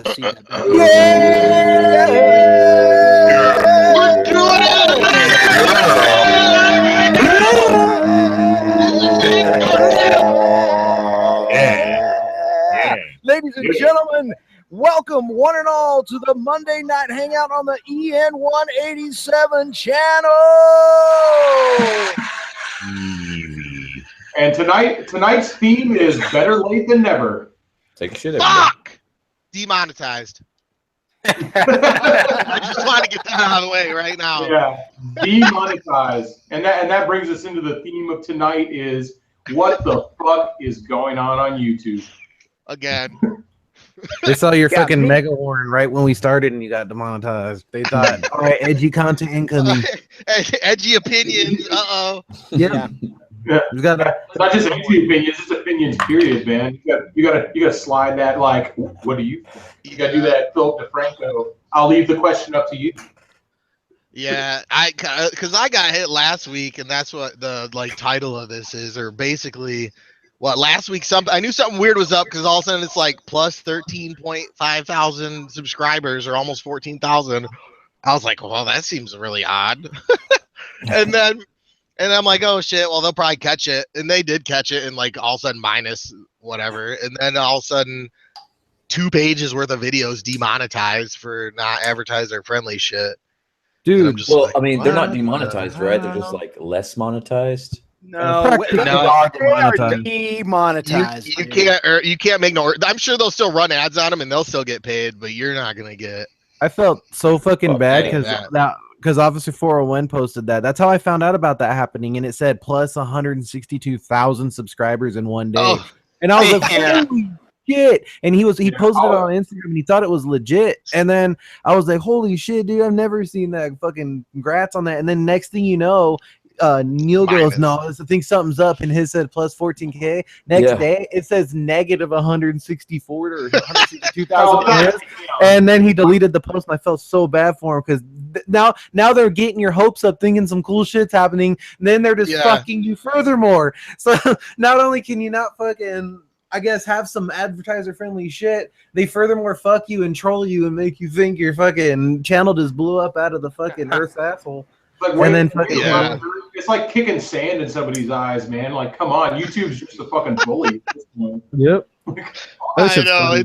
see that. We're doing it! Ladies and gentlemen, welcome one and all to the Monday Night Hangout on the EN187 channel. And tonight's theme is better late than never. Take a shit. Fuck! Demonetized. I just want to get that out of the way right now. Yeah, demonetized. And that brings us into the theme of tonight is what the fuck is going on YouTube? Again. They saw your fucking mega horn right when we started and you got demonetized. They thought, all right, edgy content incoming. Edgy opinions. Uh-oh. Yeah. It's not just edgy opinions, it's opinions period, man. You gotta slide that like, what do you gotta do that Philip DeFranco. I'll leave the question up to you. Yeah, because I got hit last week, and that's what the title of this is, or basically what last week I knew something weird was up because all of a sudden it's like plus 13.5 thousand subscribers or almost 14,000. I was like, well, that seems really odd. and I'm like, oh shit, well they'll probably catch it, and they did catch it, and like all of a sudden minus whatever, and then all of a sudden 2 pages worth of videos demonetized for not advertiser friendly shit. Dude, well, like, I mean, they're not demonetized, right? They're just like less monetized. No, demonetized. You can't make no. I'm sure they'll still run ads on them and they'll still get paid, but you're not gonna get. I felt so fucking bad because obviously 401 posted that. That's how I found out about that happening, and it said plus 162,000 subscribers in one day, and I was like, holy shit! And he posted it on Instagram, and he thought it was legit, and then I was like, holy shit, dude! I've never seen that. Fucking congrats on that! And then next thing you know. Neil goes, no, I think something's up, and his said plus 14K. Next day, it says negative 164 or 162,000. And then he deleted the post, and I felt so bad for him because now they're getting your hopes up, thinking some cool shit's happening, and then they're just fucking you furthermore. So not only can you not fucking, I guess, have some advertiser-friendly shit, they furthermore fuck you and troll you and make you think your fucking channel just blew up out of the fucking earth's asshole. It's like kicking sand in somebody's eyes, man. Like, come on, YouTube's just a fucking bully at this point. Yep. I know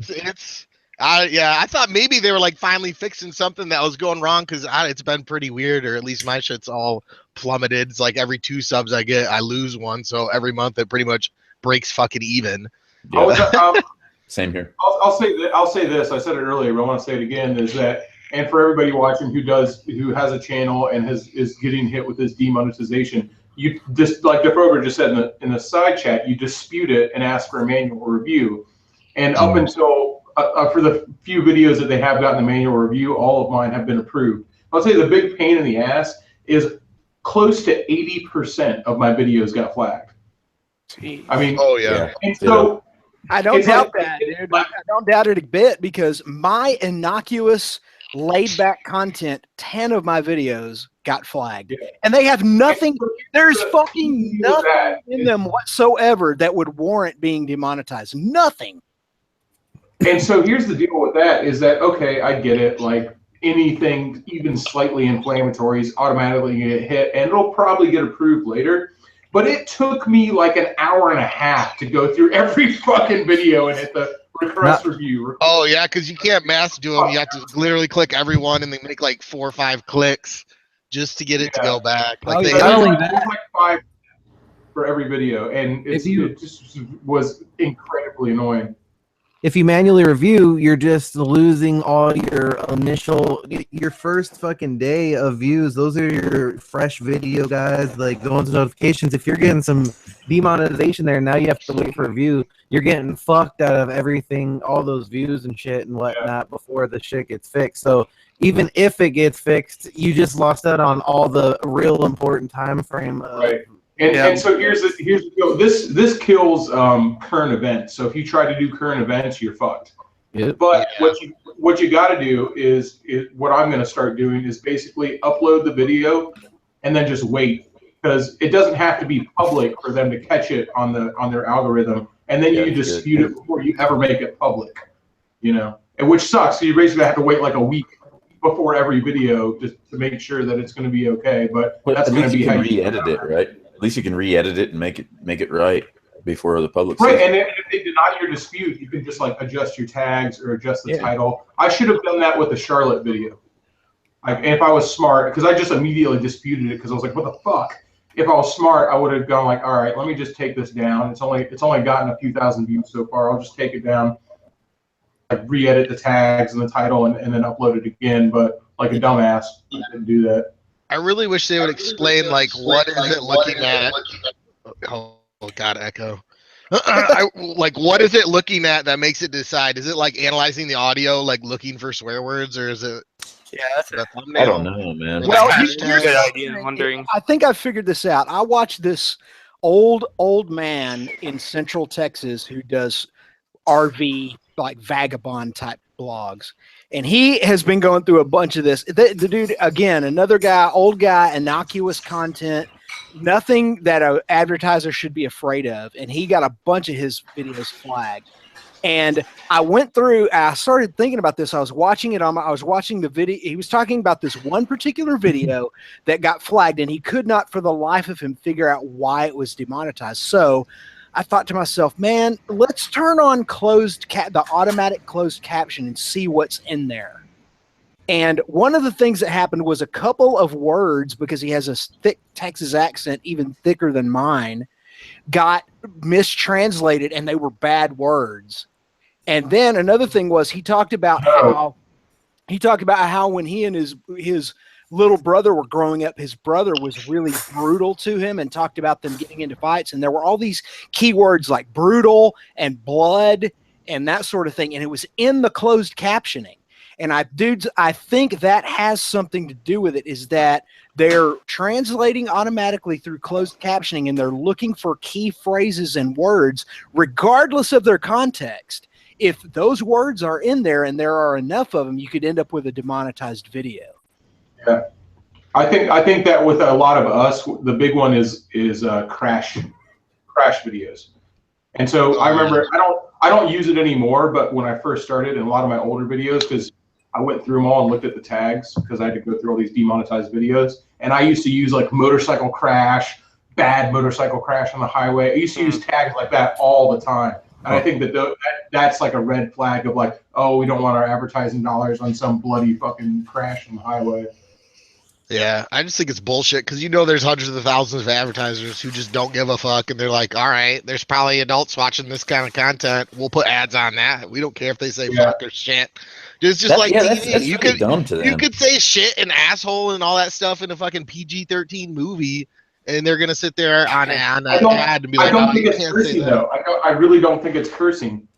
I thought maybe they were like finally fixing something that was going wrong because it's been pretty weird, or at least my shit's all plummeted. It's like every 2 subs I get, I lose 1, so every month it pretty much breaks fucking even. Yeah. Same here. I'll say this. I said it earlier, but I want to say it again. Is that. And for everybody watching who has a channel and is getting hit with this demonetization, you just like DeFroger just said in the side chat, you dispute it and ask for a manual review. And up until for the few videos that they have gotten the manual review, all of mine have been approved. I'll say the big pain in the ass is close to 80% of my videos got flagged. I mean, and so I don't doubt that, dude. I don't doubt it a bit because my innocuous laid-back content, 10 of my videos got flagged, and they have nothing. There's fucking nothing in them whatsoever that would warrant being demonetized. Nothing. And so here's the deal with that: is that okay? I get it. Like anything, even slightly inflammatory, is automatically gonna get hit, and it'll probably get approved later. But it took me like an hour and a half to go through every fucking video and hit the request review. Oh yeah, because you can't mass do them. You have to literally click everyone and then make like 4 or 5 clicks just to get it to go back. Like like 5 for every video, and it just was incredibly annoying. If you manually review, you're just losing all your first fucking day of views. Those are your fresh video guys, like going to notifications. If you're getting some demonetization there, now you have to wait for a view. You're getting fucked out of everything, all those views and shit and whatnot before the shit gets fixed. So even if it gets fixed, you just lost out on all the real important time frame. And so here's the deal. This kills current events. So if you try to do current events, you're fucked. Yep. But what you got to do is what I'm going to start doing is basically upload the video and then just wait, because it doesn't have to be public for them to catch it on their algorithm, and then you dispute it before you ever make it public. You know, and which sucks. So you basically have to wait like a week before every video just to make sure that it's going to be okay. But that's going to be how you re-edit it, right? At least you can re-edit it and make it right before the public. Right, and if they deny your dispute, you can just like adjust your tags or adjust the title. I should have done that with the Charlotte video. And if I was smart, because I just immediately disputed it because I was like, what the fuck? If I was smart, I would have gone like, all right, let me just take this down. It's only gotten a few thousand views so far. I'll just take it down, like re-edit the tags and the title, and then upload it again. But like a dumbass, I didn't do that. I really wish they would explain like what is it looking at. Oh God, echo. Like what is it looking at that makes it decide? Is it like analyzing the audio, like looking for swear words, or is it? Yeah, that's the thumbnail? I don't know, man. Well, here's a good idea. I'm wondering. I think I figured this out. I watched this old man in Central Texas who does RV like vagabond type blogs, and he has been going through a bunch of this. The dude, again, another guy, old guy, innocuous content, nothing that an advertiser should be afraid of, and he got a bunch of his videos flagged. And I went through, I started thinking about this. I was watching it I was watching the video. He was talking about this one particular video that got flagged, and he could not for the life of him figure out why it was demonetized. So I thought to myself, man, let's turn on the automatic closed caption and see what's in there. And one of the things that happened was a couple of words, because he has a thick Texas accent, even thicker than mine, got mistranslated, and they were bad words. And then another thing was he talked about how when he and his little brother were growing up, his brother was really brutal to him, and talked about them getting into fights. And there were all these keywords like brutal and blood and that sort of thing. And it was in the closed captioning. And I think that has something to do with it, is that they're translating automatically through closed captioning, and they're looking for key phrases and words, regardless of their context. If those words are in there and there are enough of them, you could end up with a demonetized video. Yeah, I think that with a lot of us, the big one is crash videos. And so I remember I don't use it anymore, but when I first started, in a lot of my older videos, because I went through them all and looked at the tags, because I had to go through all these demonetized videos, and I used to use like motorcycle crash, bad motorcycle crash on the highway. I used to use tags like that all the time. And I think that's like a red flag of like, oh, we don't want our advertising dollars on some bloody fucking crash on the highway. Yeah, I just think it's bullshit, because there's hundreds of thousands of advertisers who just don't give a fuck, and they're like, all right, there's probably adults watching this kind of content. We'll put ads on that. We don't care if they say fuck or shit. It's just that's you pretty dumb to them. You could say shit and asshole and all that stuff in a fucking PG-13 movie, and they're gonna sit there on an ad and be like, I don't think it's cursing though. I really don't think it's cursing.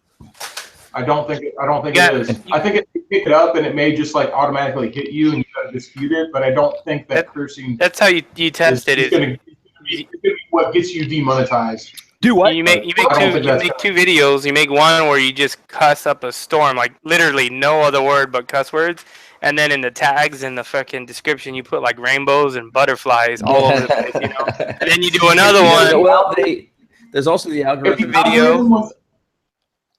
I don't think it is. I think it pick it up and it may just like automatically hit you and you gotta dispute it, but I don't think that cursing. That's how you test it. It's gonna be what gets you demonetized. Do what? You make two videos. You make one where you just cuss up a storm, like literally no other word but cuss words. And then in the tags and the fucking description, you put like rainbows and butterflies all over the place, And then you do another one. Well, there's also the algorithm video.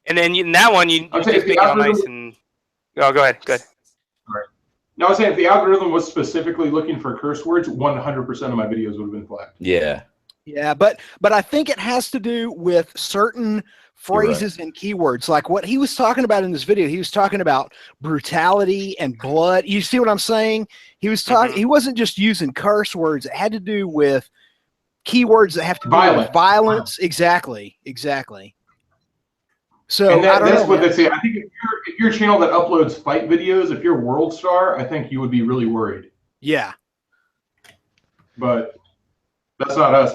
And then in that one, you just make it all nice and. Oh, go ahead. Good. Right. Now, I was saying if the algorithm was specifically looking for curse words, 100% of my videos would have been flagged. Yeah. Yeah, but I think it has to do with certain phrases and keywords, like what he was talking about in this video. He was talking about brutality and blood. You see what I'm saying? He was talking. He wasn't just using curse words. It had to do with keywords that have to do with violence. Exactly. So and that's what they say. I think if you're a channel that uploads fight videos, if you're World Star, I think you would be really worried. Yeah. But that's not us.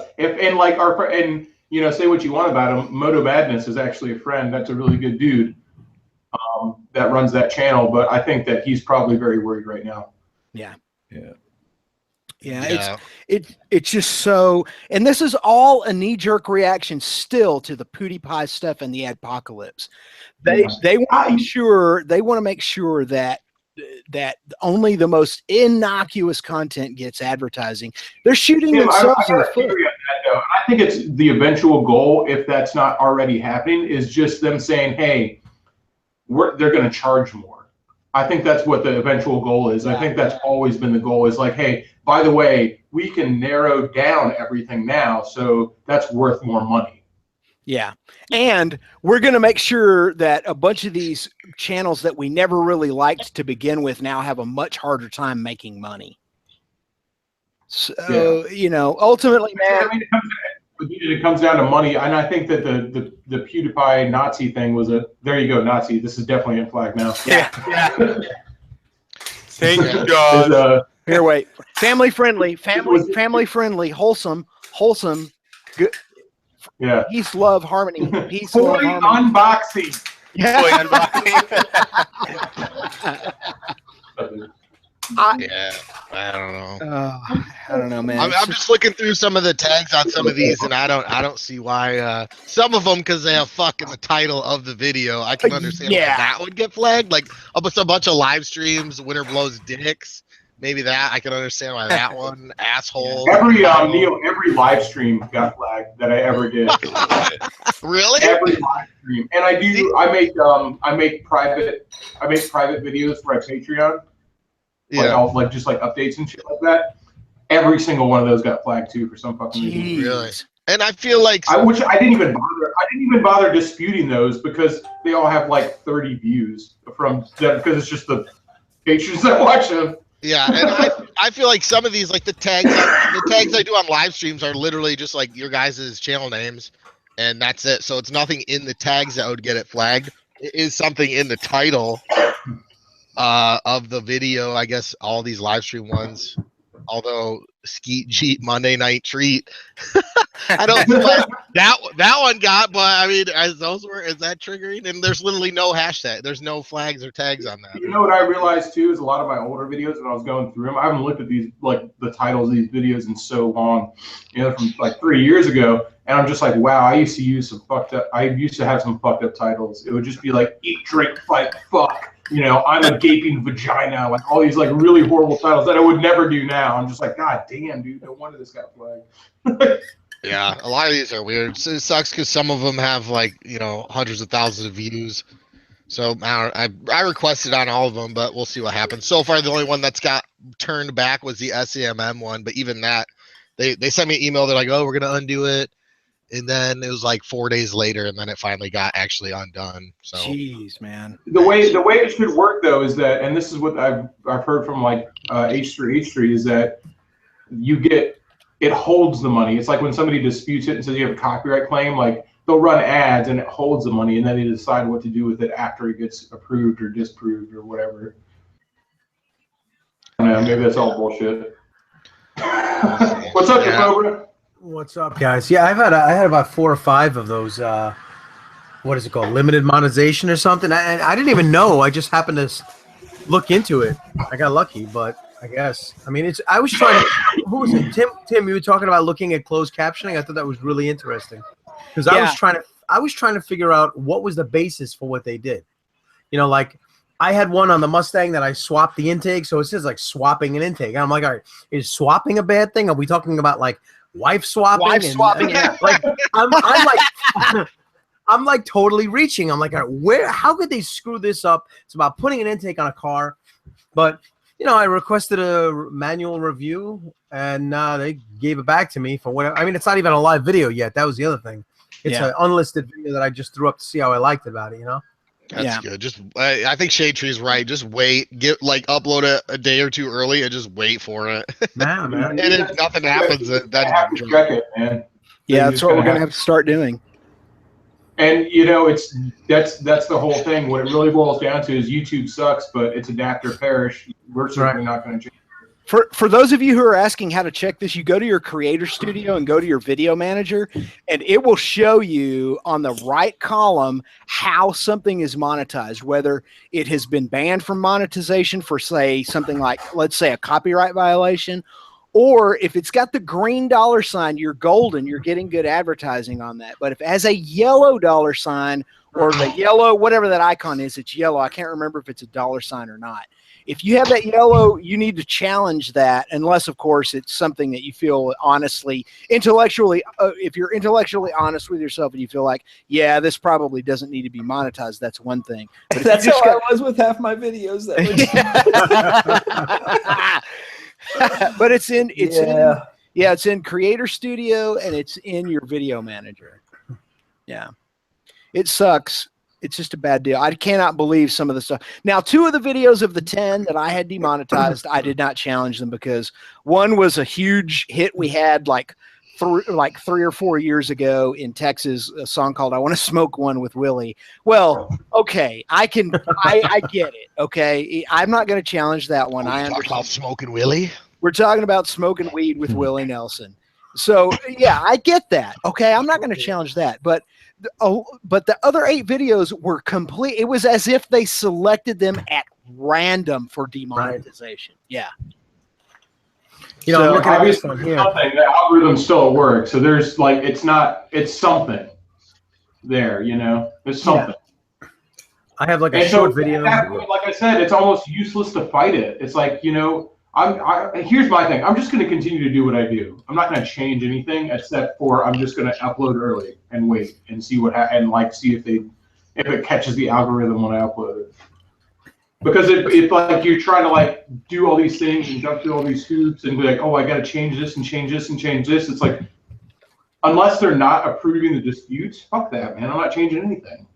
Say what you want about him. Moto Madness is actually a friend. That's a really good dude that runs that channel. But I think that he's probably very worried right now. Yeah. It's just so, and this is all a knee-jerk reaction still to the PewDiePie stuff and the adpocalypse. They want to make sure that only the most innocuous content gets advertising. They're shooting themselves in the foot. I think it's the eventual goal, if that's not already happening, is just them saying, hey, they're going to charge more. I think that's what the eventual goal is. I think that's always been the goal, is like, hey, by the way, we can narrow down everything now, so that's worth more money. Yeah. And we're going to make sure that a bunch of these channels that we never really liked to begin with now have a much harder time making money. So, you know, ultimately, man, I mean, it comes down to money. And I think that the PewDiePie Nazi thing was there you go, Nazi. This is definitely in flag now. Yeah. Thank God. Here, wait. Family friendly, wholesome, good. Yeah. Peace, love, harmony. Peace, Toy love, harmony. unboxing. Yeah. I don't know. I don't know, man. I'm just looking through some of the tags on some of these, and I don't see why some of them, because they have "fuck" in the title of the video. I can understand why that would get flagged. Like a bunch of live streams, winter blows dicks. Maybe that I can understand why that one, asshole. Every Neil, every live stream got flagged that I ever did. Really? Every live stream, and I make private videos for my Patreon. Yeah. Like just like updates and shit like that. Every single one of those got flagged too for some fucking reason. Really? And I feel like I didn't even bother disputing those, because they all have like 30 views from them, because it's just the patrons that watch them. Yeah, and I feel like some of these, like the tags I do on live streams are literally just like your guys' channel names, and that's it. So it's nothing in the tags that would get it flagged. It is something in the title of the video, I guess. All these live stream ones, although Skeet Jeet Monday Night Treat, I don't that one got, but I mean, is that triggering? And there's literally no hashtag, there's no flags or tags on that. You know what I realized too is a lot of my older videos, when I was going through them, I haven't looked at these, like the titles of these videos, in so long, you know, from like 3 years ago, and I'm just like, wow, I used to have some fucked up titles. It would just be like eat, drink, fight, fuck. You know, I'm a gaping vagina, like all these like really horrible titles that I would never do now. I'm just like, God damn, dude, no wonder this got flagged. Yeah, a lot of these are weird. It sucks because some of them have like, you know, hundreds of thousands of views. So I requested on all of them, but we'll see what happens. So far, the only one that's got turned back was the SAMM one. But even that, they sent me an email. They're like, oh, we're gonna undo it. And then it was like 4 days later, and then it finally got actually undone. So, jeez, man. The way it should work though is that, and this is what I've heard from like H3, is that it holds the money. It's like when somebody disputes it and says you have a copyright claim, like they'll run ads and it holds the money, and then they decide what to do with it after it gets approved or disproved or whatever. I don't know, maybe that's all bullshit. What's up, Cobra? What's up, guys? Yeah, I had about 4 or 5 of those. What is it called? Limited monetization or something. I didn't even know. I just happened to look into it. I got lucky, but I guess. I mean, I was trying to. Who was it? Tim, you were talking about looking at closed captioning. I thought that was really interesting, because I was trying to figure out what was the basis for what they did. You know, like I had one on the Mustang that I swapped the intake, so it says like swapping an intake. And I'm like, all right, is swapping a bad thing? Are we talking about like wife swapping? Yeah. Like I'm like totally reaching. I'm like, how could they screw this up? It's about putting an intake on a car. But you know, I requested a manual review, and they gave it back to me for whatever. I mean, it's not even a live video yet. That was the other thing. It's an unlisted video that I just threw up to see how I liked about it. You know. That's good. Just I think Shade Tree's right. Just wait. Upload it a day or two early and just wait for it. Man. And if nothing happens, then have to check it, man. Yeah, that's what we're gonna have to start doing. And you know, that's the whole thing. What it really boils down to is YouTube sucks, but it's adapt or perish. We're certainly not going to change. For those of you who are asking how to check this, you go to your creator studio and go to your video manager, and it will show you on the right column how something is monetized, whether it has been banned from monetization for, say, something like, let's say, a copyright violation, or if it's got the green $sign, you're golden, you're getting good advertising on that. But if it has a yellow $sign or the yellow, whatever that icon is, it's yellow. I can't remember if it's a $ or not. If you have that yellow, you need to challenge that, unless, of course, it's something that you feel honestly, intellectually, if you're intellectually honest with yourself and you feel like, yeah, this probably doesn't need to be monetized, that's one thing. But that's how I was with half my videos. That but it's in Creator Studio and it's in your video manager. Yeah, it sucks. It's just a bad deal. I cannot believe some of the stuff. Now, 2 of the videos of the 10 that I had demonetized, I did not challenge them because one was a huge hit we had like 3 or 4 years ago in Texas, a song called "I Want to Smoke One with Willie." Well, okay, I get it. Okay, I'm not going to challenge that one. I understand. About smoking Willie. We're talking about smoking weed with Willie Nelson. So yeah, I get that. Okay, I'm not going to challenge that, but the other 8 videos were complete. It was as if they selected them at random for demonetization. Right. Yeah. You know, look at this one here. The algorithm still works. So there's like, it's something there, you know, there's something. Yeah. I have like a short video. Like I said, it's almost useless to fight it. It's like, you know, here's my thing. I'm just going to continue to do what I do. I'm not going to change anything except for I'm just going to upload early and wait and see what and like see if it catches the algorithm when I upload it. Because if like you're trying to like do all these things and jump through all these hoops and be like, oh, I got to change this and change this and change this. It's like, unless they're not approving the disputes, fuck that, man. I'm not changing anything.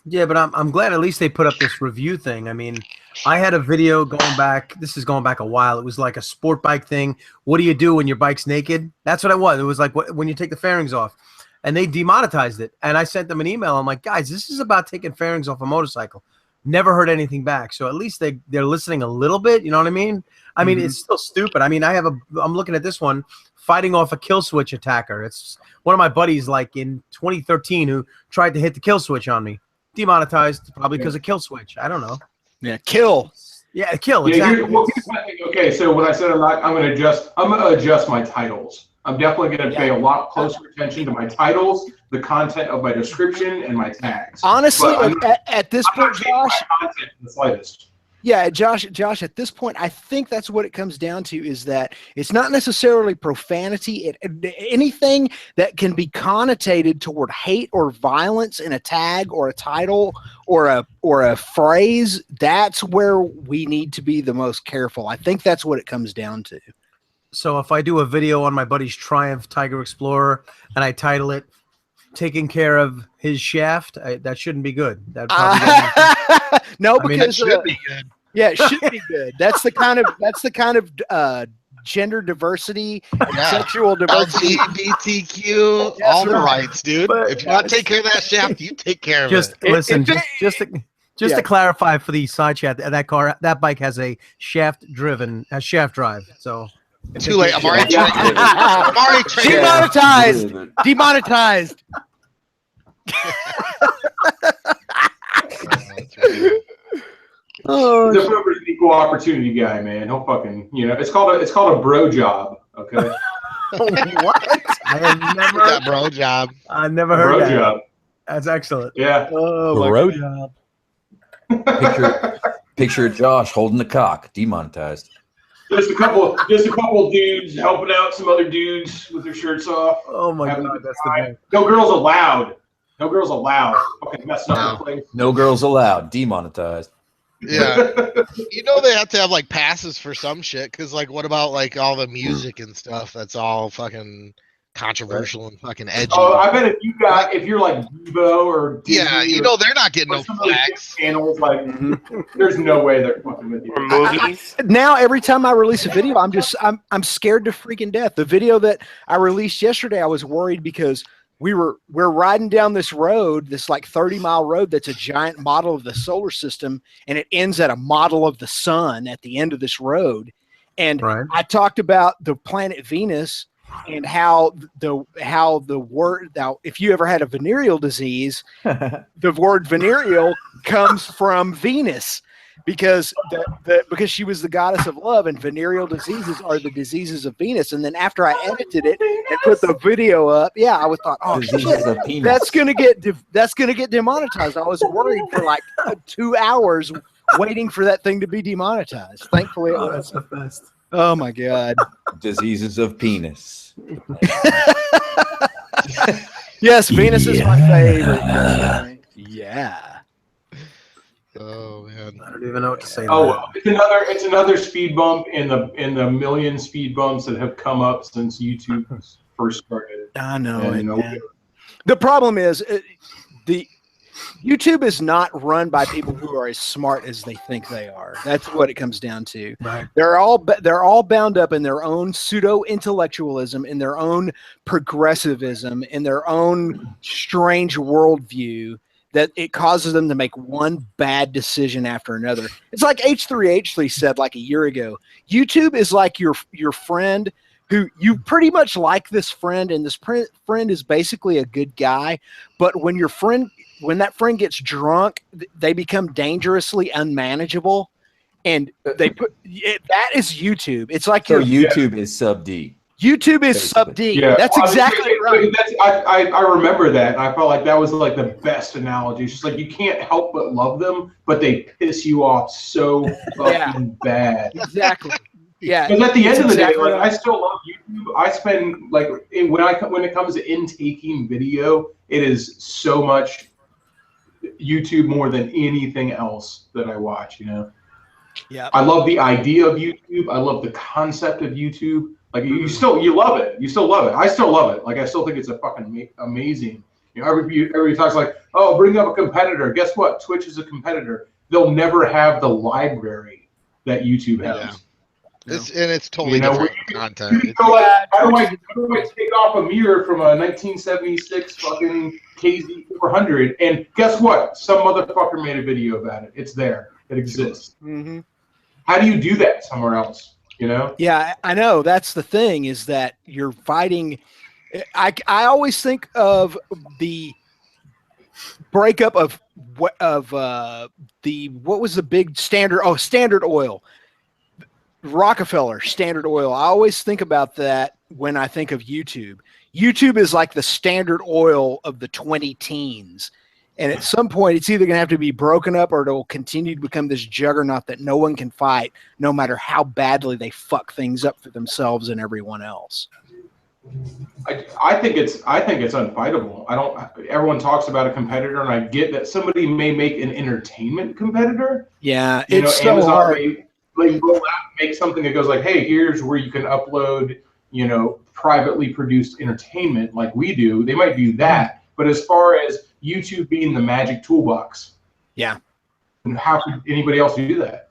Yeah, but I'm glad at least they put up this review thing. I mean, I had a video going back. This is going back a while. It was like a sport bike thing. What do you do when your bike's naked? That's what it was. It was like when you take the fairings off. And they demonetized it. And I sent them an email. I'm like, guys, this is about taking fairings off a motorcycle. Never heard anything back. So at least they're listening a little bit. You know what I mean? I mean, it's still stupid. I mean, I'm looking at this one, fighting off a kill switch attacker. It's one of my buddies, like in 2013, who tried to hit the kill switch on me. Demonetized probably because of kill switch. I don't know. Yeah, kill. Yeah, kill. Yeah, Exactly. okay, so when I said I'm going to adjust my titles. I'm definitely going to pay a lot closer attention to my titles, the content of my description, and my tags. Honestly, at this point, Josh, the slightest. Yeah, Josh, at this point, I think that's what it comes down to, is that it's not necessarily profanity. Anything that can be connotated toward hate or violence in a tag or a title or a phrase, that's where we need to be the most careful. I think that's what it comes down to. So if I do a video on my buddy's Triumph Tiger Explorer and I title it "Taking Care of His Shaft," that shouldn't be good. That no, because it should be good. Yeah, it should be good. That's the kind of gender diversity, and sexual diversity, LGBTQ, all the rights, dude. But, if you want to take care of that shaft, you take care of it. Listen, just to clarify for the side chat, that bike has a shaft drive. So. Too late. I'm already demonetized. Demonetized. Oh, the equal opportunity guy, man. He'll fucking, it's called a bro job. Okay. What? I have never that bro job. I never heard that. Job. That's excellent. Yeah. Oh, bro job. Picture Josh holding the cock. Demonetized. Just a couple dudes helping out some other dudes with their shirts off. Oh my god, that's the best. No girls allowed. No girls allowed. Okay, messing up the place. No girls allowed. Demonetized. Yeah. They have to have like passes for some shit, because like what about like all the music and stuff that's all fucking controversial and fucking edgy. Oh, I bet if you're like Devo or Disney they're not getting no flags. Channels, like there's no way they're fucking with you. Or movies. Now every time I release a video, I'm scared to freaking death. The video that I released yesterday, I was worried because we're riding down this road, this like 30-mile road that's a giant model of the solar system, and it ends at a model of the sun at the end of this road. And I talked about the planet Venus and how the word, now if you ever had a venereal disease, the word venereal comes from Venus. because because she was the goddess of love, and venereal diseases are the diseases of Venus. And then after I edited it and put the video up, I was thought, oh shit, that's gonna get demonetized. I was worried for like 2 hours waiting for that thing to be demonetized. Thankfully, it was. That's the best. Oh my god. Diseases of penis. Yes, Venus is my favorite. Yeah. Oh man. I don't even know what to say. Oh well, it's another speed bump in the million speed bumps that have come up since YouTube first started. I know. And, the problem is the YouTube is not run by people who are as smart as they think they are. That's what it comes down to. Right. They're all bound up in their own pseudo intellectualism, in their own progressivism, in their own strange worldview, that it causes them to make one bad decision after another. It's like H3H3 said like a year ago. YouTube is like your friend who you pretty much like this friend, and this friend is basically a good guy, but when that friend gets drunk, they become dangerously unmanageable, and they put that is YouTube. It's like YouTube is sub D. YouTube is sub D. Yeah, that's exactly right. I remember that, and I felt like that was like the best analogy. It's just like you can't help but love them, but they piss you off so fucking bad. Exactly. Yeah. Because at the end of the day, like, right. I still love YouTube. I spend like when it comes to intaking video, it is so much YouTube more than anything else that I watch. You know. Yeah. I love the idea of YouTube. I love the concept of YouTube. Like you love it. You still love it. I still love it. Like I still think it's a fucking amazing. You know, everybody talks like, oh, bring up a competitor. Guess what? Twitch is a competitor. They'll never have the library that YouTube has. Yeah. It's totally different content. So like, how do I take off a mirror from a 1976 fucking KZ400? And guess what? Some motherfucker made a video about it. It's there. It exists. Mm-hmm. How do you do that somewhere else? You know? Yeah, I know. That's the thing, is that you're fighting. I always think of the breakup of what was the big Standard? Oh, Standard Oil, Rockefeller, Standard Oil. I always think about that when I think of YouTube. YouTube is like the Standard Oil of the 2010s. And at some point, it's either going to have to be broken up, or it will continue to become this juggernaut that no one can fight, no matter how badly they fuck things up for themselves and everyone else. I think it's unfightable. Everyone talks about a competitor, and I get that somebody may make an entertainment competitor. Yeah, it's so Amazon hard. may roll out and make something that goes like, hey, here's where you can upload, privately produced entertainment like we do. They might do that, but as far as YouTube being the magic toolbox, how could anybody else do that?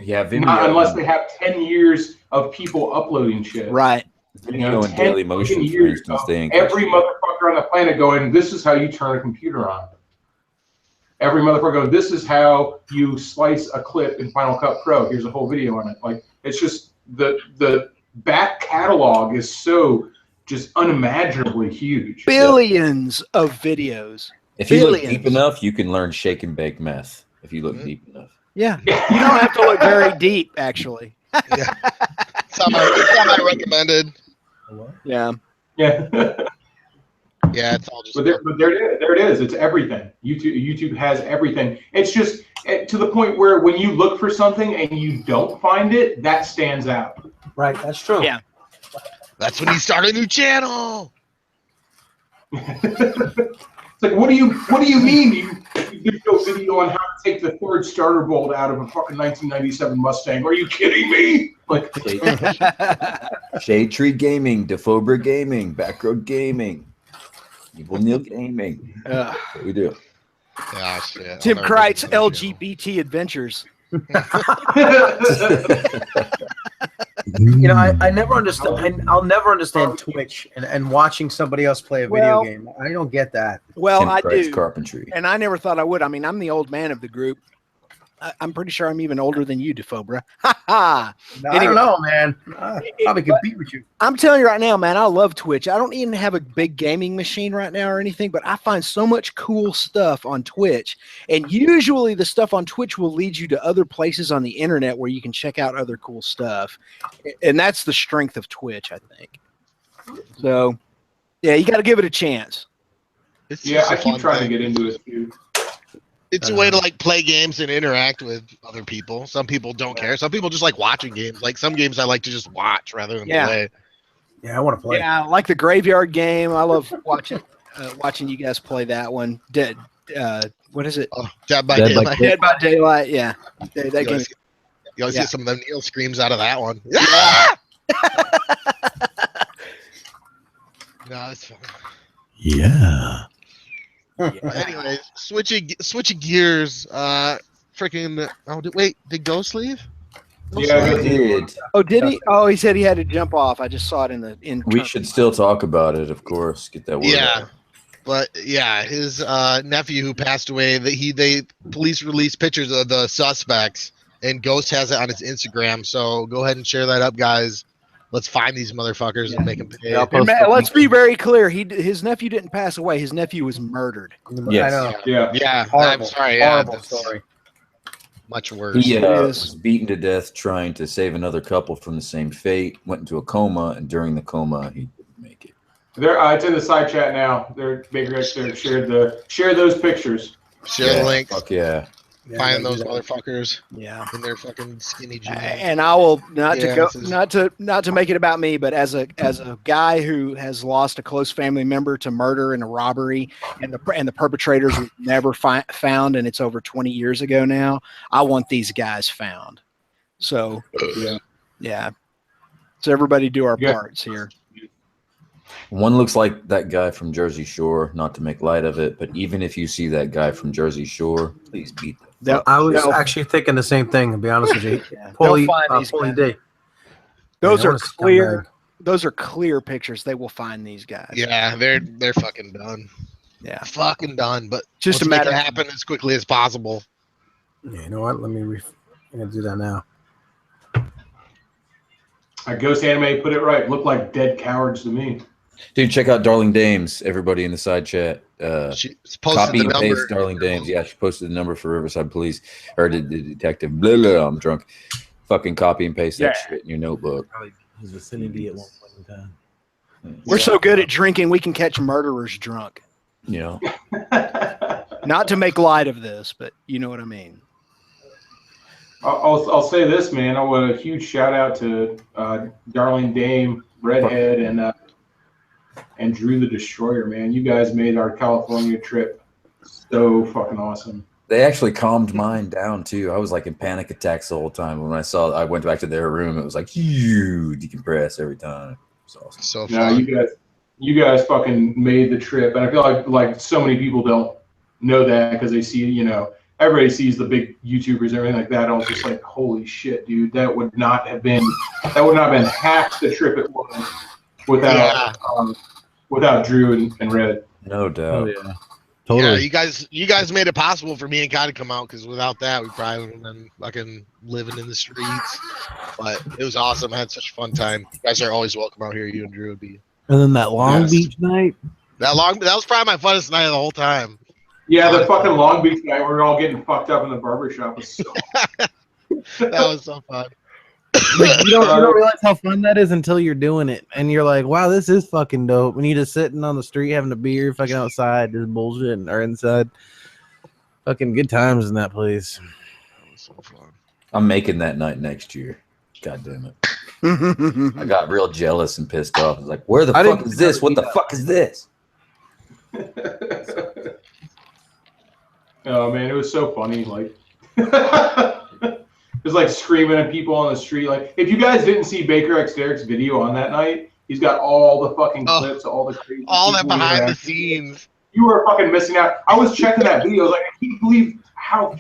Yeah, video. Not unless they have 10 years of people uploading shit. Right. Video and Daily Motion, for instance, every motherfucker on the planet going, this is how you turn a computer on. Every motherfucker going, this is how you slice a clip in Final Cut Pro. Here's a whole video on it. Like, it's just the back catalog is so just unimaginably huge. Billions of videos. If you look deep enough, you can learn shake and bake meth. If you look deep enough. Yeah. You don't have to look very deep, actually. Yeah. Some I recommended. Yeah. Yeah. Yeah, it's all just. But there it is. It's everything. YouTube has everything. It's just to the point where when you look for something and you don't find it, that stands out. Right. That's true. Yeah. That's when you start a new channel. It's like, what do you mean you did a video on how to take the third starter bolt out of a fucking 1997 Mustang? Are you kidding me? Like, Shade Tree Gaming, Defobra Gaming, Backroad Gaming, Evil Neil Gaming. We do. Gosh, yeah. Tim Kreitz, LGBT Adventures. I never understand. I'll never understand Twitch and watching somebody else play a video game. I don't get that. Well, Tim I Kreitz do. Carpentry. And I never thought I would. I mean, I'm the old man of the group. I'm pretty sure I'm even older than you, Defobra. Ha ha. I don't know, man. Probably compete with you. I'm telling you right now, man, I love Twitch. I don't even have a big gaming machine right now or anything, but I find so much cool stuff on Twitch. And usually the stuff on Twitch will lead you to other places on the internet where you can check out other cool stuff. And that's the strength of Twitch, I think. So, yeah, you got to give it a chance. I keep trying to get into it too. It's a way to like play games and interact with other people. Some people don't care. Some people just like watching games. Like some games I like to just watch rather than play. Yeah, I want to play. Yeah, I like the Graveyard game. I love watching you guys play that one. What is it? Oh, Dead by Daylight. Dead by Daylight. Yeah, that game. You always get some of them Neil screams out of that one. Yeah. No, it's fun. Yeah. Anyways, switching gears. Freaking. Oh, did Ghost leave? Yeah, he did. Oh, did he? Oh, he said he had to jump off. I just saw it in. We should still talk about it, of course. Get that word out. But yeah, his nephew who passed away. They police released pictures of the suspects, and Ghost has it on his Instagram. So go ahead and share that up, guys. Let's find these motherfuckers and make them pay. Let's be very clear. His nephew didn't pass away. His nephew was murdered. Yes. I know. Yeah. Horrible. I'm sorry. Horrible story. Much worse. He was beaten to death trying to save another couple from the same fate. Went into a coma, and during the coma, he didn't make it. It's in the side chat now. Baker X there share those pictures. Share the link. Fuck yeah. Find those motherfuckers. Yeah. In their fucking skinny jeans. And I will not to make it about me, but as a guy who has lost a close family member to murder and a robbery, and the perpetrators were never found, and it's over 20 years ago now. I want these guys found. So yeah. So everybody do our parts here. One looks like that guy from Jersey Shore, not to make light of it, but even if you see that guy from Jersey Shore, please beat them. I was actually thinking the same thing, to be honest with you. Pulley day. Those are clear. Those are clear pictures. They will find these guys. Yeah, they're fucking done. Yeah, fucking done. But just to make it happen as quickly as possible. Yeah, you know what? I'm gonna do that now. Ghost Anime put it right. Look like dead cowards to me. Dude, check out Darling Dames, everybody in the side chat. She copy and paste Darling Dames. Yeah, she posted the number for Riverside Police, or the detective. Blah, blah, I'm drunk. Fucking copy and paste that shit in your notebook. His vicinity at one point in time. We're so good at drinking, we can catch murderers drunk. You know. Not to make light of this, but you know what I mean. I'll say this, man. I want a huge shout out to Darling Dame, Redhead, and Drew the Destroyer, man. You guys made our California trip so fucking awesome. They actually calmed mine down too. I was like in panic attacks the whole time. When I went back to their room, it was like you decompress every time. It was awesome. So fun. No, you guys fucking made the trip, and I feel like so many people don't know that because they see, everybody sees the big YouTubers and everything like that. I was just like, holy shit, dude, that would not have been half the trip it was without Drew and Red. No doubt. Oh, yeah. Totally. Yeah, you guys made it possible for me and Kai to come out, because without that, we probably would have been fucking living in the streets. But it was awesome. I had such a fun time. You guys are always welcome out here. You and Drew would be. And then that Long Beach night. That was probably my funnest night of the whole time. Yeah, the fucking Long Beach night, we were all getting fucked up in the barbershop. Was so that was so fun. Like, you don't realize how fun that is until you're doing it, and you're like, "Wow, this is fucking dope." When you just sitting on the street having a beer, fucking outside, just bullshit, or inside, fucking good times in that place. That was so fun. I'm making that night next year. God damn it! I got real jealous and pissed off. I was like, "Where the fuck is this? What the fuck is this?" Oh man, it was so funny. Like. It was like screaming at people on the street. Like, if you guys didn't see Baker X Derek's video on that night, he's got all the fucking clips, all the crazy, all that behind the scenes. You were fucking missing out. I was checking that video. I was like, I can't believe how I'm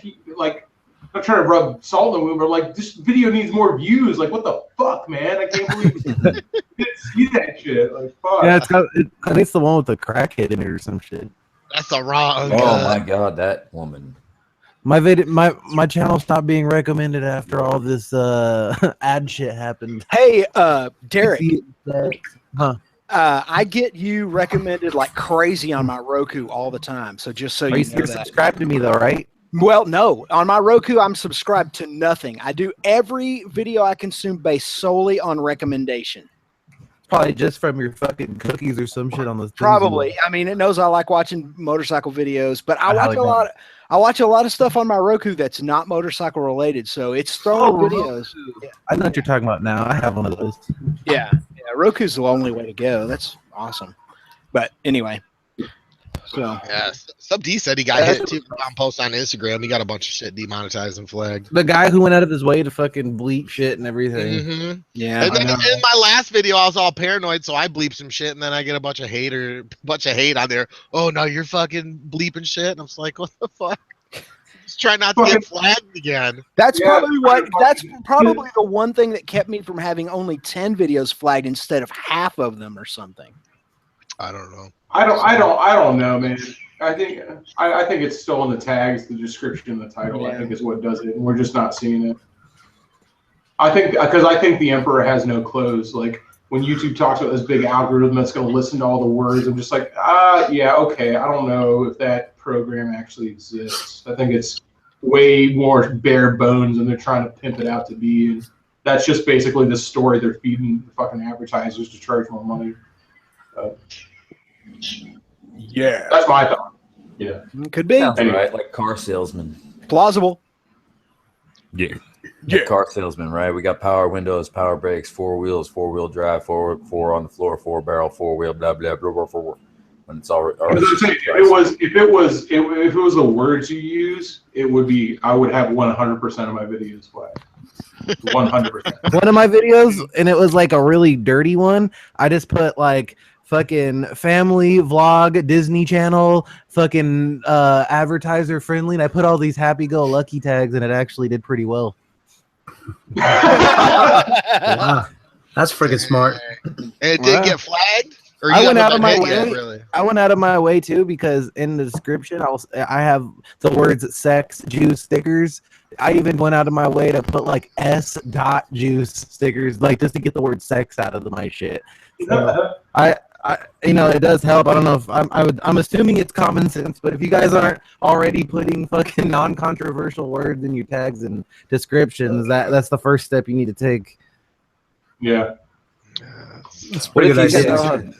trying to rub salt in the wound, but like, this video needs more views. Like, what the fuck, man? I can't believe you didn't see that shit. Like, fuck. Yeah, I think it's the one with the crackhead in it or some shit. That's the wrong. Oh my god, that woman. My channel stopped being recommended after all this ad shit happened. Hey, Derek. Huh? I get you recommended like crazy on my Roku all the time. So just so you know You're that. subscribed to me though, right? Well, no. On my Roku, I'm subscribed to nothing. I do every video I consume based solely on recommendation. Probably just from your fucking cookies or some shit on the Probably. I mean, it knows I like watching motorcycle videos, but I watch a lot. I watch a lot of stuff on my Roku that's not motorcycle related. So it's throwing videos. I know what you're talking about now. I have one of those. Yeah. Roku's the only way to go. That's awesome. But anyway. So yeah, Sub D said he got hit too on post on Instagram. He got a bunch of shit demonetized and flagged. The guy who went out of his way to fucking bleep shit and everything. Mm-hmm. Yeah. And then in my last video, I was all paranoid, so I bleeped some shit, and then I get a bunch of hate on there. Oh no, you're fucking bleeping shit, and I was like, what the fuck? Just try not to get flagged again. That's probably the one thing that kept me from having only 10 videos flagged instead of half of them or something. I don't know. I don't know, man. I think it's still in the tags, the description, the title. Yeah. I think is what does it, and we're just not seeing it. I think the Emperor has no clothes. Like when YouTube talks about this big algorithm that's going to listen to all the words, I'm just like, yeah, okay. I don't know if that program actually exists. I think it's way more bare bones, and they're trying to pimp it out to be. And that's just basically the story they're feeding the fucking advertisers to charge more money. Yeah, that's my thought. Yeah, could be. Sounds right, like car salesman. Plausible. Yeah. Car salesman, right? We got power windows, power brakes, 4 wheels, 4-wheel drive, four on the floor, 4 barrel, 4-wheel, blah blah blah blah blah. When it's all if it was the words you use, it would be. I would have 100% of my videos flagged. 100%. One of my videos, and it was like a really dirty one. I just put like fucking family vlog, Disney Channel, fucking advertiser friendly, and I put all these happy-go-lucky tags, and it actually did pretty well. Wow. That's freaking smart. And it did get flagged. Or I went out of my way. Really? I went out of my way too, because in the description I have the words sex juice stickers. I even went out of my way to put like s.juice stickers, like just to get the word sex out of my shit. So I it does help. I don't know if I'm assuming it's common sense, but if you guys aren't already putting fucking non-controversial words in your tags and descriptions, that's the first step you need to take. Yeah. It's pretty good idea.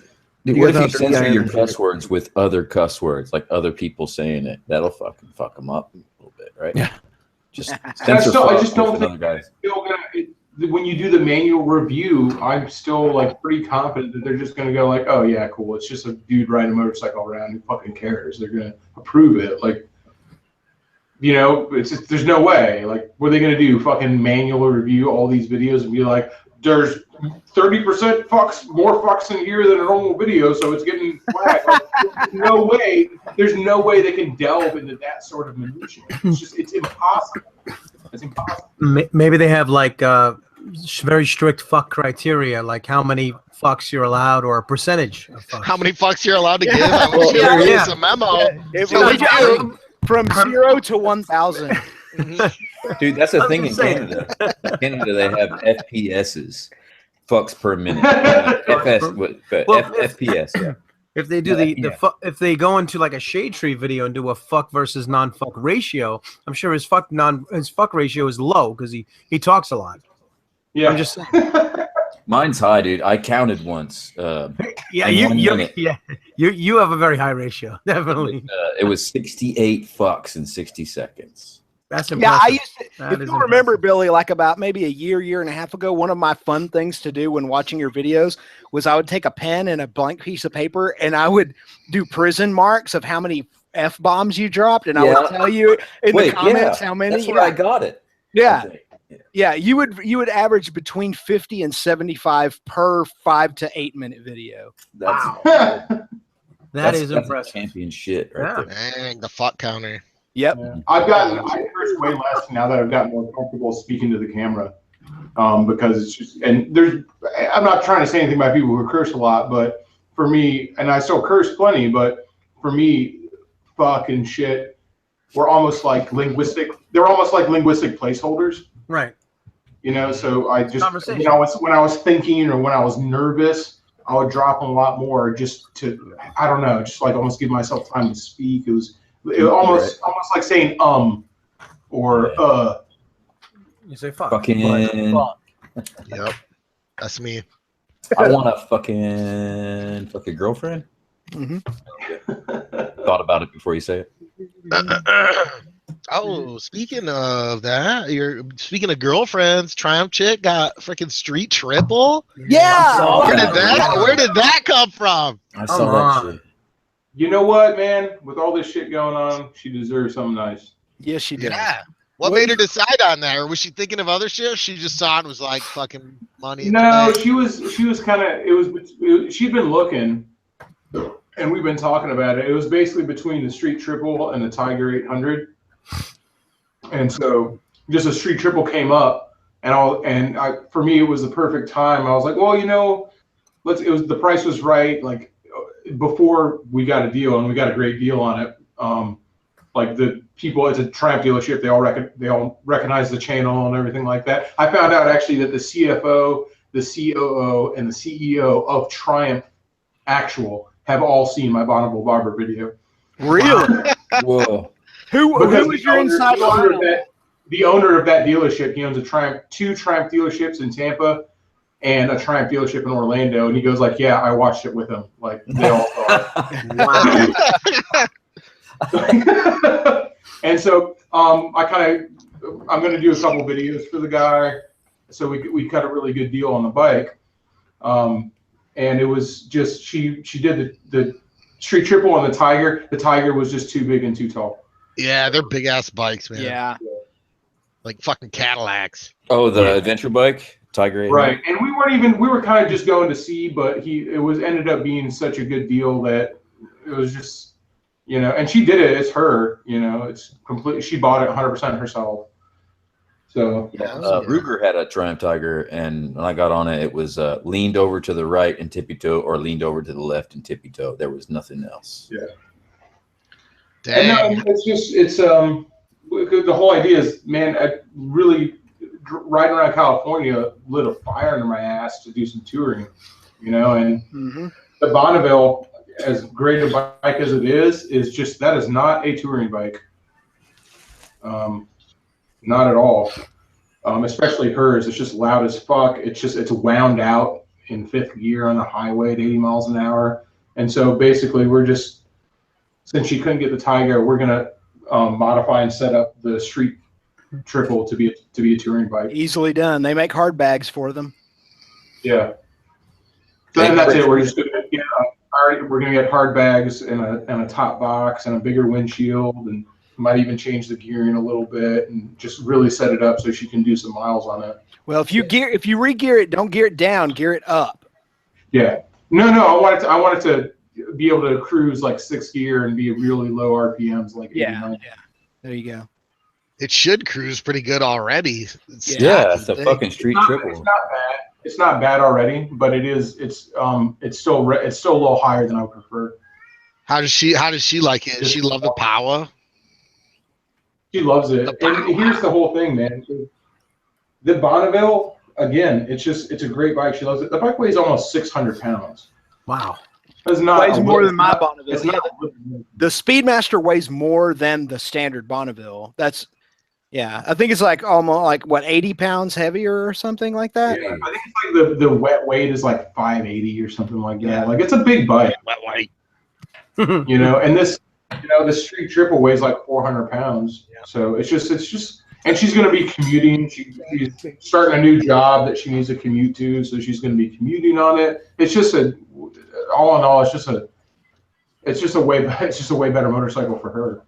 What if you censor your cuss words with other cuss words, like other people saying it? That'll fucking fuck them up a little bit, right? Yeah. Just I just don't think when you do the manual review, I'm still like pretty confident that they're just going to go like, oh yeah, cool. It's just a dude riding a motorcycle around. Who fucking cares? They're going to approve it. Like, it's just, there's no way. Like, what are they going to do? Fucking manual review all these videos and be like, there's 30% more fucks in here than a normal video, so it's getting flagged. Like, there's no way they can delve into that sort of minutia. It's impossible. It's impossible. Maybe they have like very strict fuck criteria, like how many fucks you're allowed or a percentage of fucks. How many fucks you're allowed to give? I wish you release a memo. From 0 to 1,000. Dude, that's the thing in Canada. In Canada, they have FPSs, fucks per minute. FPS, yeah. If they do if they go into like a Shade Tree video and do a fuck versus non-fuck ratio, I'm sure his fuck ratio is low because he talks a lot. Yeah, I'm just saying. Mine's high, dude. I counted once. You have a very high ratio, definitely. It was 68 fucks in 60 seconds. That's impressive. Yeah, I used to. If you remember, Billy, like about maybe a year and a half ago, one of my fun things to do when watching your videos was I would take a pen and a blank piece of paper and I would do prison marks of how many F-bombs you dropped, and I would tell you in the comments how many. That's where I got it. Yeah. Yeah, you would average between 50 and 75 per 5 to 8 minute video. Wow. That's impressive. Champion shit right there. Dang, the fuck counter. Yep. Yeah. I curse way less now that I've gotten more comfortable speaking to the camera. Because it's just, and I'm not trying to say anything about people who curse a lot, but for me, and I still curse plenty, but for me, fuck and shit were almost like linguistic. They were almost like linguistic placeholders. Right. You know, so I just when I was thinking or when I was nervous, I would drop them a lot more just to, I don't know, just like almost give myself time to speak. It was almost like saying or You say fuck. Fucking. Yep, that's me. I want a fucking girlfriend. Mm-hmm. Thought about it before you say it. Oh, speaking of that, speaking of girlfriends, Triumph chick got freaking street triple. Yeah. Where did that come from? I saw that shit. You know what, man? With all this shit going on, she deserves something nice. Yes, she did. Yeah. What made her decide on that? Or was she thinking of other shit? She just saw it and was like, fucking money. No, she was kind of, she'd been looking, and we've been talking about it. It was basically between the Street Triple and the Tiger 800. And so just a Street Triple came up, and for me, it was the perfect time. I was like, well, you know, the price was right. Like before we got a deal, and we got a great deal on it. Like the people, it's a Triumph dealership. They all recognize the channel and everything like that. I found out actually that the CFO, the COO, and the CEO of Triumph Actual have all seen my Bonneville Barber video. Really? Whoa. Who was your inside line? The owner of that dealership, he owns two Triumph dealerships in Tampa and a Triumph dealership in Orlando. And he goes like, yeah, I watched it with him. Like they all saw it. Wow. And so I'm going to do a couple videos for the guy. So we cut a really good deal on the bike. And it was just, she did the Street Triple on the Tiger. The Tiger was just too big and too tall. Yeah, they're big ass bikes, man. Yeah. Like fucking Cadillacs. Oh, the adventure bike, Tiger 800. Right. And we were kind of just going to see, but ended up being such a good deal that it was just, you know, and she did it. It's her, you know, it's completely, she bought it 100% herself. So Ruger had a Triumph Tiger, and when I got on it, it was leaned over to the right and tippy toe, or leaned over to the left and tippy toe. There was nothing else. Yeah. Dang. And it's the whole idea is, man, I really riding around California lit a fire under my ass to do some touring, you know, and the Bonneville, as great a bike as it is just, that is not a touring bike. Not at all. Especially hers. It's just loud as fuck. It's wound out in fifth gear on the highway at 80 miles an hour. And so basically since she couldn't get the Tiger, we're going to modify and set up the Street Triple to be a touring bike. Easily done. They make hard bags for them. Yeah. Then that's it. We're just going to get hard bags and a top box and a bigger windshield, and might even change the gearing a little bit and just really set it up so she can do some miles on it. Well, if you re-gear it, don't gear it down, gear it up. Yeah. No, I wanted to be able to cruise like 6th gear and be really low RPMs, like 89. Yeah. There you go. It should cruise pretty good already. It's a fucking Street Triple. It's not bad. It's not bad already, but it's still a little higher than I would prefer. How does she like it? Does she love the power? She loves it. And here's the whole thing, man. The Bonneville, again, it's a great bike. She loves it. The bike weighs almost 600 pounds. Wow. It's not weighs more than my Bonneville. The Speedmaster weighs more than the standard Bonneville. I think it's like almost like what, 80 pounds heavier or something like that. Yeah, I think it's like the wet weight is like 580 or something like that. Yeah. Like it's a big bike. Wet weight. You know, and this, you know, the Street Triple weighs like 400 pounds. Yeah. So it's just, and she's going to be commuting. She's starting a new job that she needs to commute to. So she's going to be commuting on it. It's just all in all, it's just a way better motorcycle for her.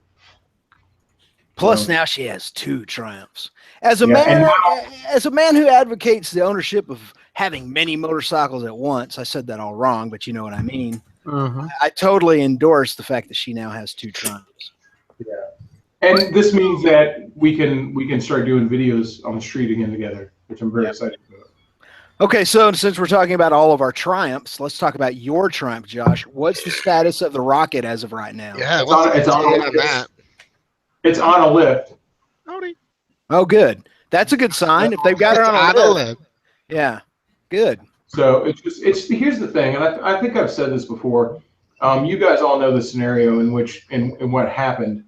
Plus now she has 2 Triumphs. As a man who advocates the ownership of having many motorcycles at once, I said that all wrong, but you know what I mean. I totally endorse the fact that she now has 2 Triumphs. Yeah, and this means that we can start doing videos on the street again together, which I'm very excited about. Okay, so since we're talking about all of our Triumphs, let's talk about your Triumph, Josh. What's the status of the Rocket as of right now? Yeah, it's on that. It's on a lift. Howdy. Oh, good. That's a good sign. If they've got it on a lift. Yeah, good. So it's here's the thing, and I think I've said this before. You guys all know the scenario in what happened.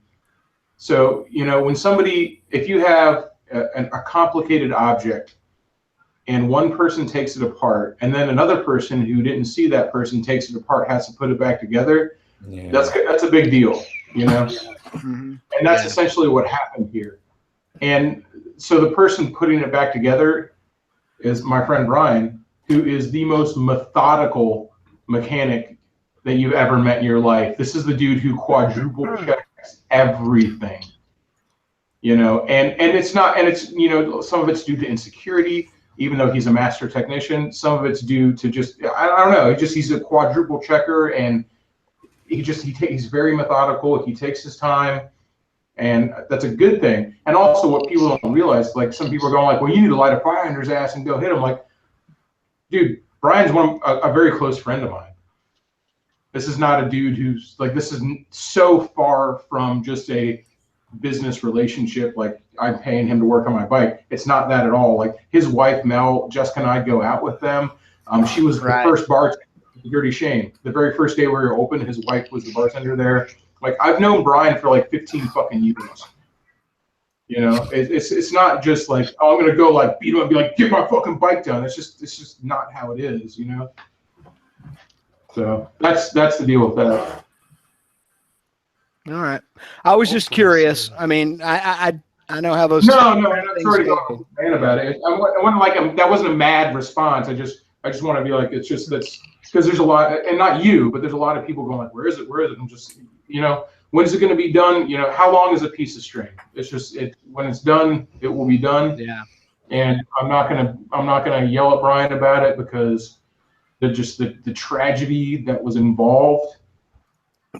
So when somebody, if you have a complicated object, and one person takes it apart, and then another person who didn't see that person takes it apart has to put it back together. Yeah. That's a big deal, Mm-hmm. And that's essentially what happened here. And so the person putting it back together is my friend Brian, who is the most methodical mechanic that you've ever met in your life. This is the dude who quadruple checks everything, and it's not, and it's, some of it's due to insecurity, even though he's a master technician. Some of it's due to just, I don't know, he's a quadruple checker, and he's very methodical. He takes his time, and that's a good thing. And also what people don't realize, like some people are going like, well, you need to light a fire under his ass and go hit him. Like, dude, Brian's a very close friend of mine. This is not a dude who's like, this is so far from just a business relationship. Like, I'm paying him to work on my bike. It's not that at all. Like, his wife, Mel, Jessica, and I go out with them. She was the first bartender at Dirty Shame. The very first day we were open, his wife was the bartender there. Like, I've known Brian for like 15 fucking years. It's not just like, oh, I'm gonna go like beat him up and be like, get my fucking bike down. It's just not how it is, So that's the deal with that. All right. I was just curious. I mean, I know how those. No, I'm sorry to go man about it. I wasn't like that wasn't a mad response. I just want to be like, it's just that's because there's a lot, and not you, but there's a lot of people going like, where is it? I'm just, when is it going to be done? How long is a piece of string? It's just when it's done, it will be done. Yeah. And I'm not gonna yell at Brian about it because the tragedy that was involved.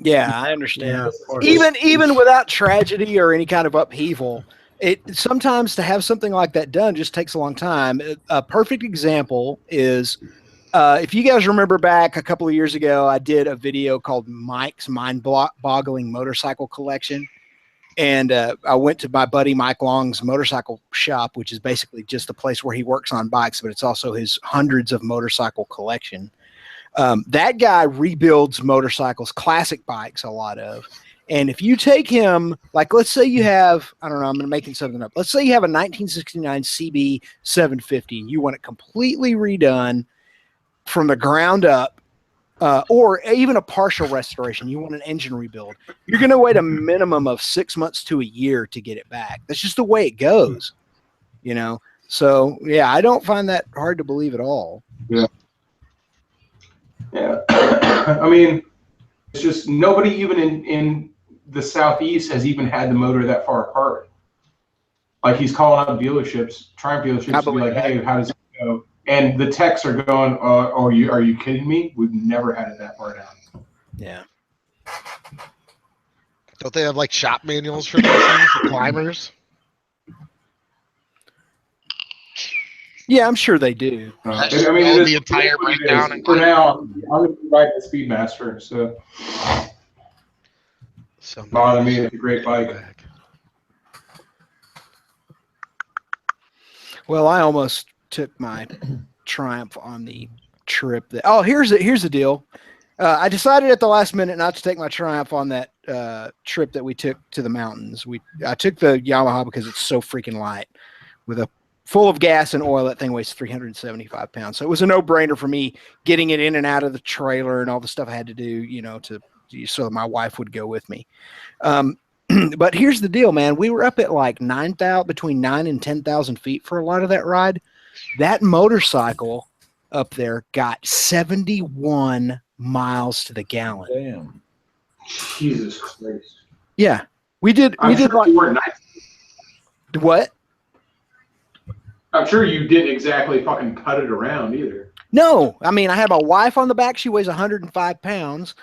Yeah, I understand. Yeah, even without tragedy or any kind of upheaval, it sometimes to have something like that done just takes a long time. A perfect example is if you guys remember back a couple of years ago, I did a video called Mike's Mind-Boggling Motorcycle Collection. And I went to my buddy Mike Long's motorcycle shop, which is basically just a place where he works on bikes, but it's also his hundreds of motorcycle collection. That guy rebuilds motorcycles, classic bikes, a lot of. And if you take him, like, let's say you have, I don't know, I'm making something up. Let's say you have a 1969 CB 750 and you want it completely redone from the ground up. Or even a partial restoration, you want an engine rebuild, you're going to wait a minimum of 6 months to a year to get it back. That's just the way it goes, So, yeah, I don't find that hard to believe at all. Yeah. I mean, it's just nobody even in the Southeast has even had the motor that far apart. Like, he's calling up dealerships, Triumph dealerships, to be like, hey, how does it go? And the techs are going, are you kidding me? We've never had it that far down. Yeah. Don't they have like shop manuals for those things for climbers? Yeah, I'm sure they do. I mean, the entire breakdown. For now, I'm going to be riding the Speedmaster, so bother me. It's a great bike. Well, I almost took my Triumph on the trip. Here's the deal. I decided at the last minute not to take my Triumph on that trip that we took to the mountains. I took the Yamaha because it's so freaking light. With a full of gas and oil, that thing weighs 375 pounds. So it was a no-brainer for me getting it in and out of the trailer and all the stuff I had to do, so that my wife would go with me. But here's the deal, man. We were up at like between 9,000 and 10,000 feet for a lot of that ride. That motorcycle up there got 71 miles to the gallon. Damn. Jesus Christ. Yeah. We did what? I'm sure you didn't exactly fucking cut it around either. No, I mean, I had my wife on the back. She weighs 105 pounds.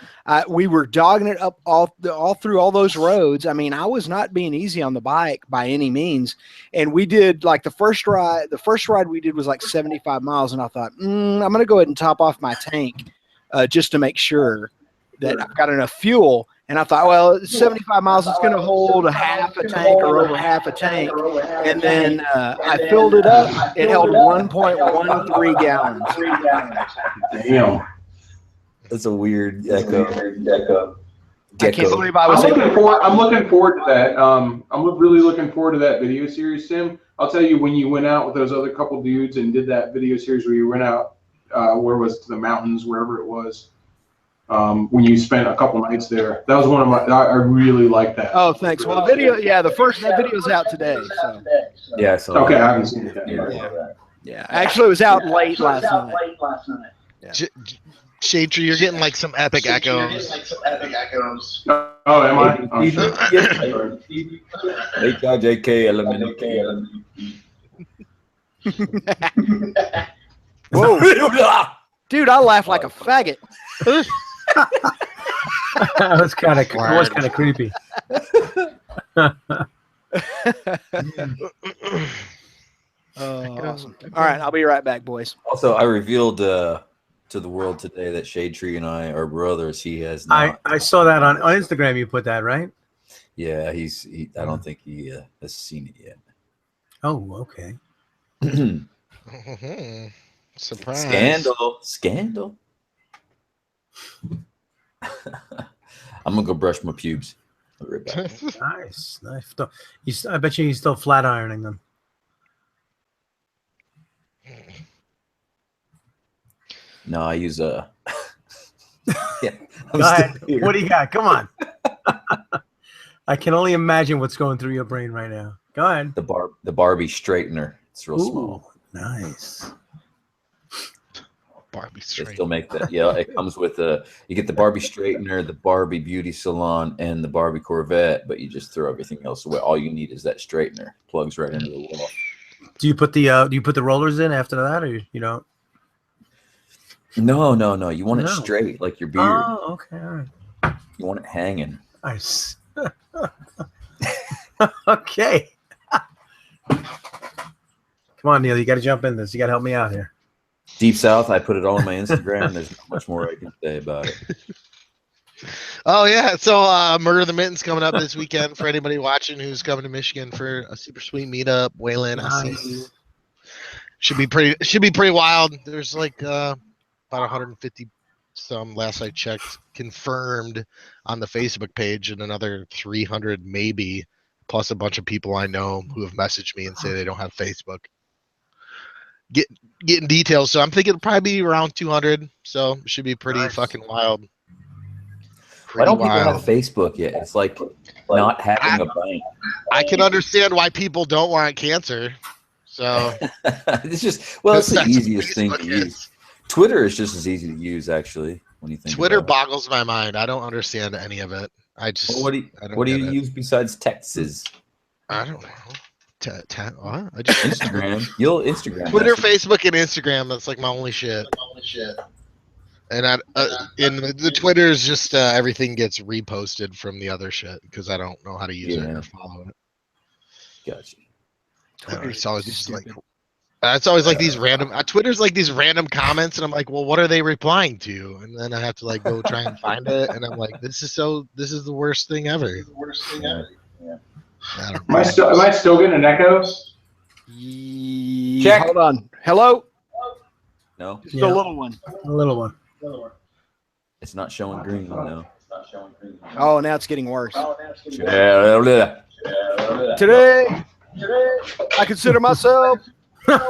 We were dogging it up all through all those roads. I mean, I was not being easy on the bike by any means. And we did like the first ride we did was like 75 miles. And I thought, I'm going to go ahead and top off my tank just to make sure. that I've got enough fuel. And I thought, well, it's 75 miles, it's going to hold a half a tank or over half a tank. And then I filled it up. It held 1.13 gallons. Damn. That's a weird echo. I can't believe I was able to. I'm looking forward to that. I'm really looking forward to that video series, Tim. I'll tell you, when you went out with those other couple dudes and did that video series where you went out, where was it, to the mountains, wherever it was, when you spent a couple nights there, that was one of my. I really liked that. Oh, thanks. Well, the video, that video's out today. So. Yeah. So okay, I haven't seen it yet. Yeah. Actually, it was out late last night. Yeah. Shade Tree, you're getting like some epic echoes. Oh, am I? Whoa. Dude, I laugh like a faggot. That was kind of creepy. Awesome. All right, I'll be right back, boys. Also, I revealed to the world today that Shade Tree and I are brothers. He has not. I saw that on Instagram. You put that, right? Yeah, I don't think he has seen it yet. Oh, okay. Surprise! Scandal. I'm gonna go brush my pubes. I'll be right back. Nice. I bet you he's still flat ironing them. No, I use a. Yeah. Go ahead. What do you got? Come on. I can only imagine what's going through your brain right now. Go ahead. The Barbie straightener. It's real small. Nice. Barbie They straightener. still make that. Yeah, it comes with you get the Barbie straightener, the Barbie beauty salon, and the Barbie Corvette, but you just throw everything else away. All you need is that straightener. Plugs right into the wall. Do you put the rollers in after that, or you don't? No. You want it straight, like your beard. Oh, okay. All right. You want it hanging. Nice. Okay. Come on, Neil. You got to jump in this. You got to help me out here. Deep South, I put it all on my Instagram. There's not much more I can say about it. Oh yeah, so Murder the Mitten's coming up this weekend for anybody watching who's coming to Michigan for a super sweet meetup. Waylon, I see you. Should be pretty wild. There's like about 150 some last I checked confirmed on the Facebook page, and another 300 maybe, plus a bunch of people I know who have messaged me and say they don't have Facebook. Getting details, so I'm thinking it'll probably be around 200. So it should be pretty fucking wild. Why don't people have Facebook yet? It's like not having a bank. I can understand why people don't want cancer. So it's just it's the easiest thing to use. Twitter is just as easy to use, actually. When you think Twitter boggles my mind. I don't understand any of it. I just what do you use besides texts? I don't know. What? I just Instagram. You'll Instagram. Twitter, Facebook, and Instagram. That's like my only shit. And in the Twitter is just everything gets reposted from the other shit because I don't know how to use it or follow it. Gotcha. It's always just like it's always like these random. Twitter's like these random comments, and I'm like, well, what are they replying to? And then I have to like go try and find it, and I'm like, this is the worst thing ever. Yeah. Am I still getting an echo? Check. Hold on. Hello. No. Just a little one. A little one. It's not showing green though. Oh, now it's getting worse. Yeah. Today, I consider myself the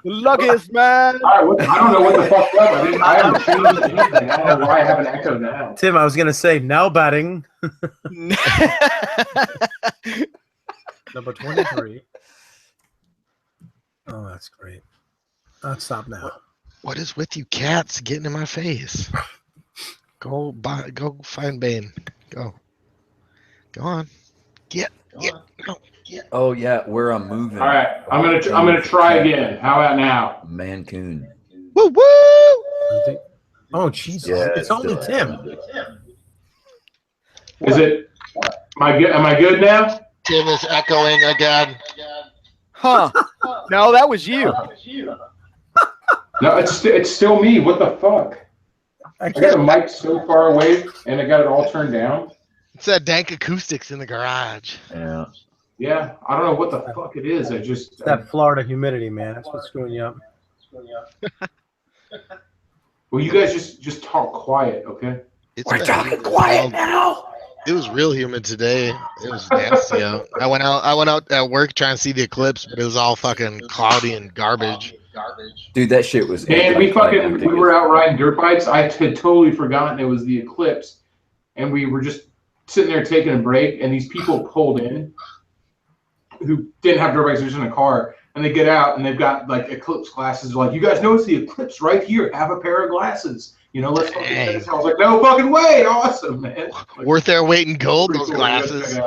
luckiest man. I don't know what the fuck's up. I haven't changed anything. I don't know why I have an echo now. Tim, I was gonna say now batting. Number 23. Oh, that's great. I'll stop now. What is with you cats getting in my face? Go find Bane. Go on. Get. Oh yeah, where I'm moving. All right, I'm gonna try again. How about now? Mancoon. Woo woo! Oh Jesus! Yeah, it's only Tim. Is it? Am I good now? Tim is echoing again. Huh? No, that was you. No, it's still me. What the fuck? I got the mic so far away, and I got it all turned down. It's that dank acoustics in the garage. Yeah. Yeah, I don't know what the fuck it is. It's that Florida humidity, man. That's what's screwing you up. Well, you guys just talk quiet, okay? We're talking quiet now. It was real humid today. It was nasty out. I went out at work trying to see the eclipse, but it was all fucking cloudy and garbage. Dude, that shit was. And we were out riding dirt bikes. I had totally forgotten it was the eclipse, and we were just sitting there taking a break, and these people pulled in who didn't have dirt bikes, they're just in a car, and they get out and they've got like eclipse glasses. They're like, you guys notice the eclipse right here? Have a pair of glasses. You know, let's fucking check this out. I was like, no fucking way! Awesome, man. Like, worth their weight in gold. Those glasses.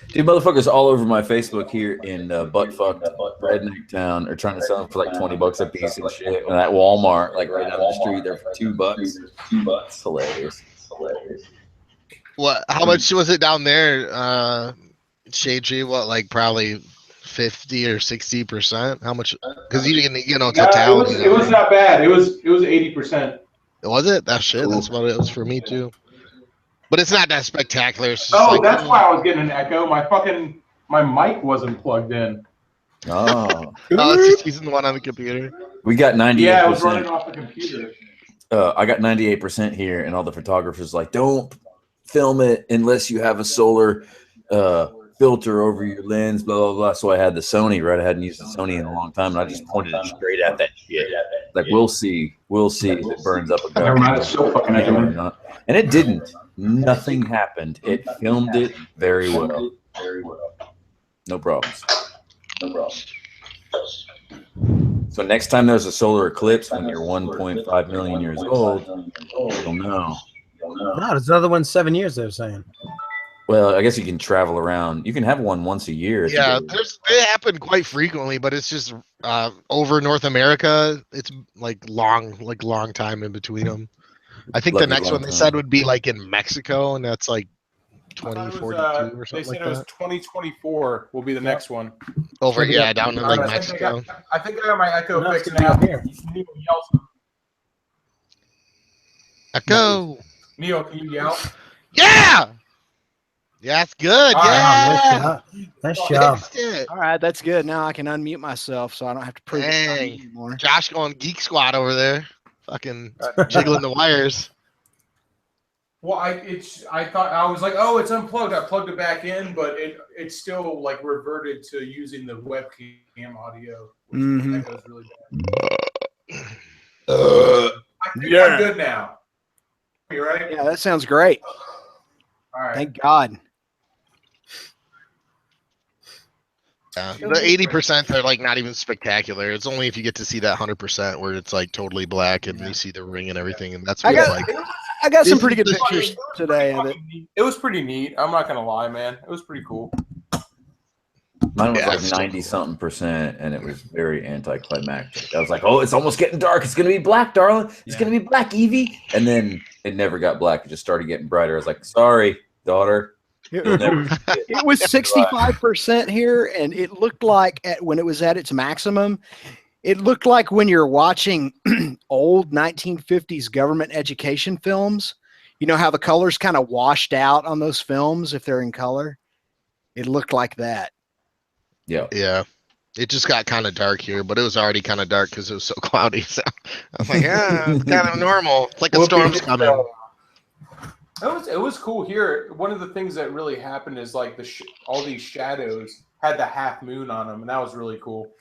Dude, motherfuckers all over my Facebook here in buttfucked redneck town are trying to sell them for like $20 a piece and shit. And at Walmart, like right down the street, they're for $2. It's hilarious. What? How much was it down there? Shade Tree? What? Like probably 50 or 60%? How much? Because you know totality. It was not bad. It was 80%. Was it? That shit. That's what it was for me too. But it's not that spectacular. It's just That's why I was getting an echo. My mic wasn't plugged in. Oh. It's just using the one on the computer. We got 98%. Yeah, I was running off the computer. I got 98% here, and all the photographers like, don't film it unless you have a solar filter over your lens, blah, blah, blah. So I had the Sony, right? I hadn't used the Sony in a long time, and I just pointed it straight at that shit. Like, we'll see if it burns up a gun. Never mind, it's so fucking accurate. And it didn't. Nothing happened. It filmed it very well. No problems. So next time there's a solar eclipse when you're 1.5 million years old, you'll know. No, there's another one 7 years, they're saying. Well, I guess you can travel around. You can have one once a year. Yeah, they happen quite frequently, but it's just over North America. It's like long time in between them. I think the next one they said would be like in Mexico, and that's like 2042 or something like that. They said it was 2024 will be the next one. Over, yeah, down in like Mexico. I think I got my echo fixed now. Here. Echo. Neil, can you yell? Yeah! Yeah, that's good. Yeah. Nice job. All right, that's good. Now I can unmute myself, so I don't have to prove it anymore. Josh going Geek Squad over there, fucking jiggling the wires. Well, I thought I was like, oh, it's unplugged. I plugged it back in, but it's still like reverted to using the webcam audio, which echoes really bad. I think I'm good now. You right? Yeah, that sounds great. All right. Thank God. Yeah, the 80% they're like not even spectacular. It's only if you get to see that 100% where it's like totally black and you see the ring and everything, and that's what it's like. I got some pretty good pictures today of it. It was pretty neat. I'm not gonna lie, man. It was pretty cool. Mine was like 90-something%, and it was very anticlimactic. I was like, oh, it's almost getting dark. It's gonna be black, darling. It's gonna be black, Evie. And then it never got black. It just started getting brighter. I was like, sorry, daughter. It was 65% here, and it looked like when it was at its maximum, it looked like when you're watching old 1950s government education films. You know how the colors kind of washed out on those films if they're in color? It looked like that. Yeah. Yeah. It just got kind of dark here, but it was already kind of dark because it was so cloudy. So I was like, yeah, it's kind of normal. It's like a storm's coming. It was cool here. One of the things that really happened is like all these shadows had the half moon on them, and that was really cool.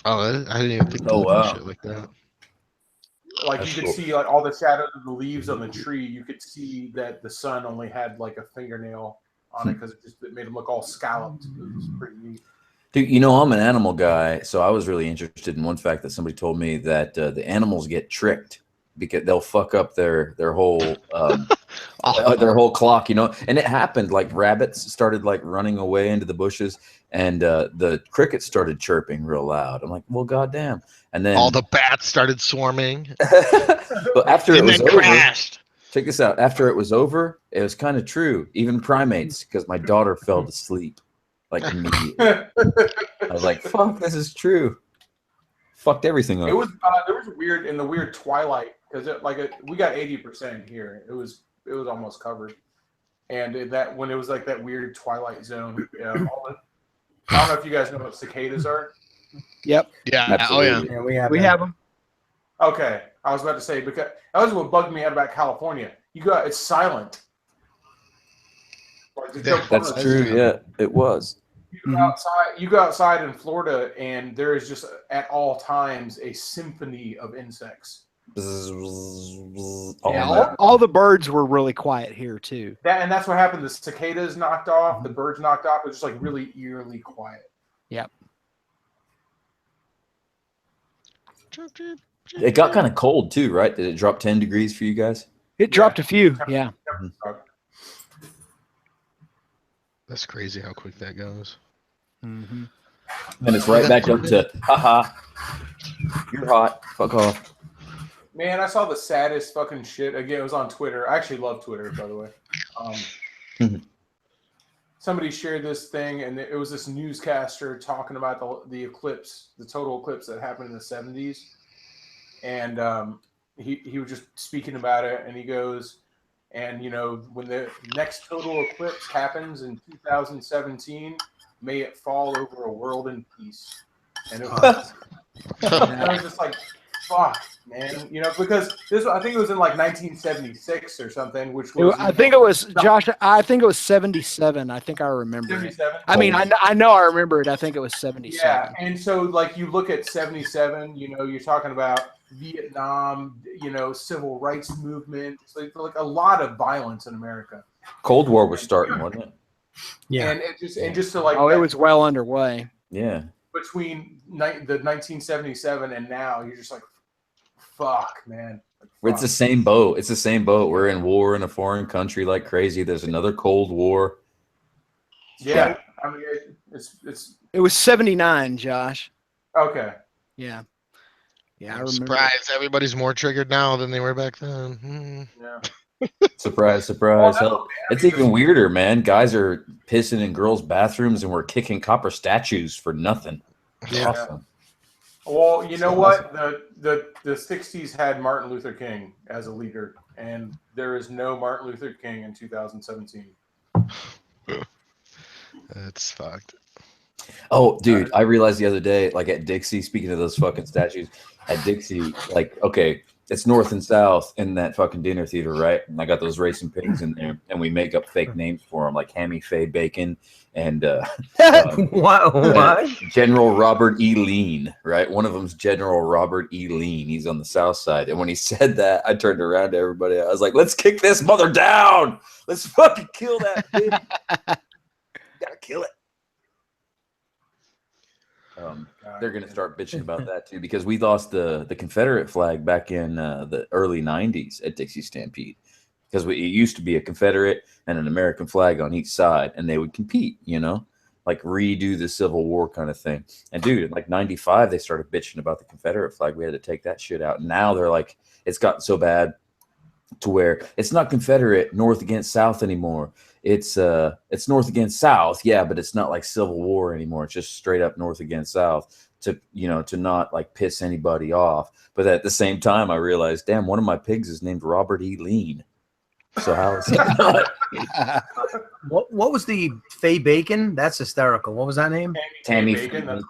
Oh, I didn't even think of shit like that. Like that's you could see like all the shadows of the leaves on the tree. You could see that the sun only had like a fingernail on it because it made them look all scalloped. It was pretty neat. Dude, you know, I'm an animal guy, so I was really interested in one fact that somebody told me that the animals get tricked because they'll fuck up their whole their whole clock, you know. And it happened. Like rabbits started like running away into the bushes, and the crickets started chirping real loud. I'm like, well, goddamn. And then all the bats started swarming. But after it was over, crashed. Check this out. After it was over, it was kind of true. Even primates, because my daughter fell to sleep like immediately. I was like, fuck, this is true. Fucked everything up. It was there was weird twilight because we got 80% here. It was almost covered, and that when it was like that weird twilight zone. I don't know if you guys know what cicadas are. Yep. Yeah. Absolutely. Oh yeah. Yeah, we have them. Okay, I was about to say because that was what bugged me out about California. It's silent. Like, there's no That's birds. true. Yeah, it was. You go outside in Florida, and there is just at all times a symphony of insects. All the birds were really quiet here too. That's what happened. The cicadas knocked off, the birds knocked off. It was just like really eerily quiet. Yep. It got kind of cold too, right? Did it drop 10 degrees for you guys? It dropped a few. Yeah. That's crazy how quick that goes. Mm-hmm. And it's right back up to, haha, you're hot, fuck off. Man, I saw the saddest fucking shit. Again, it was on Twitter. I actually love Twitter, by the way. Somebody shared this thing, and it was this newscaster talking about the eclipse, the total eclipse that happened in the 70s. And he was just speaking about it, and he goes, and, when the next total eclipse happens in 2017, may it fall over a world in peace. And it was, I was just like, fuck, man. Because I think it was in like 1976 or something, which was. I think it was, Josh, I think it was 77. I think I remember 77? it. I mean, I know I remember it. I think it was 77. Yeah, and so like you look at 77, you're talking about Vietnam, civil rights movement, like a lot of violence in America. Cold War was starting, wasn't it? Yeah, and just to like. Oh, it was well underway. Yeah. Between the 1977 and now, you're just like, fuck, man. Like, fuck. It's the same boat. It's the same boat. We're in war in a foreign country like crazy. There's another Cold War. Yeah, I mean, It was 79, Josh. Okay. Yeah. Yeah, I I'm remember. surprised everybody's more triggered now than they were back then. Yeah. Surprise, surprise. Hell, it's even weirder, man. Guys are pissing in girls' bathrooms and we're kicking copper statues for nothing. Yeah. Awesome. Well, you know what? The 60s had Martin Luther King as a leader, and there is no Martin Luther King in 2017. That's fucked. Oh, dude, I realized the other day, like at Dixie, speaking of those fucking statues, at Dixie, like, okay, it's north and south in that fucking dinner theater, right? And I got those racing pigs in there, and we make up fake names for them, like Hammy Faye Bacon and what? General Robert E. Lean, right? One of them's General Robert E. Lean. He's on the south side. And when he said that, I turned around to everybody. I was like, let's kick this mother down. Let's fucking kill that bitch. Gotta kill it. They're going to start bitching about that too, because we lost the Confederate flag back in the early 90s at Dixie Stampede, because it used to be a Confederate and an American flag on each side, and they would compete, like redo the Civil War kind of thing. And dude, in like 95, they started bitching about the Confederate flag. We had to take that shit out. And now they're like, it's gotten so bad to where it's not Confederate North against South anymore. It's North against South, yeah, but it's not like Civil War anymore. It's just straight up North against South to not like piss anybody off. But at the same time, I realized, damn, one of my pigs is named Robert E. Lean. So how is that not? What was the Faye Bacon? That's hysterical. What was that name? Tammy Bacon.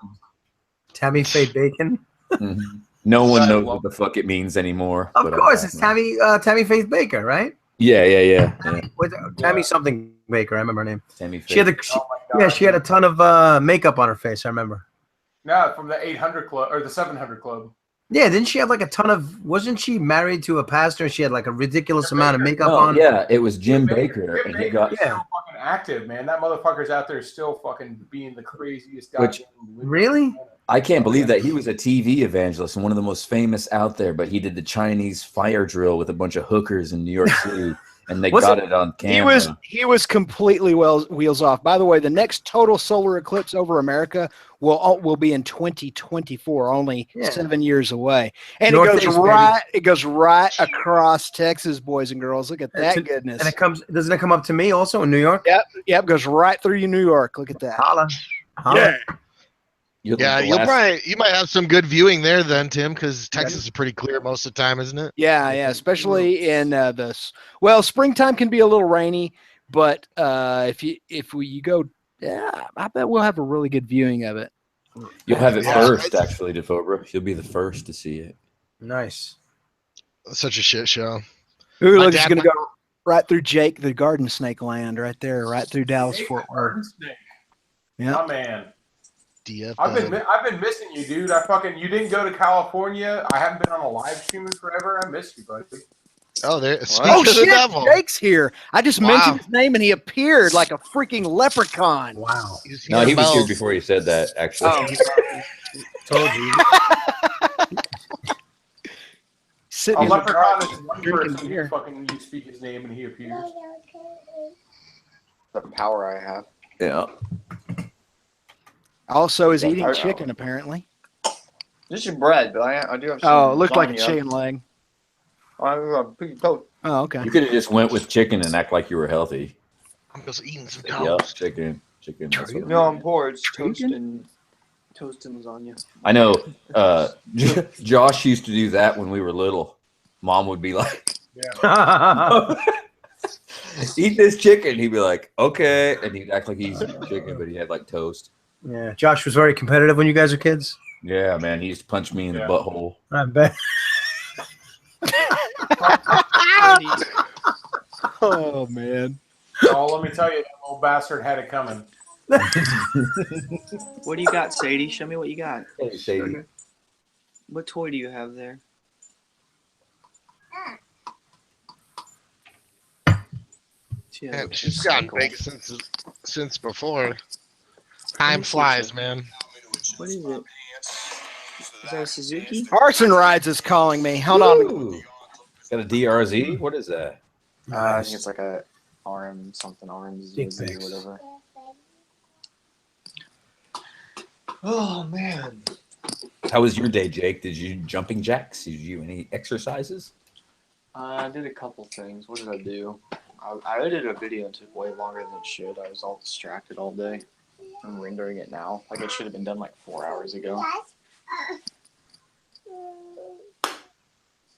Tammy Faye Bacon. Mm-hmm. No one knows what the fuck it means anymore. Of course, it's Tammy Faith Baker, right? Yeah. Tammy something Baker. I remember her name. Tammy Faith. She had a ton of makeup on her face. I remember. No, from the 800 club or the 700 club. Yeah, didn't she have like a ton of? Wasn't she married to a pastor? She had like a ridiculous amount of makeup on. Yeah, it was Jim Baker, and he got still fucking active, man. That motherfucker's out there still fucking being the craziest guy. Really? I can't believe that he was a TV evangelist and one of the most famous out there, but he did the Chinese fire drill with a bunch of hookers in New York City, and they got it on camera. He was completely wheels off. By the way, the next total solar eclipse over America will be in 2024, only 7 years away, and it goes right across Texas, boys and girls. Look at that goodness! And doesn't it come up to me also in New York? Yep, goes right through New York. Look at that. Holla. Yeah. You're Yeah, the last- you might have some good viewing there then, Tim, because Texas is pretty clear most of the time, isn't it? Yeah, especially in springtime can be a little rainy, but if you go, yeah, I bet we'll have a really good viewing of it. You'll have it Yeah. first, actually, DeFobra. You'll be the first to see it. Nice. Such a shit show. Ooh, My look, it's dad gonna go right through Jake, the garden snake land, right there, right through Dallas Fort Worth. Yeah, My man. DF. I've been missing you, dude. You didn't go to California. I haven't been on a live stream in forever. I miss you, buddy. Oh, there. Oh Speak of the shit, devil. Jake's here. I just mentioned his name and he appeared like a freaking leprechaun. Wow. No, he was here bells. before you said that, actually. Told you. Sitting A in the leprechaun garden is one drinking person beer. you speak his name and he appears. The power I have. Yeah. Also, is Yeah, eating I- chicken apparently. This is bread, but I do have some. Oh, it looked like a lasagna. chicken leg. I'm pretty toast. Oh, okay. You could have just went with chicken and act like you were healthy. I'm just eating some Yep, toast. chicken. That's what No, I'm poor. It's toast Chicken? and lasagna. I know. Josh used to do that when we were little. Mom would be like, "Eat this chicken." He'd be like, "Okay," and he'd act like he's eating chicken, but he had like toast. Yeah, Josh was very competitive when you guys were kids. Yeah, man, he used to punch me in the butthole. I bet. Oh man. Oh, let me tell you, that little bastard had it coming. What do you got, Sadie? Show me what you got. Hey, Sadie. What toy do you have there? She has Man, a she's gotten cycle. big since before. Time flies, man. What is it? Is that a Suzuki? Carson Rides is calling me. Hold on. Ooh. Got a DRZ? What is that? I think it's like a RMZ Dick or pics. whatever. Oh man. How was your day, Jake? Did you jumping jacks? Did you do any exercises? I did a couple things. What did I do? I edited a video and took way longer than it should. I was all distracted all day. I'm rendering it now. Like it should have been done like 4 hours ago.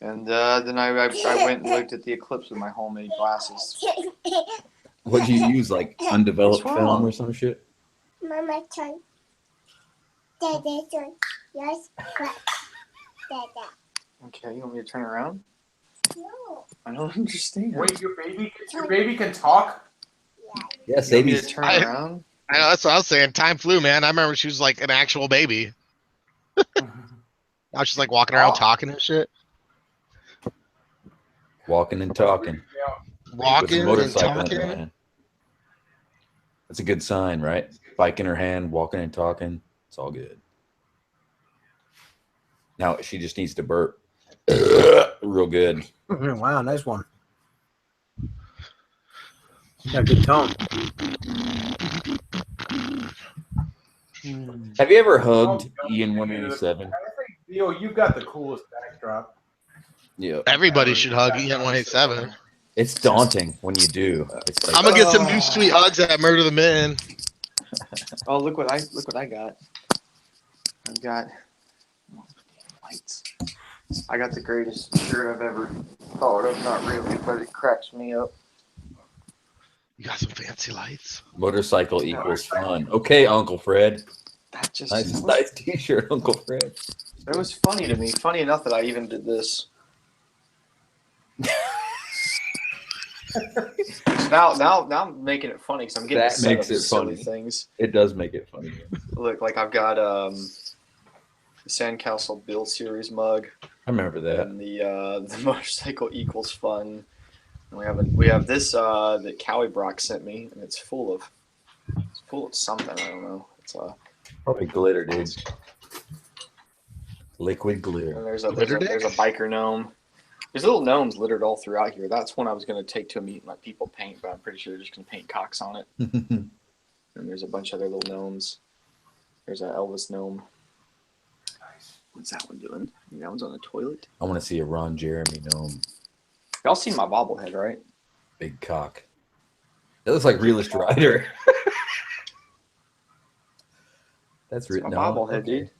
And then I went and looked at the eclipse with my homemade glasses. What do you use, like undeveloped What's wrong? film or some shit? Mama turn. Dada turn. Yes. Dada. Okay, you want me to turn around? No. I don't understand. Wait, your baby can talk? Yeah, You want me to Sadie's. turn around? I know, that's what I was saying. Time flew, man. I remember she was like an actual baby. Now she's like walking around talking and shit. Walking and talking. With a Walking and motorcycle in talking. her hand. That's a good sign, right? Bike in her hand, walking and talking. It's all good. Now she just needs to burp. Real good. Wow, nice one. Got a good tone. Have you ever hugged EN187? Yo, you've got the coolest backdrop. Yeah. Everybody should hug EN187. It's daunting when you do. It's like, I'm gonna get some new sweet hugs at Murder the Mitten. Oh, look what I got. I've got lights. I got the greatest shirt I've ever thought of. Not really, but it cracks me up. You got some fancy lights. motorcycle equals fun. Okay, Uncle Fred. That just Nice t-shirt, Uncle Fred. It was funny to me. Funny enough that I even did this. now I'm making it funny because I'm getting That set makes up it silly funny. things. It does make it funny. Look, like I've got the Sandcastle Build Series mug I remember that. and the motorcycle equals fun. And we have this that Cowie Brock sent me, and it's full of something. I don't know. It's Probably glitter, dude. Liquid glitter. and there's a biker gnome. There's little gnomes littered all throughout here. That's one I was gonna take to a meet and let people paint, but I'm pretty sure they're just gonna paint cocks on it. And there's a bunch of other little gnomes. There's an Elvis gnome. What's that one doing? That one's on the toilet. I want to see a Ron Jeremy gnome. Y'all seen my bobblehead, right? Big cock. It looks like Realist Rider. That's my bobblehead, dude.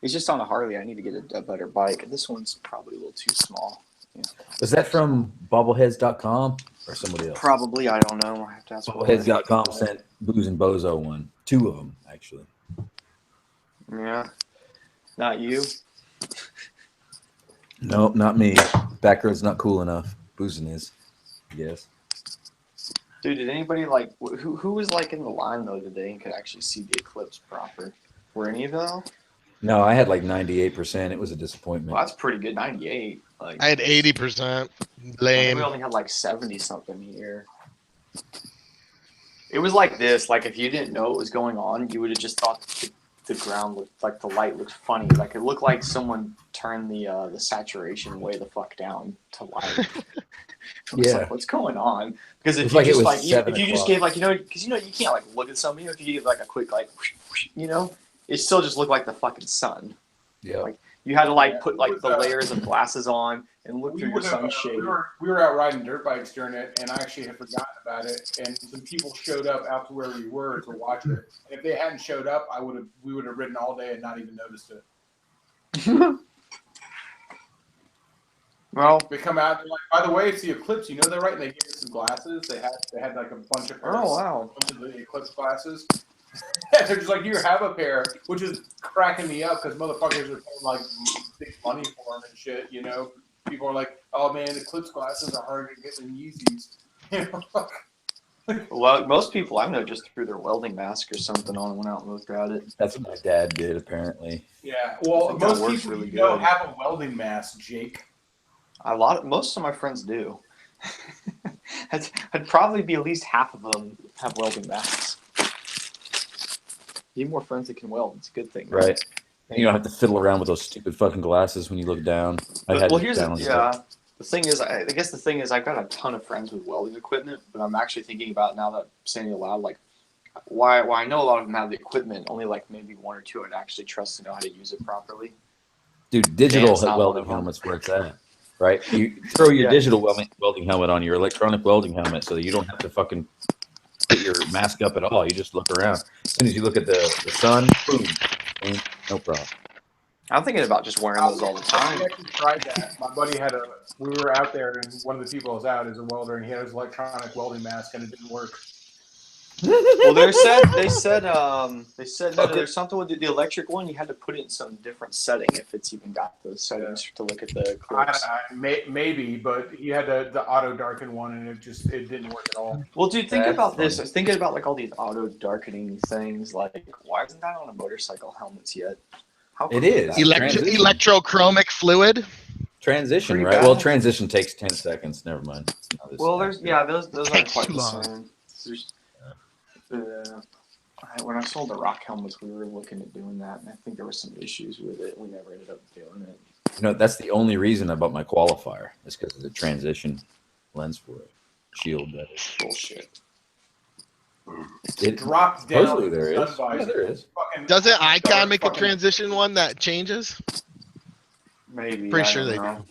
He's just on a Harley. I need to get a better bike. This one's probably a little too small. Yeah. Was that from bobbleheads.com or somebody else? Probably. I don't know. I have to ask. Bobbleheads.com sent Booze and Bozo one. 2 of them, actually. Yeah. Not you? Nope, not me. Backroad's not cool enough. Boozing is, I guess. Dude, did anybody like who was like in the line though today and could actually see the eclipse proper? Were any of them? No, I had like 98%. It was a disappointment. Well, that's pretty good. 98. Like I had 80%. Lame. We only had like 70 something here. It was like this. Like if you didn't know what was going on, you would have just thought the ground looked like the light looked funny. Like it looked like someone turned the saturation way the fuck down to light. Yeah. Like, what's going on? Because if you like just it was like if you 7 just gave like because you can't like look at something. If you give like a quick like it still just looked like the fucking sun. Yeah. Like you had to like put like the layers of glasses on and look through your sunshade. We were out riding dirt bikes during it, and I actually had forgotten about it. And some people showed up out to where we were to watch it. And if they hadn't showed up, we would have ridden all day and not even noticed it. Well, they come out and like, by the way, it's the eclipse. You know that, right? And they gave us some glasses. They had like a bunch of pairs, a bunch of the eclipse glasses. They're just like, here, have a pair, which is cracking me up because motherfuckers are paying like big money for them and shit. You know, people are like, oh man, eclipse glasses are harder to get than Yeezys. You know? Well, most people I know just threw their welding mask or something on and went out and looked at it. That's what my dad did, apparently. Yeah, well, most people really don't have a welding mask, Jake. Most of my friends do. I'd probably be at least half of them have welding masks. Need more friends that can weld. It's a good thing. Right. And you don't have to fiddle around with those stupid fucking glasses when you look down. The thing is, I guess the thing is, I've got a ton of friends with welding equipment, but I'm actually thinking about now that I'm saying it aloud, like, why I know a lot of them have the equipment, only like maybe 1 or 2 I'd actually trust to know how to use it properly. Dude, digital welding helmets where it's at. Right? You throw your digital welding helmet on your electronic welding helmet so that you don't have to fucking put your mask up at all. You just look around. As soon as you look at the sun, boom, no problem. I'm thinking about just wearing those all the time. I actually tried that. My buddy we were out there, and one of the people was out is a welder, and he had his electronic welding mask, and it didn't work. Well, they said no, there's something with the electric one. You had to put it in some different setting if it's even got those settings to look at the eclipse. Maybe, but he had the auto darken one, and it didn't work at all. Well, dude, think about this. I was thinking about like all these auto darkening things. Like, why isn't that on a motorcycle helmets yet? It is electrochromic fluid. Transition, right? Well, transition takes 10 seconds. Never mind. Well, those aren't quite the same. When I sold the rock helmets, we were looking at doing that, and I think there were some issues with it. We never ended up doing it. You know, that's the only reason I bought my qualifier. Is because of the transition lens for it. Shield, that is. Bullshit. It drops down. Supposedly there is. Yeah, there is. Doesn't Icon make a transition one that changes? Maybe. Pretty sure they do.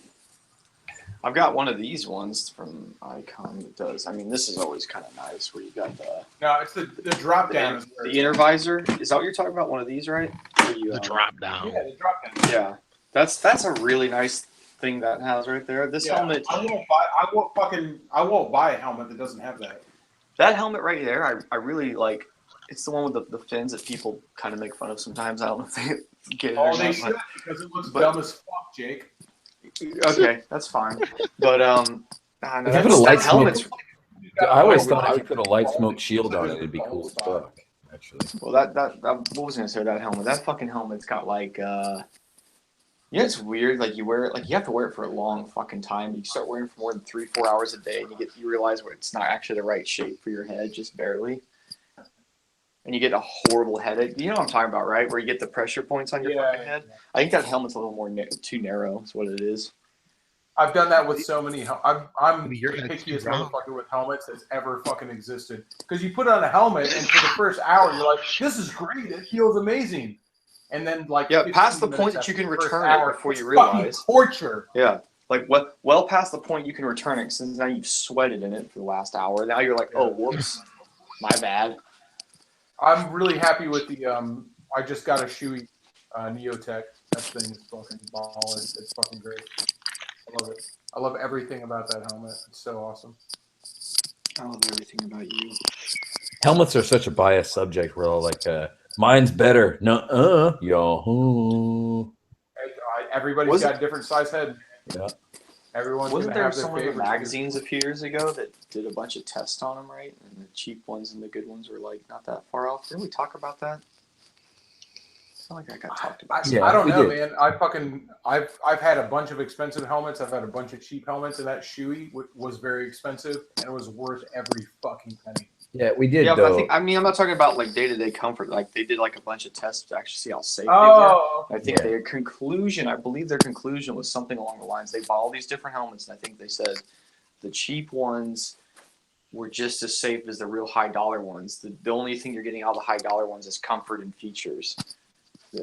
I've got one of these ones from Icon that does. I mean, this is always kind of nice where you got the. No, it's the drop down. The inner visor. Is that what you're talking about? One of these, right? The drop down. Yeah, the drop down. Yeah, that's a really nice thing that has right there. This helmet. I won't buy a helmet that doesn't have that. That helmet right there, I really like. It's the one with the fins that people kind of make fun of sometimes. I don't know if they get it. Oh, they should because it looks dumb as fuck, Jake. Okay, that's fine. But that helmet's. I always thought if you put a light smoke shield on it, it'd be cool as fuck. Actually. Well, that what was I gonna say with that helmet? That fucking helmet's got like it's weird. Like you wear it, like you have to wear it for a long fucking time. You start wearing it for more than 3-4 hours a day, and you realize where it's not actually the right shape for your head, just barely. And you get a horrible headache. You know what I'm talking about, right? Where you get the pressure points on your fucking head. I think that helmet's a little more too narrow. Is what it is. I've done that with so many. I'm the pickiest motherfucker with helmets that's ever fucking existed. Because you put on a helmet, and for the first hour, you're like, "This is great. It feels amazing." And then, like, past the point that you can return it before you realize torture. Yeah, like well past the point you can return it, since now you've sweated in it for the last hour. Now you're like, "Oh, whoops, my bad." I'm really happy with the I just got a Shoei Neotech. That thing is fucking ball. It's fucking great. I love it. I love everything about that helmet. It's so awesome. I love everything about you. Helmets are such a biased subject. We're all like, mine's better. No, yo. Everybody's got a different size head. Yeah. Everyone's Wasn't gonna there have their some of the favorites. magazines a few years ago that did a bunch of tests on them, right? And the cheap ones and the good ones were like not that far off. Didn't we talk about that? I feel like I got talked about. I don't know, man. I've had a bunch of expensive helmets. I've had a bunch of cheap helmets, and that Shoei was very expensive, and it was worth every fucking penny. Yeah, we did. Yeah, though. but I'm not talking about like day-to-day comfort. Like they did like a bunch of tests to actually see how safe they were. I think their conclusion, I believe their conclusion was something along the lines. They bought all these different helmets, and I think they said the cheap ones were just as safe as the real high-dollar ones. The only thing you're getting out of the high-dollar ones is comfort and features.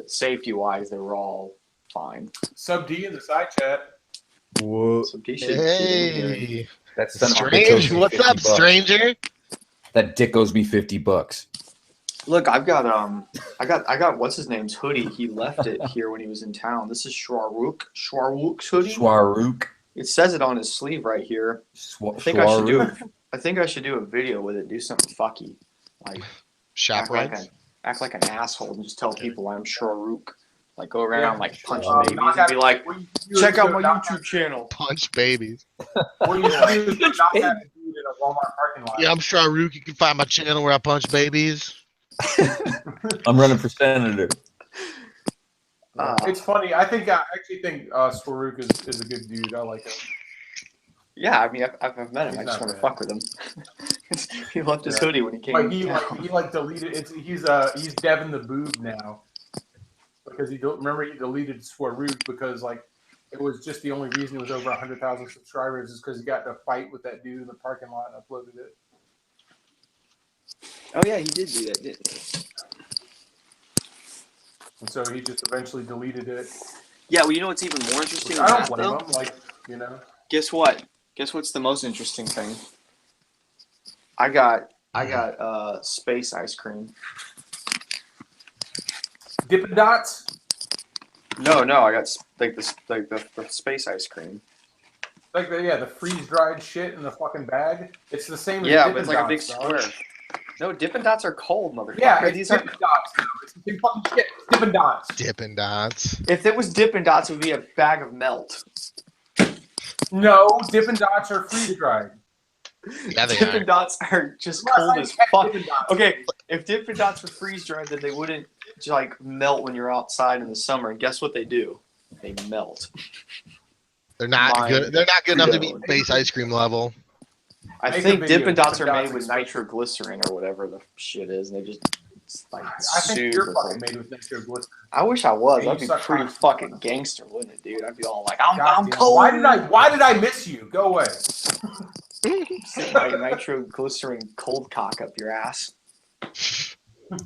Safety-wise, they were all fine. Sub D in the side chat. Whoa. Sub D should Hey, that's strange. What's up, stranger? That dick owes me $50. Look, I got what's his name's hoodie. He left it here when he was in town. This is Schwarwook's hoodie. Schwarwook. It says it on his sleeve right here. I think I should do a video with it. Do something fucky, like act like an asshole and just tell people I'm Schwarwook. Like go around like punching babies and be like, check out my YouTube channel. Punch babies. What do you do? Not that dude in a Walmart parking lot. Yeah, I'm Shahrukh. You can find my channel where I punch babies. I'm running for senator. It's funny. I actually think Swarook is a good dude. I like him. Yeah, I mean, I've met him. I just want to fuck with him. He left his hoodie when he came. But he deleted. He's Devin the Boob now because he deleted Swarook because like it was just the only reason he was over 100,000 subscribers is because he got in a fight with that dude in the parking lot and uploaded it. Oh yeah, he did do that, didn't he? And so he just eventually deleted it. Yeah, well, you know what's even more interesting? I don't blame him. Like, you know. Guess what? Guess what's the most interesting thing? I got space ice cream. Dippin' Dots? No, I got the space ice cream. Like the freeze dried shit in the fucking bag. It's the same. Yeah, as but it's like a big square. No, Dippin' Dots are cold, motherfucker. Yeah, these are Dots. It's the same fucking shit. Dippin' Dots. Dippin' Dots. If it was Dippin' Dots, it would be a bag of melt. No, Dippin' Dots are freeze dried. Yeah, they Dippin' are. Dots are just cold as fuck. Okay, if Dippin' Dots were freeze dried, then they wouldn't like melt when you're outside in the summer. And guess what they do? They melt. They're not good. They're not good enough to be base ice cream level. I think Dippin' Dots are made with nitroglycerin or whatever the shit is, and they just it's like I think you're super fucking made with nitroglycerin. I wish I was. Yeah, That'd you be suck pretty cock. fucking gangster, wouldn't it, dude? I'd be all like, I'm Goddamn. cold. Why did I miss you? Go away. Sit my nitroglycerin cold cock up your ass.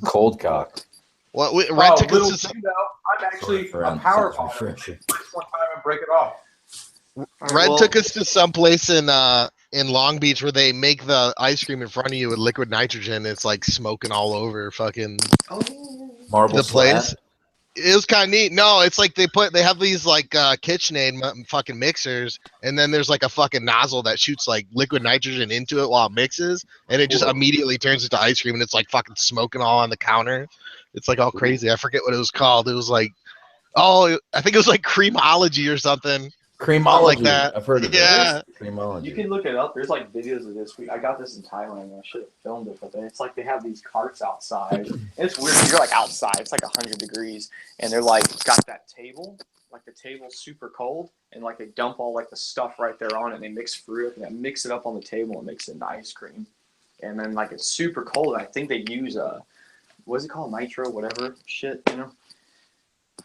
Cold cock. What? Red took little us to thing though. I'm actually For a power sounds bottom. refreshing. Just one time and break it off. Red took us to some place in Long Beach where they make the ice cream in front of you with liquid nitrogen. It's like smoking all over fucking Marble the place. slab. It was kind of neat. No, it's like they have these like KitchenAid fucking mixers, and then there's like a fucking nozzle that shoots like liquid nitrogen into it while it mixes, and it just immediately turns into ice cream, and it's like fucking smoking all on the counter. It's like all crazy. I forget what it was called. It was like, I think it was like Creamology or something. Creamology. Like that. I've heard of Yeah. this. Creamology. You can look it up. There's like videos of this. I got this in Thailand. I should have filmed it, but then it's like they have these carts outside. It's weird. You're like outside. It's like 100 degrees, and they're like got that table. Like the table's super cold, and like they dump all like the stuff right there on it. And they mix fruit and they mix it up on the table and mix it into ice cream. And then like it's super cold. I think they use what's it called? Nitro, whatever shit, you know.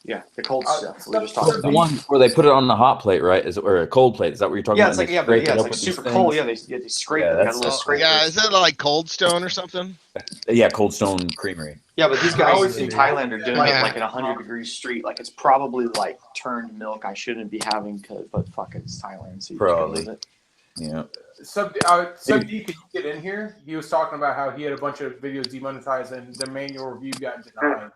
Yeah, the cold stuff. We just talked The about. one where they put it on the hot plate, right? Or a cold plate? Is that what you're talking Yeah, about? it's like it's like super cold. Yeah, they scrape it. They got a little scraper. Yeah, is that like Cold Stone or something? Yeah, Cold Stone Creamery. Yeah, but these guys in Thailand are doing it like in 100 degrees straight. Like it's probably like turned milk I shouldn't be having, but fuck it, it's Thailand, so you just gotta live it. Yeah. Sub D, can you get in here? He was talking about how he had a bunch of videos demonetized and the manual review got denied.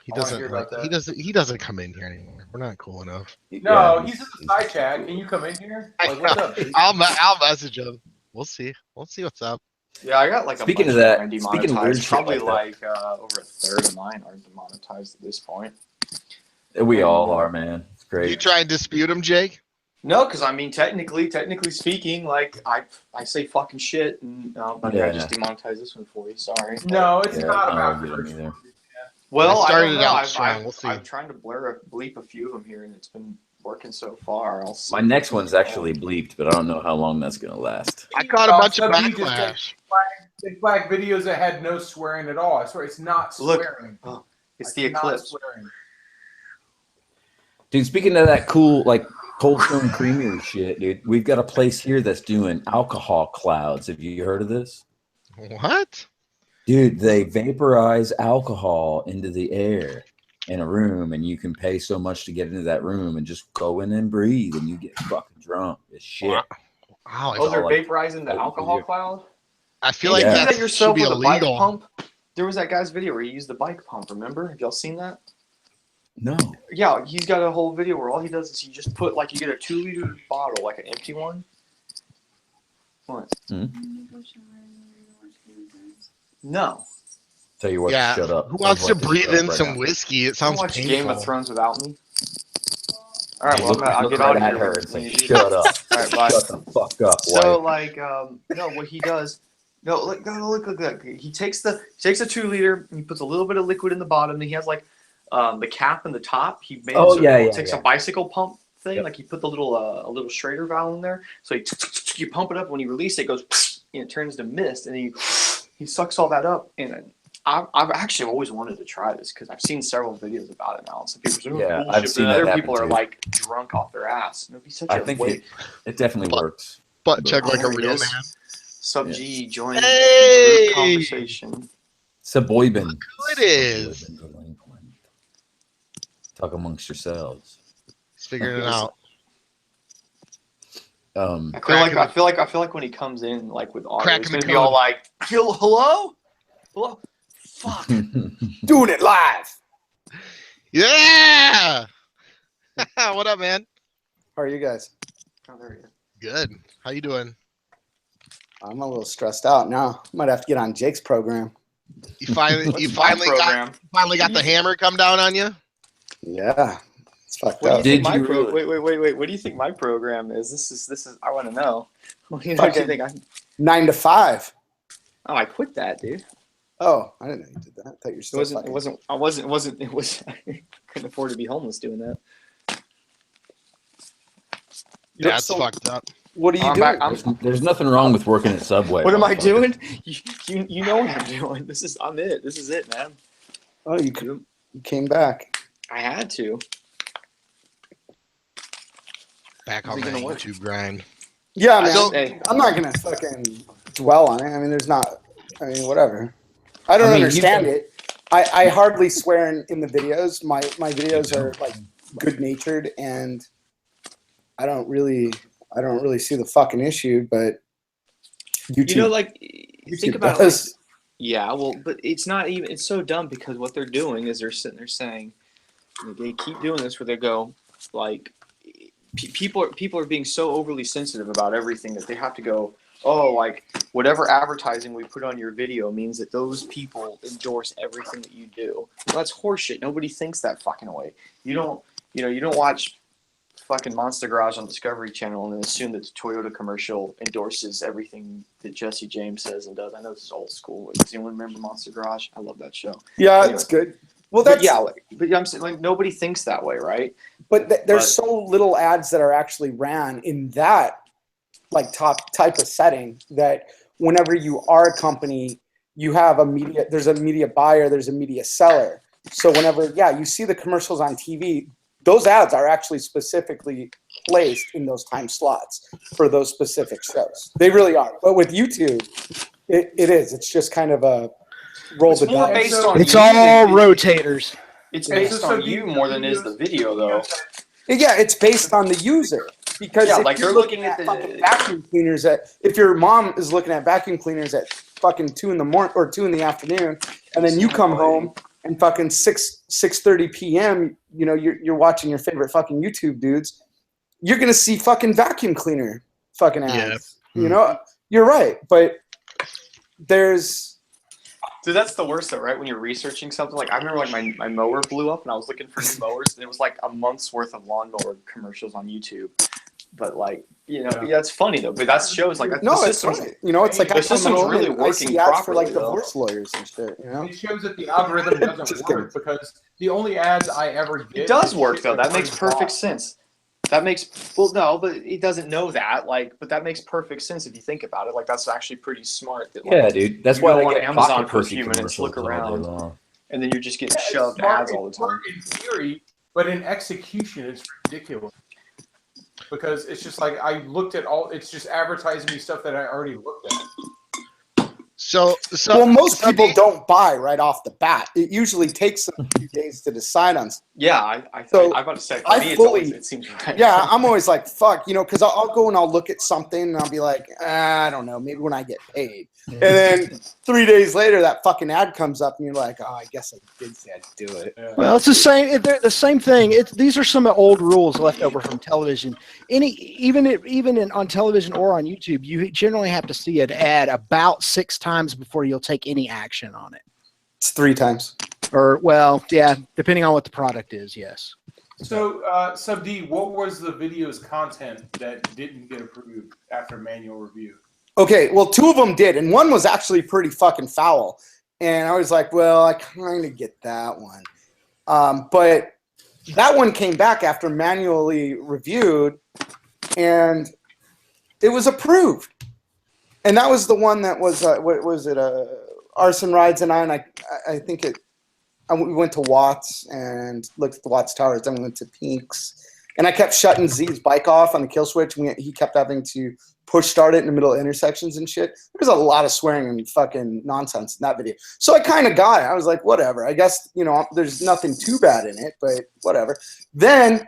He I wanna doesn't hear about like. that. He doesn't come in here anymore. We're not cool enough. No, he's in the side chat. Can you come in here? Like, what's up? I'll message him. We'll see. We'll see what's up. Yeah, I got like Speaking a of bunch that, mine speaking of weird demonetized. shit Probably like over a third of mine are demonetized at this point. We all are, man. It's great. You try and dispute him, Jake? No, because I mean, technically speaking, like I say fucking shit, and I just demonetize this one for you. Sorry. No, it's Yeah, not I about don't get 'em either. Well, I started don't it know. out strong. We'll see. I'm trying to bleep a few of them here, and it's been working so far. I'll see. My next one's actually bleeped, but I don't know how long that's gonna last. I caught a bunch of Subject just backlash. They flagged videos that had no swearing at all. I swear, it's not swearing. Look, it's Like, the not eclipse. swearing. Dude, speaking of that cool, like, Cold Stone Creamery shit, dude, we've got a place here that's doing alcohol clouds. Have you heard of this? What? Dude, they vaporize alcohol into the air in a room, and you can pay so much to get into that room and just go in and breathe, and you get fucking drunk as shit. Wow. Oh, they're like- vaporizing the alcohol cloud? I feel like Yeah. that You do yourself should be with a bike illegal. pump? There was that guy's video where he used the bike pump, remember? Have y'all seen that? No. Yeah, he's got a whole video where all he does is he just put, like, you get a 2-liter bottle, like an empty one. What? No. Tell you what, Yeah. shut up. Who wants to Sounds like breathe this in right some now. whiskey? It Don't sounds watch painful. Game of Thrones without me. All right, well, Look I'll get right out of at here her when and say, you do shut that. up. All right, bye. Shut the fuck up, So, wife. like, no, what he does, look. He takes the 2-liter, and he puts a little bit of liquid in the bottom, and he has, like, the cap and the top. He made it takes a bicycle pump thing, like he put the little a little Schrader valve in there. So you pump it up, when you release it, it goes, and it turns to mist, and he sucks all that up. And I've actually always wanted to try this because I've seen several videos about it now. And some people say, Yeah, bullshit, I've seen but that other happen people are too. like drunk off their ass. And it'd be such I a think waste. it definitely works. Butt chug like a There he real is. man. Sub Yeah. G joining Hey! group conversation. Suboyben. Who it is? Talk amongst yourselves. He's figuring it out. I feel like when he comes in, like with audio, it's Cracking gonna the be all code. like, hello, fuck, Doing it live. Yeah. What up, man? How are you guys? oh, there he is. Good. How you doing? I'm a little stressed out now. Might have to get on Jake's program. You finally What's my program? got the hammer come down on you? Yeah, it's fucked What do you up. think Did my you really? Wait. What do you think my program is? This is. I want to know. What do you think? 9 to 5. Oh, I quit that, dude. Oh, I didn't know you did that. I thought you were It still wasn't. fucking- I couldn't afford to be homeless doing that. That's So fucked up. What are you I'm doing? back- There's nothing wrong with working at Subway. What am I motherfucker. doing? You know what I'm doing. This is it, man. Oh, you came back. I had to. Back on the Is it gonna work? YouTube grind. Yeah, I man. don't- Hey, I'm not gonna fucking dwell on it. I mean, there's not. I mean, whatever. I don't I mean, understand it. I hardly swear in the videos. My videos are like good natured, and I don't really see the fucking issue. But YouTube, you know, like YouTube think about it. Like, does. yeah, well, but it's not even. It's so dumb because what they're doing is they're sitting there saying, they keep doing this where they go like, people are being so overly sensitive about everything that they have to go, oh, like whatever advertising we put on your video means that those people endorse everything that you do. Well, that's horseshit. Nobody thinks that fucking way. You don't watch fucking Monster Garage on Discovery Channel and then assume that the Toyota commercial endorses everything that Jesse James says and does. I know this is old school. Does anyone remember Monster Garage? I love that show. Yeah, Anyway. it's good. Well, But that's yeah, but I'm saying like nobody thinks that way, right? But there's But- so little ads that are actually ran in that like top type of setting that whenever you are a company, you have there's a media buyer, there's a media seller. So whenever, you see the commercials on TV, those ads are actually specifically placed in those time slots for those specific shows. They really are. But with YouTube, it is. It's just kind of a roll the more dice. based on It's you. all rotators. It's Yeah. based So on you more than it is the video, though. Yeah, it's based on the user. Because Yeah, if like you're they're looking at the fucking vacuum cleaners if your mom is looking at vacuum cleaners at fucking 2 in the morning or 2 in the afternoon, and then you come home and fucking 6:30 p.m. You know, you're watching your favorite fucking YouTube dudes. You're gonna see fucking vacuum cleaner fucking ads. Yeah. You know, you're right, but there's. Dude, that's the worst though, right? When you're researching something, like I remember like my mower blew up and I was looking for new mowers and it was like a month's worth of lawnmower commercials on YouTube. But like, you know, yeah, it's funny though. But that shows like no, it's right. You know, it's like the system's really working ads for like properly, divorce lawyers and shit. You know, it shows that the algorithm doesn't work because the only ads I ever get. It does work though. That makes perfect sense. That makes no, but he doesn't know that. Like, but that makes perfect sense if you think about it. Like, that's actually pretty smart. That, like, yeah, dude. That's why I go on get Amazon for a few minutes, look around, and then you're just getting shoved ads all the time. In theory, but in execution, it's ridiculous. Because it's just like I looked at all. It's just advertising me stuff that I already looked at. So well, most people don't buy right off the bat. It usually takes them a few days to decide on. Yeah, I'm about to say. For me, it seems right. Yeah, I'm always like, fuck, you know, because I'll go and I'll look at something and I'll be like, I don't know, maybe when I get paid. And then 3 days later, that fucking ad comes up and you're like, oh, I guess I did say I'd do it. Yeah. Well, it's the same. They're the same thing. These are some old rules left over from television. Even on television or on YouTube, you generally have to see an ad about 6 times before you'll take any action on it. It's 3 times. Or well, yeah, depending on what the product is. Yes. So, Sub D, what was the video's content that didn't get approved after manual review? Okay, well, 2 of them did, and one was actually pretty fucking foul. And I was like, well, I kind of get that one. But that one came back after manually reviewed, and it was approved. And that was the one that was, what was it, Arson Rides and I think we went to Watts and looked at the Watts Towers, then we went to Peaks. And I kept shutting Z's bike off on the kill switch. He kept having to push start it in the middle of intersections and shit. There's a lot of swearing and fucking nonsense in that video. So I kind of got it. I was like, whatever. I guess, you know, there's nothing too bad in it, but whatever. Then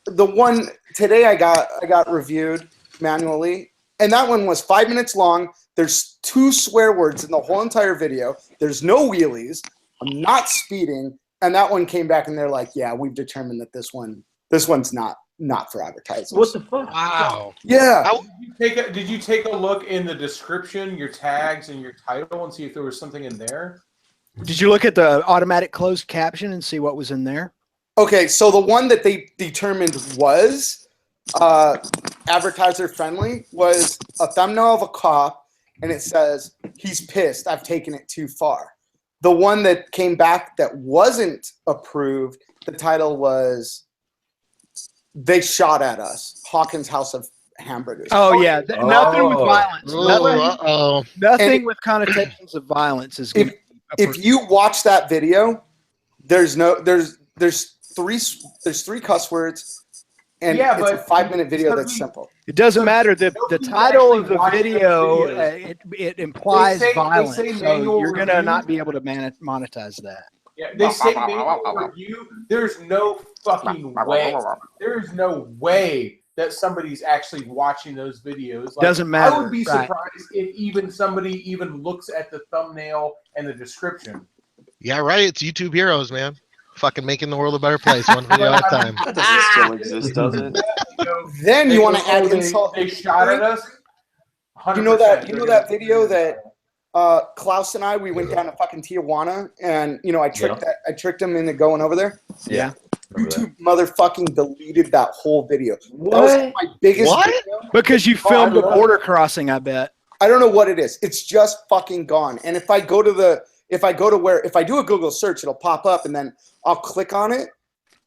the one today I got reviewed manually, and that one was 5 minutes long. There's 2 swear words in the whole entire video. There's no wheelies. I'm not speeding. And that one came back and they're like, yeah, we've determined that this one's not for advertising. What the fuck? Wow. Yeah. Did you take a look in the description, your tags, and your title, and see if there was something in there? Did you look at the automatic closed caption and see what was in there? Okay, so the one that they determined was advertiser friendly was a thumbnail of a cop, and it says, he's pissed, I've taken it too far. The one that came back that wasn't approved, the title was, they shot at us, Hawkins House of Hamburgers. Oh, yeah. Nothing with violence. Nothing with connotations of violence is good. If you watch that video, there's 3 cuss words, and it's a 5-minute video that's simple. It doesn't matter. The title of the video it implies violence, so you're gonna not be able to monetize that. Yeah, they say manual review. There's no fucking way. There's no way that somebody's actually watching those videos. Like, doesn't matter. I would be surprised if somebody even looks at the thumbnail and the description. Yeah, right. It's YouTube heroes, man. Fucking making the world a better place, one video at a time. That doesn't still exist, does it? Then you want to add insult. They shot at us. You know that video that Klaus and we went down to fucking Tijuana, and you know I tricked him into going over there. Yeah. YouTube motherfucking deleted that whole video. What? That was my biggest video. Because you filmed a border crossing, I bet. I don't know what it is. It's just fucking gone. And if I do a Google search, it'll pop up, and then I'll click on it,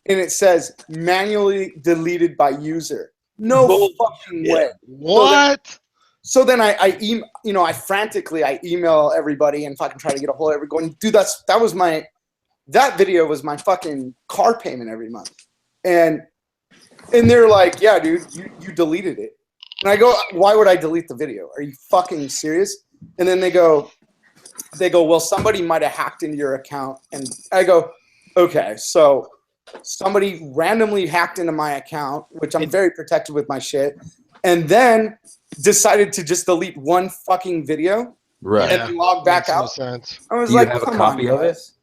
and it says manually deleted by user. No fucking way. What? So then I frantically email everybody and fucking try to get a hold of everyone. Dude, that video was my fucking car payment every month. And they're like, yeah, dude, you deleted it. And I go, why would I delete the video? Are you fucking serious? And then they go, well, somebody might have hacked into your account. And I go, okay, so somebody randomly hacked into my account, which I'm very protected with my shit, and then decided to just delete one fucking video, right, and log back out. Sense. I was Do you like, have a come copy on, of it? guys.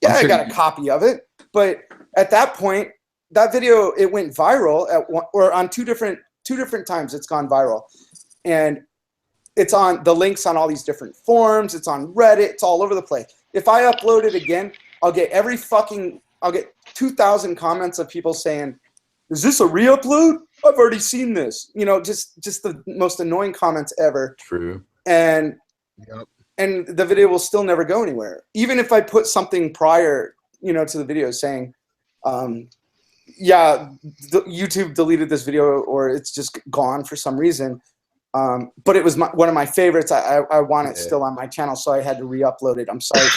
Yeah, I got a copy of it. But at that point, that video, it went viral at one, or on two different times it's gone viral. And it's on the links on all these different forums, it's on Reddit, it's all over the place. If I upload it again, I'll get 2,000 comments of people saying, "Is this a re-upload? I've already seen this." You know, just the most annoying comments ever. True. And the video will still never go anywhere. Even if I put something prior, you know, to the video saying, yeah, YouTube deleted this video or it's just gone for some reason. But it was one of my favorites. I want it still on my channel, so I had to re-upload it. I'm sorry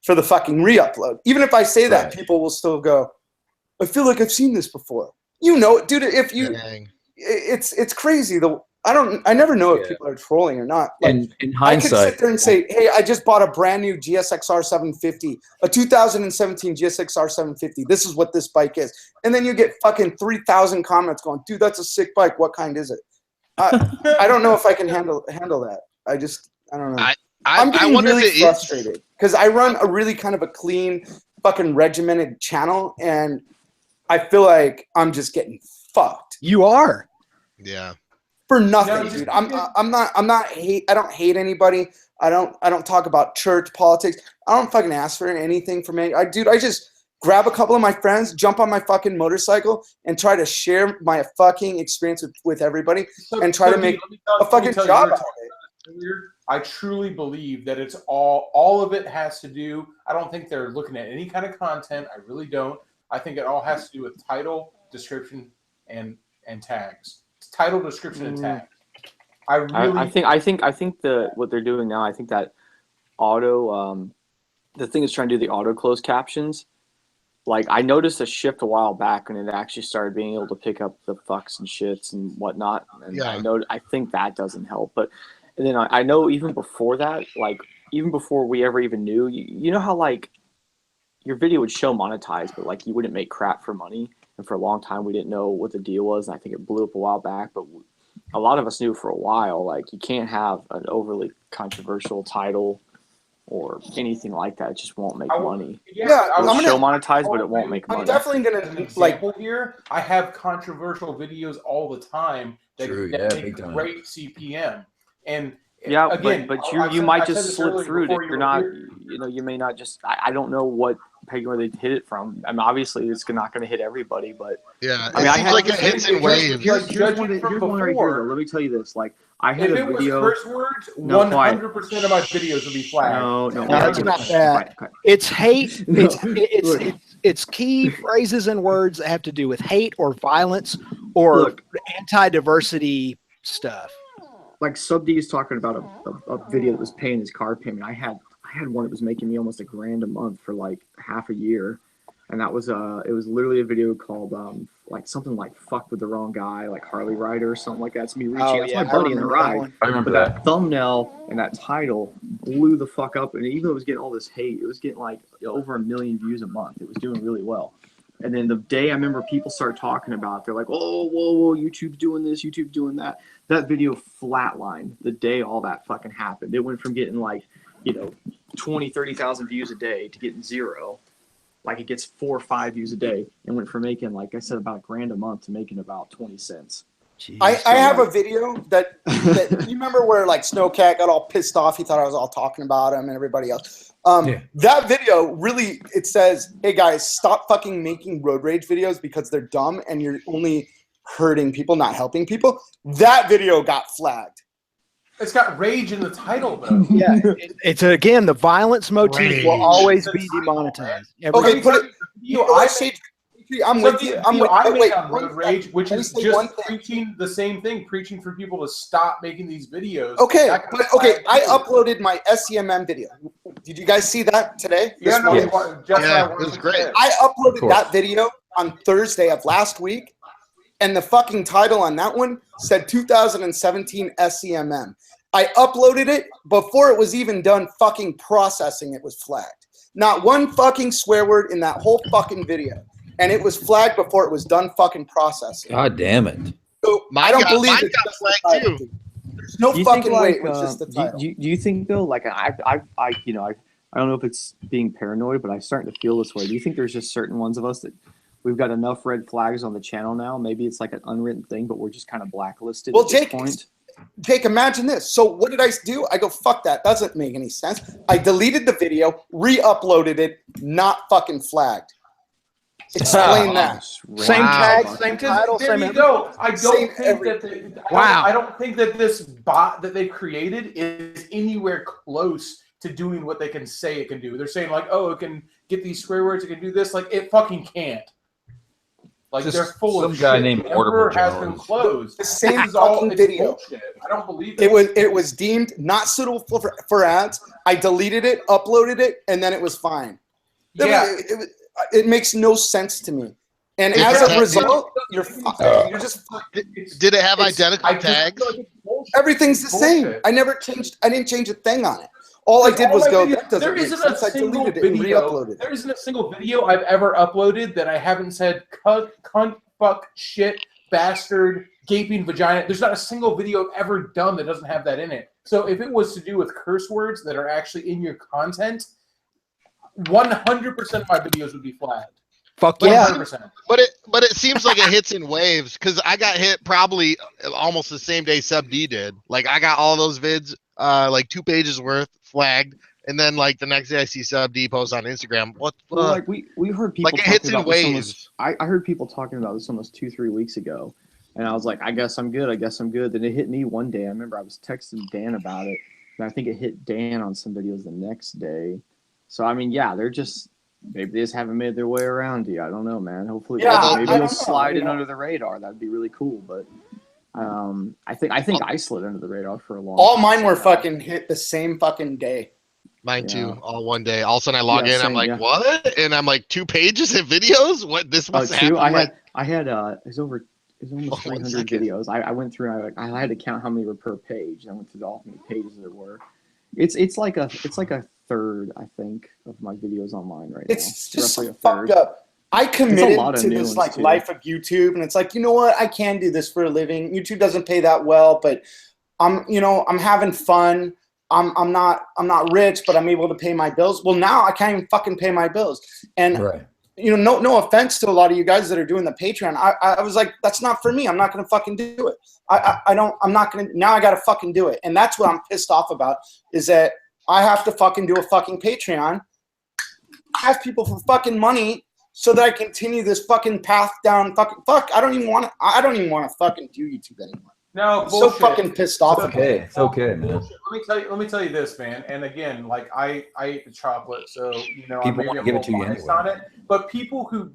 for the fucking re-upload. Even if I say that, people will still go, "I feel like I've seen this before." You know, dude. If you, it's crazy. I never know if people are trolling or not. Like, in hindsight, I could sit there and say, "Hey, I just bought a brand new GSX-R 750, a 2017 GSX-R 750. This is what this bike is." And then you get fucking 3,000 comments going, "Dude, that's a sick bike. What kind is it?" I don't know if I can handle that. I don't know. I'm getting really frustrated because I run a really kind of a clean, fucking regimented channel, and I feel like I'm just getting fucked. You are. Yeah. For nothing, dude. I don't hate anybody. I don't talk about church politics. I don't fucking ask for anything from any. I just grab a couple of my friends, jump on my fucking motorcycle, and try to share my fucking experience with everybody, and try to make a fucking job out of it. I truly believe that it's all of it has to do. I don't think they're looking at any kind of content. I really don't. I think it all has to do with title, description, and tags. Title, description, and tag. I think what they're doing now. I think that the thing is trying to do the auto close captions. Like, I noticed a shift a while back when it actually started being able to pick up the fucks and shits and whatnot. And I think that doesn't help. But and then I know even before that, like even before we ever even knew, you know how like your video would show monetized, but like you wouldn't make crap for money. And for a long time, we didn't know what the deal was. And I think it blew up a while back, but a lot of us knew for a while, like you can't have an overly controversial title or anything like that. It just won't make money. Yeah, it'll show monetized, but it won't make money. I'm definitely gonna like here. I have controversial videos all the time that make great CPM. And yeah, again, but you might just slip through it. You're not, you know, you may not just. I don't know what pegging where they hit it from. I mean, obviously it's not going to hit everybody, but yeah, I mean, I had like it hits in waves. Here's one right here. Though. Let me tell you this: like, I had a video. Curse words, 100% of my videos will be flagged. No, it's not that. It's hate. It's key phrases and words that have to do with hate or violence or anti-diversity stuff. Like Sub D is talking about a video that was paying his car payment. I had one that was making me almost $1,000 a month for like half a year, and that was it was literally a video called like something like "fuck with the wrong guy," like Harley Rider or something like that. It's me reaching out to my buddy in the ride. I remember that thumbnail and that title blew the fuck up, and even though it was getting all this hate, it was getting like over 1 million views a month. It was doing really well. And then the day I remember people started talking about it, they're like, "Oh, whoa, YouTube's doing this, YouTube's doing that." That video flatlined the day all that fucking happened. It went from getting like, 20, 30,000 views a day to getting 0. Like it gets 4 or 5 views a day, and went from making, like I said, about $1,000 a month to making about 20 cents. I have a video that you remember where like Snowcat got all pissed off. He thought I was all talking about him and everybody else. That video really, it says, "Hey guys, stop fucking making road rage videos because they're dumb and you're only hurting people, not helping people." That video got flagged. It's got rage in the title, though. Yeah, it's again the violence motif will always be demonetized. Okay, put it. I'm with you. I'm with you. Wait, road rage, which is just preaching the same thing, preaching for people to stop making these videos. Okay, I uploaded my SEMM video. Did you guys see that today? Yeah, it was great. I uploaded that video on Thursday of last week, and the fucking title on that one said 2017 SEMM. I uploaded it before it was even done fucking processing. It was flagged. Not one fucking swear word in that whole fucking video. And it was flagged before it was done fucking processing. God damn it. So I don't believe it got flagged too. There's no fucking way it was just the title. Do you think though, like I I don't know if it's being paranoid, but I'm starting to feel this way. Do you think there's just certain ones of us that we've got enough red flags on the channel now? Maybe it's like an unwritten thing, but we're just kind of blacklisted at this point. Jake, imagine this. So what did I do? I go, fuck that. Doesn't make any sense. I deleted the video, re-uploaded it, not fucking flagged. Explain that. Same tag, same title, there same you everything. go. I don't think that this bot that they created is anywhere close to doing what they can say it can do. They're saying like, oh, it can get these swear words, it can do this. Like, it fucking can't. Like, Just they're full of some guy shit. named The Emperor Mortimer has Jones. been closed. The same This is all fucking it's video. bullshit. I don't believe it. It was deemed not suitable for ads. I deleted it, uploaded it, and then it was fine. Yeah. It makes no sense to me. And Is as it a result, you're just Did it have identical tags? everything's the same. Bullshit. I didn't change a thing on it. All I did was go, that doesn't there make isn't sense. a I single deleted it and video. re-uploaded it. There isn't a single video I've ever uploaded that I haven't said cunt, fuck, shit, bastard, gaping vagina. There's not a single video I've ever done that doesn't have that in it. So if it was to do with curse words that are actually in your content, 100% of my videos would be flagged. Fuck yeah. 100%. But it seems like it hits in waves because I got hit probably almost the same day Sub D did. Like, I got all those vids, like 2 pages worth flagged, and then like the next day I see Sub D post on Instagram. What? Well, like we heard people like it hits talking in about this waves. almost, I heard people talking about this almost 2-3 weeks ago, and I was like, I guess I'm good. Then it hit me one day. I remember I was texting Dan about it, and I think it hit Dan on some videos the next day. So I mean, yeah, they're just maybe they just haven't made their way around you. I don't know, man. Hopefully, maybe they'll slide in under the radar. That'd be really cool. But I think I slid under the radar for a long time. All mine were fucking hit the same fucking day. Mine too, all one day. All of a sudden I log in, I'm like, yeah. what? And I'm like, 2 pages of videos? What? This must happen. I had it was almost 300 videos. I went through and I had to count how many were per page. I went through all how many pages there were. It's like a third, I think, of my videos online right now. It's just so fucked up. I committed to this like life of YouTube, and it's like, you know what? I can do this for a living. YouTube doesn't pay that well, but I'm having fun. I'm not rich, but I'm able to pay my bills. Well, now I can't even fucking pay my bills. And no offense to a lot of you guys that are doing the Patreon. I was like, that's not for me. I'm not gonna fucking do it. I'm not gonna. Now I gotta fucking do it, and that's what I'm pissed off about. Is that I have to fucking do a fucking Patreon, ask people for fucking money so that I continue this fucking path down. Fuck. I don't even want to fucking do YouTube anymore. No, I'm so fucking pissed off. It's okay, man. Let me tell you this, man. And again, like I ate the chocolate, so People want to give it to you anyway. on it. But people who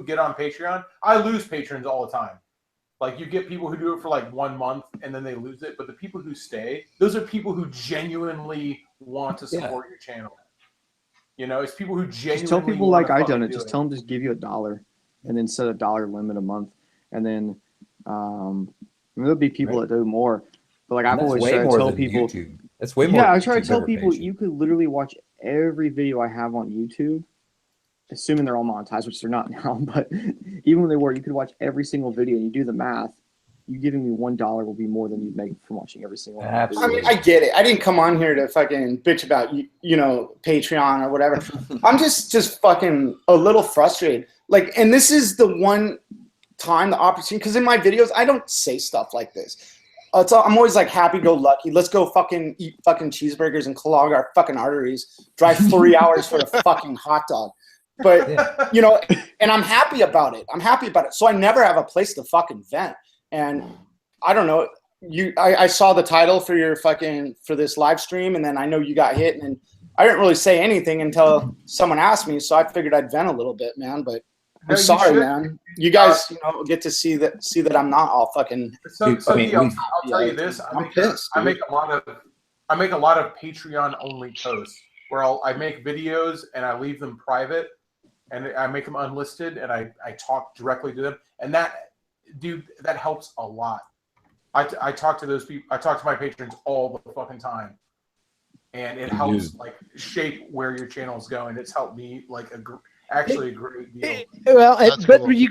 get on Patreon, I lose patrons all the time. Like, you get people who do it for like 1 month and then they lose it. But the people who stay, those are people who genuinely want to support your channel. It's people who genuinely just tell people like I done it. Just tell them to give you $1 and then set a $1 limit a month. And then there'll be people that do more. But like I've always tried to tell people. YouTube. That's way more. Yeah, I try to tell people you could literally watch every video I have on YouTube. Assuming they're all monetized, which they're not now, but even when they were, you could watch every single video and you do the math. You giving me $1 will be more than you'd make from watching every single one. I mean, I get it. I didn't come on here to fucking bitch about Patreon or whatever. I'm just fucking a little frustrated. Like, and this is the one time, the opportunity, because in my videos I don't say stuff like this. I'm always like happy-go-lucky. Let's go fucking eat fucking cheeseburgers and clog our fucking arteries. Drive 3 hours for a fucking hot dog. But, and I'm happy about it. So I never have a place to fucking vent. And I don't know, I saw the title for your for this live stream, and then I know you got hit, and I didn't really say anything until someone asked me, so I figured I'd vent a little bit, man. But I'm sorry, man. You guys, get to see that I'm not all fucking. I'll tell you this. I'm pissed. I make a lot of Patreon only posts where I make videos and I leave them private. And I make them unlisted, and I talk directly to them, and that helps a lot. I talk to those people. I talk to my patrons all the fucking time, and it helps like shape where your channel is going. It's helped me like actually a great deal. Well,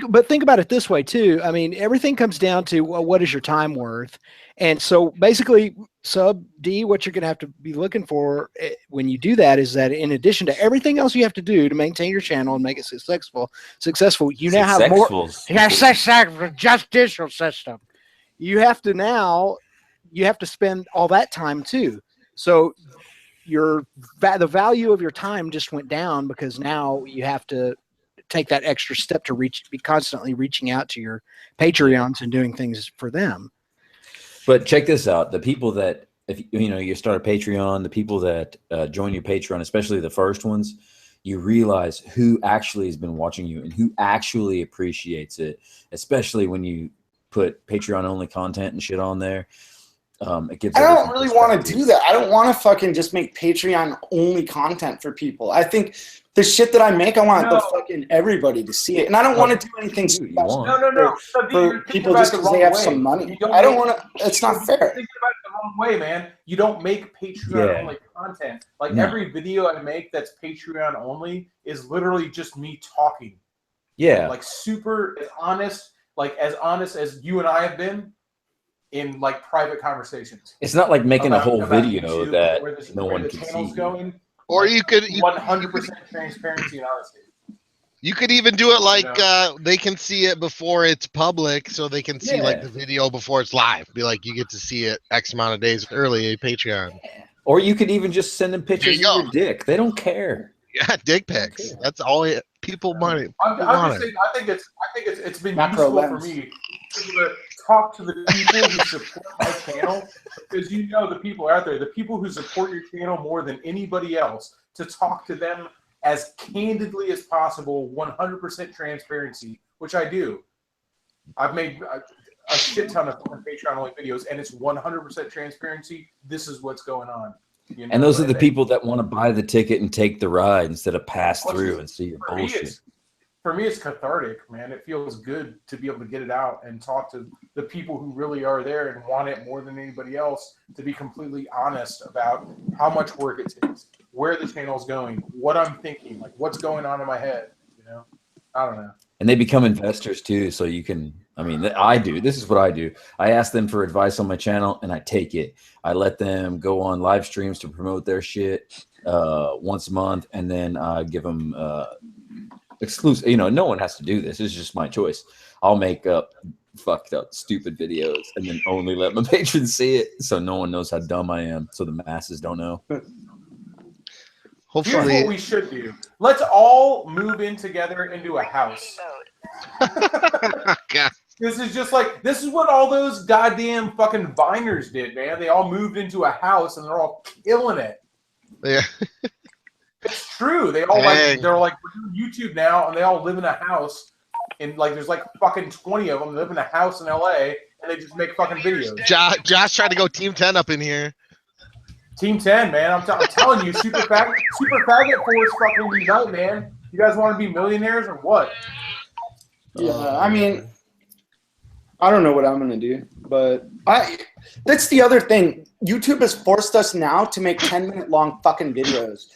but think about it this way too. I mean, everything comes down to what is your time worth, and so basically, Sub D, what you're going to have to be looking for when you do that is that in addition to everything else you have to do to maintain your channel and make it successful, you now have more justicial system. You have to spend all that time too. So the value of your time just went down because now you have to take that extra step to be constantly reaching out to your Patreons and doing things for them. But check this out: the people that, if you start a Patreon, the people that join your Patreon, especially the first ones, you realize who actually has been watching you and who actually appreciates it. Especially when you put Patreon only content and shit on there. It gives. I don't really want to do that. I don't want to fucking just make Patreon only content for people. I think the shit that I make, I want fucking everybody to see it, and I don't want to do anything special for people just because they have some money. I don't want to. It's not fair. You're thinking about it the wrong way, man. You don't make Patreon only content. Like every video I make that's Patreon only is literally just me talking. Yeah. Like super honest, as you and I have been in like private conversations. It's not like making a whole video YouTube, that no one can see. Going. Or you could 100% transparency and honesty. You could even do it like they can see it before it's public, so they can see like the video before it's live. Be like, you get to see it X amount of days early, Patreon. Or you could even just send them pictures of your dick. They don't care. Yeah, dick pics. That's all people money. I'm just saying. I think it's been useful for me to talk to the people who support my channel, because the people out there, the people who support your channel more than anybody else, to talk to them as candidly as possible, 100% transparency, which I do. I've made a shit ton of Patreon only videos, and it's 100% transparency. This is what's going on. And those are the people that want to buy the ticket and take the ride instead of pass through and see your bullshit. For me, it's cathartic, man. It feels good to be able to get it out and talk to the people who really are there and want it more than anybody else, to be completely honest about how much work it takes, where the channel's going, what I'm thinking, like what's going on in my head. I don't know. And they become investors too, so you can. I do. This is what I do. I ask them for advice on my channel, and I take it. I let them go on live streams to promote their shit once a month, and then I give them exclusive. No one has to do this. It's just my choice. I'll make up fucked up, stupid videos, and then only let my patrons see it, so no one knows how dumb I am, so the masses don't know. Hopefully, here's what we should do. Let's all move in together into a house. God. This is what all those goddamn fucking Viners did, man. They all moved into a house and they're all killing it. Yeah. It's true. They all they're like, we're doing YouTube now, and they all live in a house. And like, there's like fucking 20 of them live in a house in LA, and they just make fucking videos. Josh tried to go Team 10 up in here. Team 10, man. I'm telling you, super faggot force fucking unite, man. You guys want to be millionaires or what? Yeah, I mean, I don't know what I'm gonna do, but that's the other thing. YouTube has forced us now to make 10-minute long fucking videos,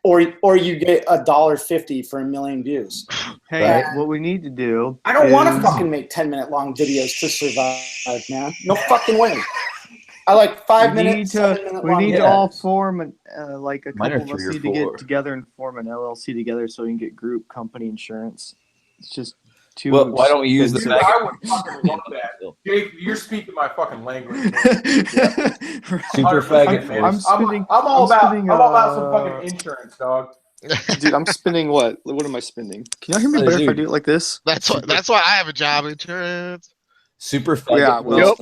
or you get $1.50 for 1 million views. Hey, what we need to do? I don't want to fucking make 10-minute long videos to survive, man. No fucking way. I like 5 minutes. We need to all form like a couple of us need to get together and form an LLC together so we can get group company insurance. It's just too. Well, why don't we use the? I would fucking love that. Jake, you're speaking my fucking language. Super faggot. I'm all about some fucking insurance, dog. Dude, I'm spending what? What am I spending? Can y'all hear me better if I do it like this? That's why I have a job, insurance. Super faggot. Yeah, well,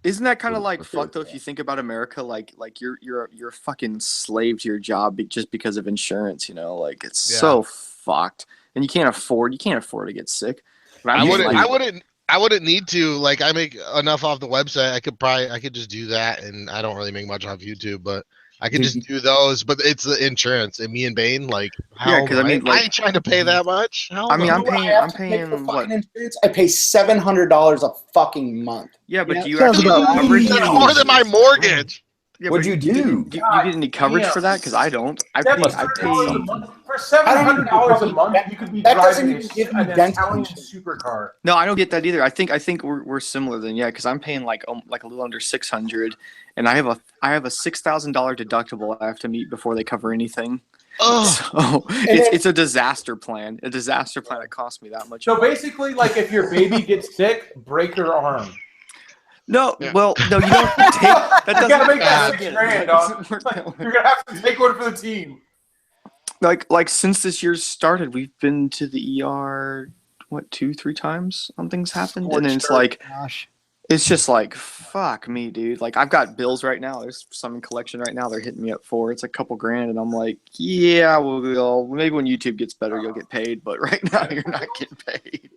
isn't that kind of like fucked though if you think about America? Like you're a fucking slave to your job just because of insurance. Like it's so fucked, and you can't afford to get sick. I wouldn't need to. Like, I make enough off the website. I could just do that, and I don't really make much off YouTube, but I could just do those. But it's the insurance, and me and Bane, like, because I ain't trying to pay that much. I'm paying what? I pay $700 a fucking month. Yeah, but do you actually that's more than my mortgage. Yeah, What'd you do? Do you get any coverage for that? Because I don't. I pay. For $700 a month, you could be driving an Italian supercar. No, I don't get that either. I think we're similar then, yeah. Because I'm paying like a little under $600, and I have a $6,000 deductible I have to meet before they cover anything. Oh, so it's a disaster plan. A disaster plan that costs me that much. So basically, like if your baby gets sick, break her arm. No, well, no, you don't take that. Doesn't gotta make that $6,000, dog. You're gonna have to take one for the team. Like since this year started, we've been to the ER 2-3 times. Something's happened, and then it's like, gosh, it's just like fuck me, dude. Like I've got bills right now. There's some in collection right now. They're hitting me up for it's a couple grand, and I'm like, yeah, well, maybe when YouTube gets better, you'll get paid, but right now you're not getting paid.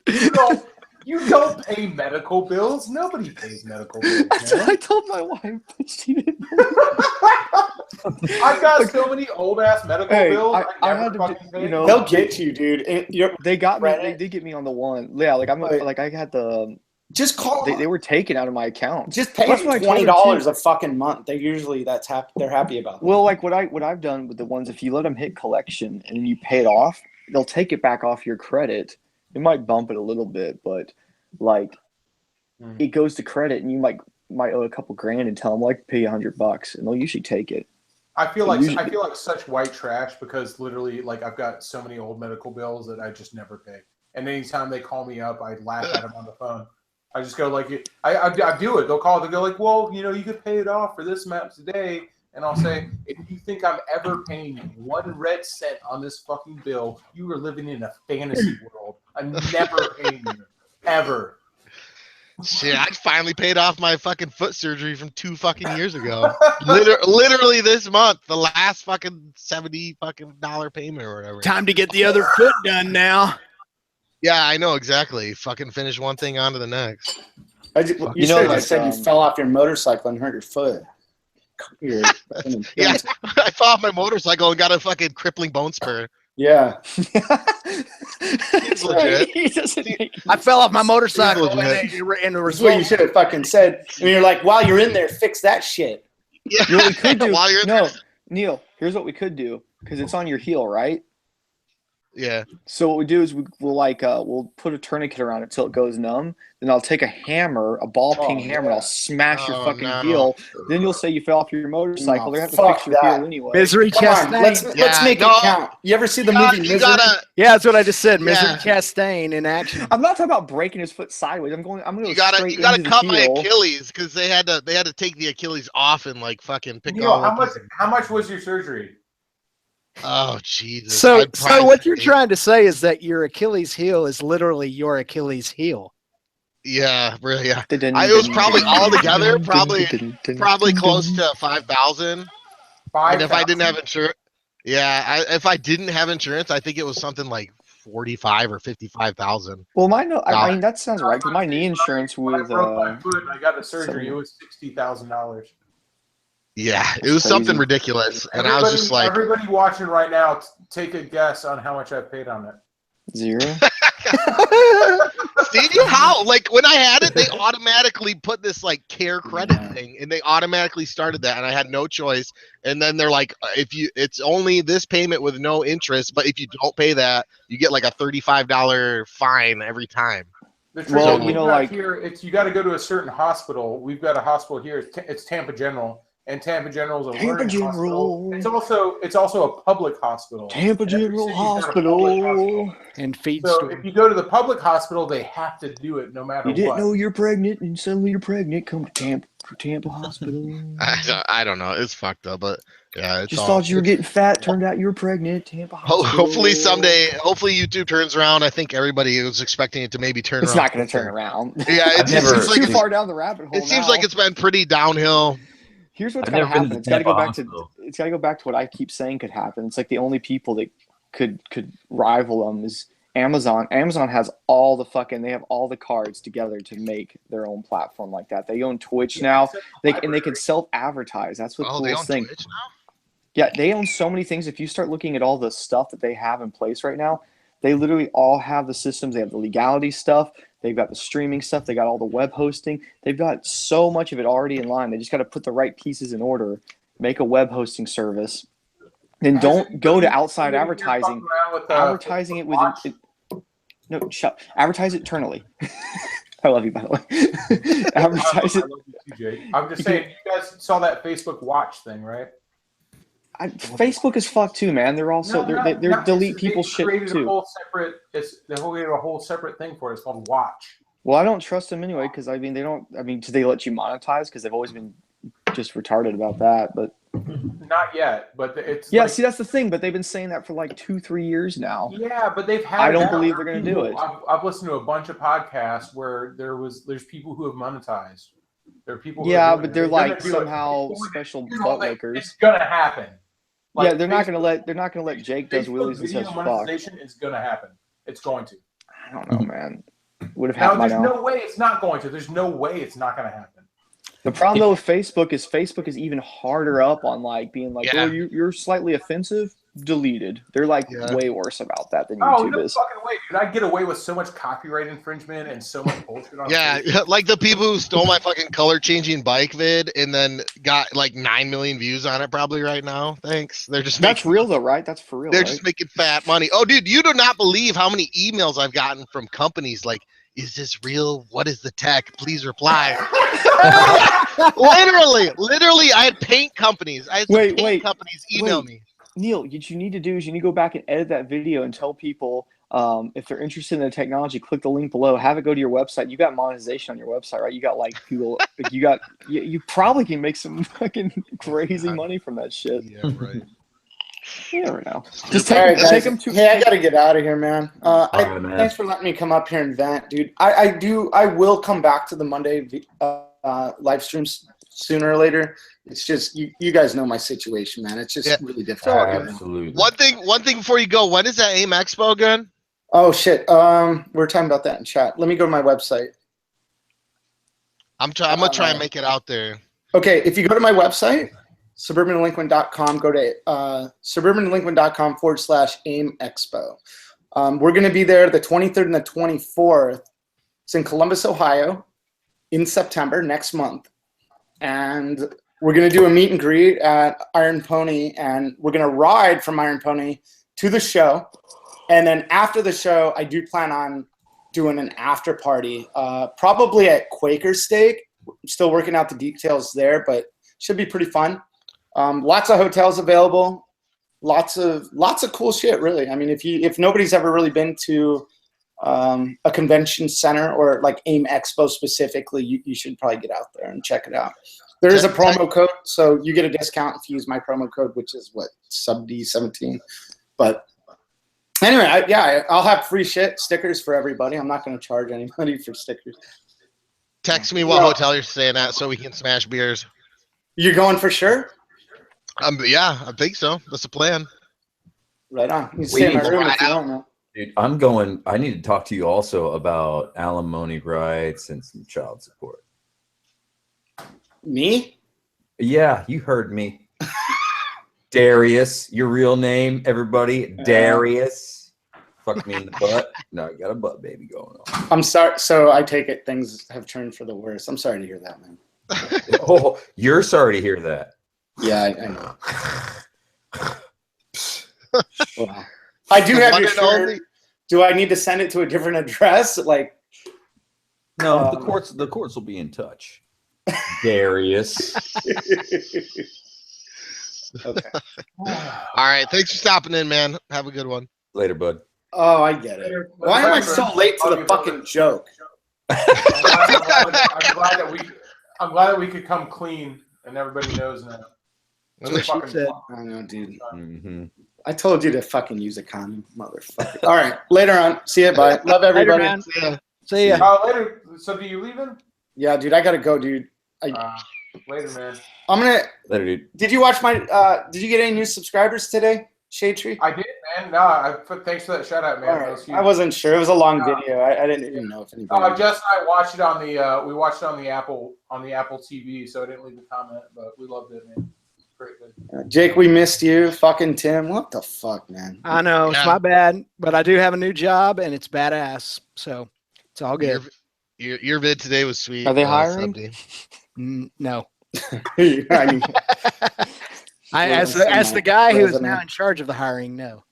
You don't pay medical bills. Nobody pays medical bills. Man. I told my wife, but she didn't. I've got so many old ass medical bills. I had to, they'll get you, dude. They got me. They did get me on the one. Yeah, like I had the. Just call. They were taken out of my account. Just pay $20 a fucking month. They usually they're happy about that. Well, like what I've done with the ones, if you let them hit collection and you pay it off, they'll take it back off your credit. It might bump it a little bit, but like it goes to credit, and you might owe a couple grand and tell them like pay $100, and they'll usually take it. I feel like such white trash because literally like I've got so many old medical bills that I just never pay. And anytime they call me up, I laugh at them on the phone. I just go like, I do it. They'll call. They'll go like, well, you could pay it off for this amount today. And I'll say, if you think I'm ever paying 1 red cent on this fucking bill, you are living in a fantasy world. I'm never paying you. Ever. Shit, I finally paid off my fucking foot surgery from 2 fucking years ago. Literally this month, the last fucking $70 payment or whatever. Time to get the other foot done now. Yeah, I know exactly. Fucking finish one thing on to the next. You said you fell off your motorcycle and hurt your foot. Yeah, I fell off my motorcycle and got a fucking crippling bone spur. Yeah. It's legit. I fell off my motorcycle and the result. That's what you should have fucking said. And you're like, while you're in there, fix that shit. Yeah. You know what we could do? While you're in there. Neil, here's what we could do, because it's on your heel, right? Yeah. So what we do is we'll put a tourniquet around it till it goes numb. Then I'll take a hammer, a ball peen hammer, and I'll smash your fucking heel. Then you'll say you fell off your motorcycle. They're gonna have to fix your heel anyway. Misery Chastain. Let's make it count. You ever see the movie Misery? Yeah, that's what I just said. Misery Chastain in action. I'm not talking about breaking his foot sideways. I'm going. You gotta cut my Achilles because they had to take the Achilles off and like fucking pick off. How much was your surgery? Oh Jesus! So what you're trying to say is that your Achilles heel is literally your Achilles heel. Yeah, really. Yeah, it was probably all together, probably close to 5,000. And if I didn't have insurance, if I didn't have insurance, I think it was something like 45 or 55,000. Well, I mean that sounds right. Cause my knee insurance with my foot and I got the surgery. It was $60,000. Yeah, it was something ridiculous, and I was just like, everybody watching right now, take a guess on how much I paid on it. 0. See how? Like when I had it, they automatically put this like care credit thing, and they automatically started that, and I had no choice. And then they're like, it's only this payment with no interest, but if you don't pay that, you get like a $35 fine every time. Well, you got to go to a certain hospital. We've got a hospital here. It's Tampa General. And Tampa General is a learning hospital. It's also a public hospital. Tampa General Hospital. And feed store. If you go to the public hospital, they have to do it no matter what. You didn't know you're pregnant, and suddenly you're pregnant. Come to Tampa Hospital. I don't know. It's fucked up, but yeah. Just thought you were getting fat. Turned out you were pregnant. Tampa Hospital. Hopefully someday. Hopefully YouTube turns around. I think everybody was expecting it to maybe turn around. It's not going to turn around. Yeah, it seems like too far down the rabbit hole. It seems like it's been pretty downhill. Here's what's gonna happen. It's gotta go back to what I keep saying could happen. It's like the only people that could rival them is Amazon. Amazon has all they have all the cards together to make their own platform like that. They own Twitch now. They can self-advertise. That's what the coolest thing. Twitch now? Yeah, they own so many things. If you start looking at all the stuff that they have in place right now, they literally all have the systems. They have the legality stuff. They've got the streaming stuff. They got all the web hosting. They've got so much of it already in line. They just got to put the right pieces in order, make a web hosting service. Then don't go to outside advertising. Advertising it with no, shut. Advertise it internally. I love you, by the way. Advertise it. I love you too, Jake. I'm just saying, you guys saw that Facebook Watch thing, right? Facebook is fucked too, man. They're also they're delete people's shit too. They created a whole separate thing for it. It's called Watch. Well, I don't trust them anyway because I mean they don't. I mean, do they let you monetize? Because they've always been just retarded about that, but not yet. But it's yeah. See, that's the thing. But they've been saying that for like 2-3 years now. Yeah, but they've had. I don't believe they're going to do it. I've listened to a bunch of podcasts where there's people who have monetized. There are people. Yeah, but they're like somehow special butt lickers. It's gonna happen. Like, yeah, they're not gonna let Jake does wheelies and says fuck. Monetization is gonna happen. It's going to. I don't know, man. Would have happened by now. There's no way it's not going to. There's no way it's not gonna happen. The problem though with Facebook is even harder up on like being like, oh, you're slightly offensive, deleted. They're like way worse about that than YouTube no is. Fucking way, dude! I get away with so much copyright infringement and so much bullshit on. Facebook. Like the people who stole my fucking color changing bike vid and then got like 9 million views on it probably right now. Thanks. They're just real though, right? That's for real. They're just making fat money. Oh, dude, you do not believe how many emails I've gotten from companies like, "Is this real? What is the tech? Please reply." literally, I had paint companies. I had some paint companies email me. Neil, what you need to do is you need to go back and edit that video and tell people if they're interested in the technology, click the link below, have it go to your website. You got monetization on your website, right? You got like people, you probably can make some fucking crazy money from that shit. Yeah, right. You never know. Just take them to. Hey, I gotta get out of here, man. Thanks for letting me come up here and vent, dude. I will come back to the Monday live streams sooner or later. It's just you guys know my situation, man. It's just really difficult. Absolutely. One thing before you go. When is that AIM Expo again? Oh shit. We're talking about that in chat. Let me go to my website. I'm gonna try and make it out there. Okay, if you go to my website, suburbandelinquent.com, go to suburbandelinquent.com/AIM Expo. We're gonna be there the 23rd and the 24th. It's in Columbus, Ohio, in September next month, and we're going to do a meet and greet at Iron Pony, and we're going to ride from Iron Pony to the show. And then after the show, I do plan on doing an after party, probably at Quaker Steak. I'm still working out the details there, but should be pretty fun. Lots of hotels available, lots of cool shit, really. I mean, if nobody's ever really been to a convention center or like AIM Expo specifically, you should probably get out there and check it out. There is a promo code, so you get a discount if you use my promo code, which is what, SubD17. But anyway, I'll have free stickers for everybody. I'm not going to charge anybody for stickers. Text me what hotel you're staying at so we can smash beers. You're going for sure? Yeah, I think so. That's the plan. Right on. You can stay in my room if you want, man. Dude, I'm going. I need to talk to you also about alimony rights and some child support. Me? Yeah, you heard me. Darius, your real name, everybody. Darius. Fuck me in the butt. No, you got a butt baby going on. I'm sorry. So I take it things have turned for the worse. I'm sorry to hear that, man. Oh, you're sorry to hear that. Yeah, I know. Wow. I do have your shirt. Do I need to send it to a different address? Like, no, the courts will be in touch. Darius. Okay. All right. Thanks for stopping in, man. Have a good one. Later, bud. Oh, I get it. Why am I so late to the fucking joke? I'm glad that we could come clean and everybody knows now. I know, dude. Mm-hmm. I told you to fucking use a condom, motherfucker. All right, later on. See ya. Bye. Love everybody. Later, man. See ya. Later. So, do you leaving? Yeah, dude. I gotta go, dude. Later, man. I'm gonna. Later, dude. Did you watch my? Did you get any new subscribers today, Shade Tree? I did, man. No, thanks for that shout out, man. Right. I wasn't sure. It was a long video. I didn't even know if anybody. Jess and I watched it on the. We watched it on the Apple TV, so I didn't leave a comment, but we loved it, man. Great. Jake, we missed you. Fucking Tim. What the fuck, man? I know. It's my bad, but I do have a new job, and it's badass. So It's all good. Your vid today was sweet. Are they hiring? No. I mean, as the guy who is now in charge of the hiring, no.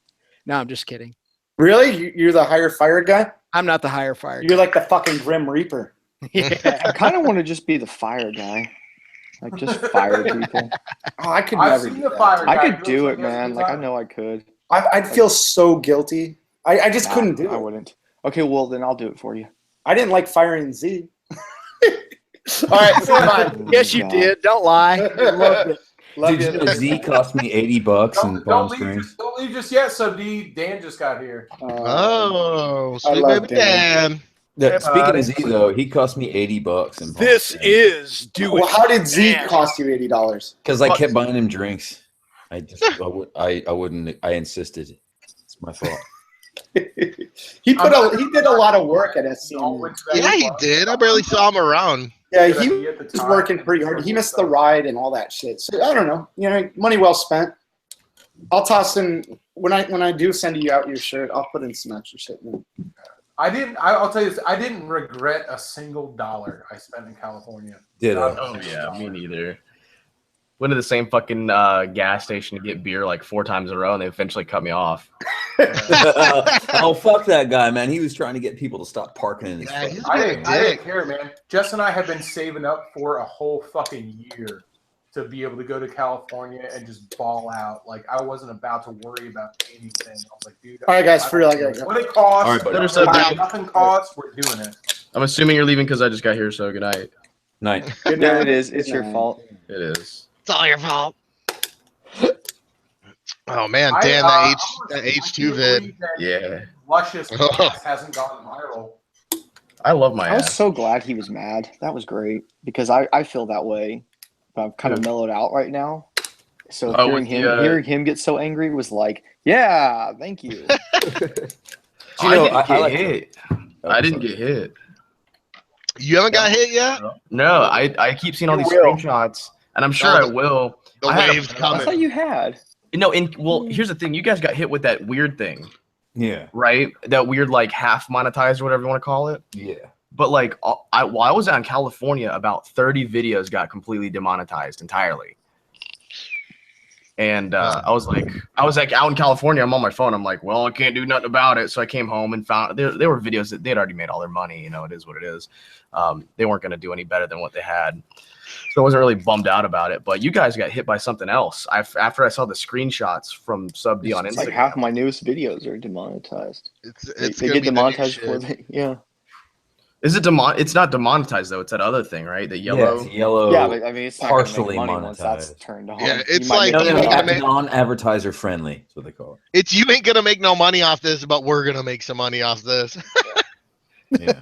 No, I'm just kidding. Really? You're the hire fired guy? I'm not the hire fired. You're like the fucking Grim Reaper. Yeah. I kind of want to just be the fire guy. Like, just fire people. Oh, I could never do that. I could do it, man. Like, I know I could. I'd feel so guilty. I just couldn't do it. I wouldn't. Okay, well, then I'll do it for you. I didn't like firing Z. All right, come on. Yes, you did. Don't lie. I loved it. Love Dude, you know, Z cost me $80 in Palm Springs. Don't leave just yet, Sub D. Dan just got here. Oh, I sweet love baby Dan. Dan. Yeah, speaking of Z though, he cost me $80 in Palm This Springs. is doing. Well, how did Z cost you $80? Because I kept buying him drinks. I wouldn't. I insisted. It's my fault. He did a lot of work at SCM. Yeah, he did. I barely saw him around. Yeah, he was working pretty hard. He missed the ride and all that shit. So I don't know. You know, money well spent. I'll toss in when I do send you out your shirt. I'll put in some extra shit in it. I'll tell you this. I didn't regret a single dollar I spent in California. Oh yeah, me neither. Went to the same fucking gas station to get beer like 4 times in a row, and they eventually cut me off. Oh, fuck that guy, man. He was trying to get people to stop parking in his fucking I didn't care, man. Jess and I have been saving up for a whole fucking year to be able to go to California and just ball out. Like, I wasn't about to worry about anything. I was like, dude. All right, guys, for real, I gotta go. What it costs, All right, buddy. nothing costs, we're doing it. I'm assuming you're leaving because I just got here, so good night. Night. Good Yeah, night. it is. It's your fault. It is. It's all your fault. Oh man, Dan, that H2 vid. Yeah. Luscious ass hasn't gone viral. I love my I was ass. so glad he was mad. That was great because I feel that way. But I'm kind of mellowed out right now. So hearing him get so angry was like, yeah, thank you. I didn't get hit. You haven't got hit yet? No, I keep seeing all these screenshots, and I'm sure I will. The wave's coming. I thought you had. No, here's the thing. You guys got hit with that weird thing. Yeah. Right? That weird, like, half monetized or whatever you want to call it. Yeah. But, like, while I was out in California, about 30 videos got completely demonetized entirely. And I was like out in California, I'm on my phone. I'm like, well, I can't do nothing about it. So I came home and found there were videos that they'd already made all their money. You know, it is what it is. They weren't going to do any better than what they had. So I wasn't really bummed out about it. But you guys got hit by something else. After I saw the screenshots from Sub D on Instagram. Like half of my newest videos are demonetized. They get demonetized before they, yeah. Is it It's not demonetized though. It's that other thing, right? The yellow. Yeah, it's yellow. Yeah, but I mean, it's not partially gonna make money once that's monetized. turned on. Yeah, it's like non-advertiser friendly. That's what they call it. It's you ain't gonna make no money off this, but we're gonna make some money off this. Yeah.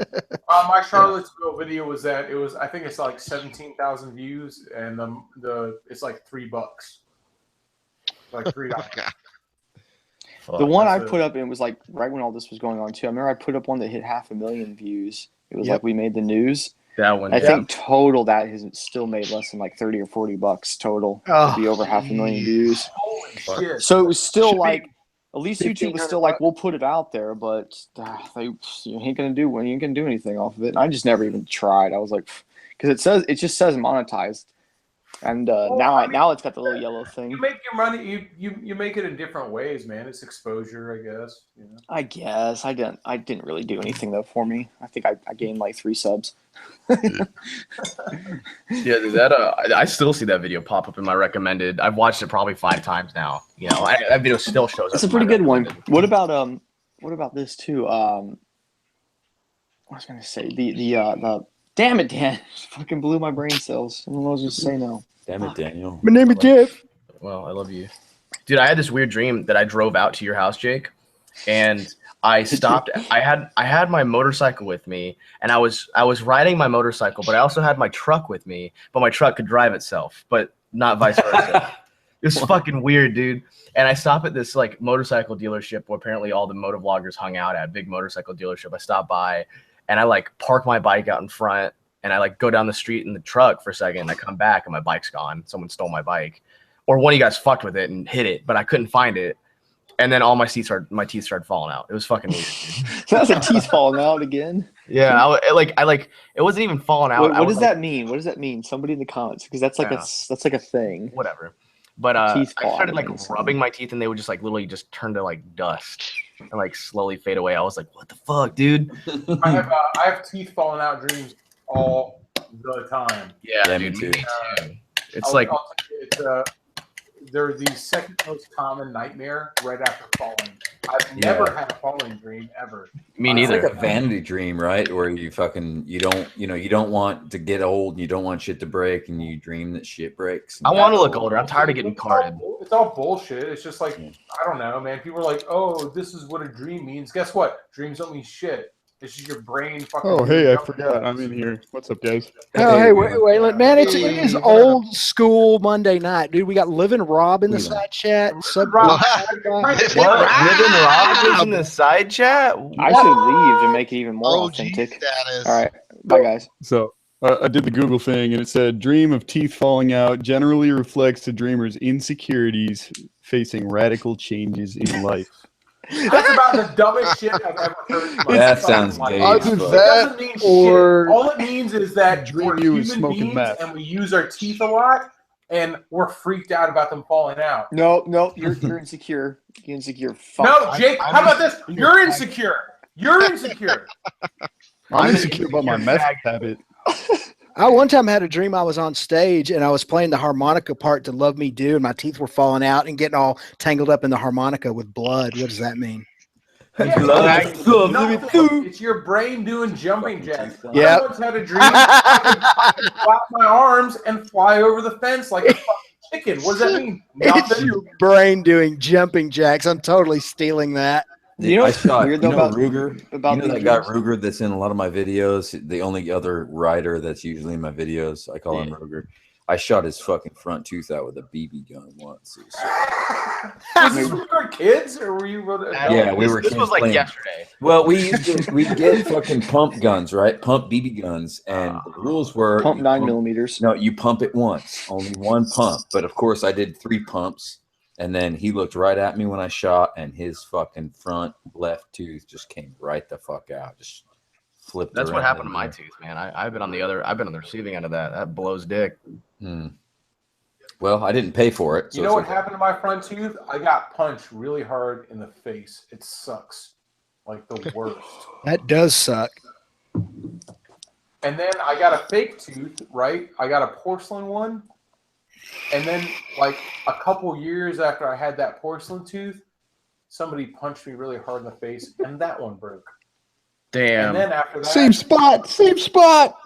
My Charlottesville video was that I think it's like 17,000 views, and it's like $3, like $3. The one I put up, and it was like right when all this was going on too. I remember I put up one that hit 500,000 views. It was like we made the news. That one. I think total that has still made less than like $30 or $40 total to be over 500,000 views. So it was still like, at least YouTube was still like, we'll put it out there, but you ain't gonna do anything off of it. And I just never even tried. I was like, because it just says monetized, and now it's got the little yellow thing. You make your money. You make it in different ways, man. It's exposure, I guess. You know? I guess I didn't really do anything though for me. I think I gained like 3 subs. Yeah, that I still see that video pop up in my recommended. I've watched it probably 5 times now. You know, that video still shows up. It's a pretty good one. What about this too? What was I gonna say? The damn it, Dan! Fucking blew my brain cells. I don't know what I was gonna say now. Damn it, Daniel. My name is Jeff. Well, I love you, dude. I had this weird dream that I drove out to your house, Jake, and I stopped. I had my motorcycle with me, and I was riding my motorcycle, but I also had my truck with me, but my truck could drive itself, but not vice versa. It was fucking weird, dude. And I stop at this like motorcycle dealership where apparently all the motovloggers hung out at, big motorcycle dealership. I stopped by, and I like park my bike out in front, and I like go down the street in the truck for a second, and I come back and my bike's gone. Someone stole my bike, or one of you guys fucked with it and hit it, but I couldn't find it. And then all my teeth started falling out. It was fucking weird. That's a teeth falling out again. Yeah, it wasn't even falling out. Wait, what does that mean? What does that mean? Somebody in the comments, because that's like a thing. Whatever. But teeth I started like rubbing my teeth, and they would just like literally just turn to like dust and like slowly fade away. I was like, what the fuck, dude? I have teeth falling out dreams all the time. Yeah, dude, me too. It's like they're the second most common nightmare right after falling. I've never had a falling dream ever. Me neither. It's like a vanity dream, right? Where you don't want to get old, and you don't want shit to break, and you dream that shit breaks. I want to look older. I'm tired of getting carded. It's all bullshit. It's just like, I don't know, man. People are like, oh, this is what a dream means. Guess what? Dreams don't mean shit. It's just your brain fucking. Oh, hey, I forgot. I'm in here. What's up, guys? Oh, hey, Waylon, man, it is old school Monday night, dude. We got Living Rob in the side chat. Living Rob is in the side chat? I should leave to make it even more authentic. All right, bye, guys. So I did the Google thing, and it said, dream of teeth falling out generally reflects the dreamer's insecurities facing radical changes in life. That's about the dumbest shit I've ever heard. That sounds gay. It doesn't mean shit. All it means is that we're human smoking beings and we use our teeth a lot, and we're freaked out about them falling out. No, you're insecure. You're insecure. Fuck. No, Jake. How about this? You're insecure. You're insecure. I'm insecure about my meth habit. I one time had a dream I was on stage and I was playing the harmonica part to Love Me Do, and my teeth were falling out and getting all tangled up in the harmonica with blood. What does that mean? It's your brain doing jumping jacks. Yeah. I once had a dream I could flap my arms and fly over the fence like a fucking chicken. What does that mean? It's your brain doing jumping jacks. I'm totally stealing that. You know, I shot, weird you though know about Ruger. About you know that guy Ruger that's in a lot of my videos. The only other writer that's usually in my videos, I call him Ruger. I shot his fucking front tooth out with a BB gun once. Was this when we were kids, or were you? Yeah, we were. This was like playing. yesterday. Well, we get fucking pump guns, right? Pump BB guns, and the rules were pump 9mm. No, you pump it once, only one pump. But of course, I did 3 pumps. And then he looked right at me when I shot, and his fucking front left tooth just came right the fuck out. Just flipped. That's what happened to my tooth, man. I've been on the receiving end of that. That blows dick. Well, I didn't pay for it. So you know what happened to my front tooth? I got punched really hard in the face. It sucks, like the worst. That does suck. And then I got a fake tooth, right? I got a porcelain one. And then, like, a couple years after I had that porcelain tooth, somebody punched me really hard in the face, and that one broke. Damn. And then after that, same spot.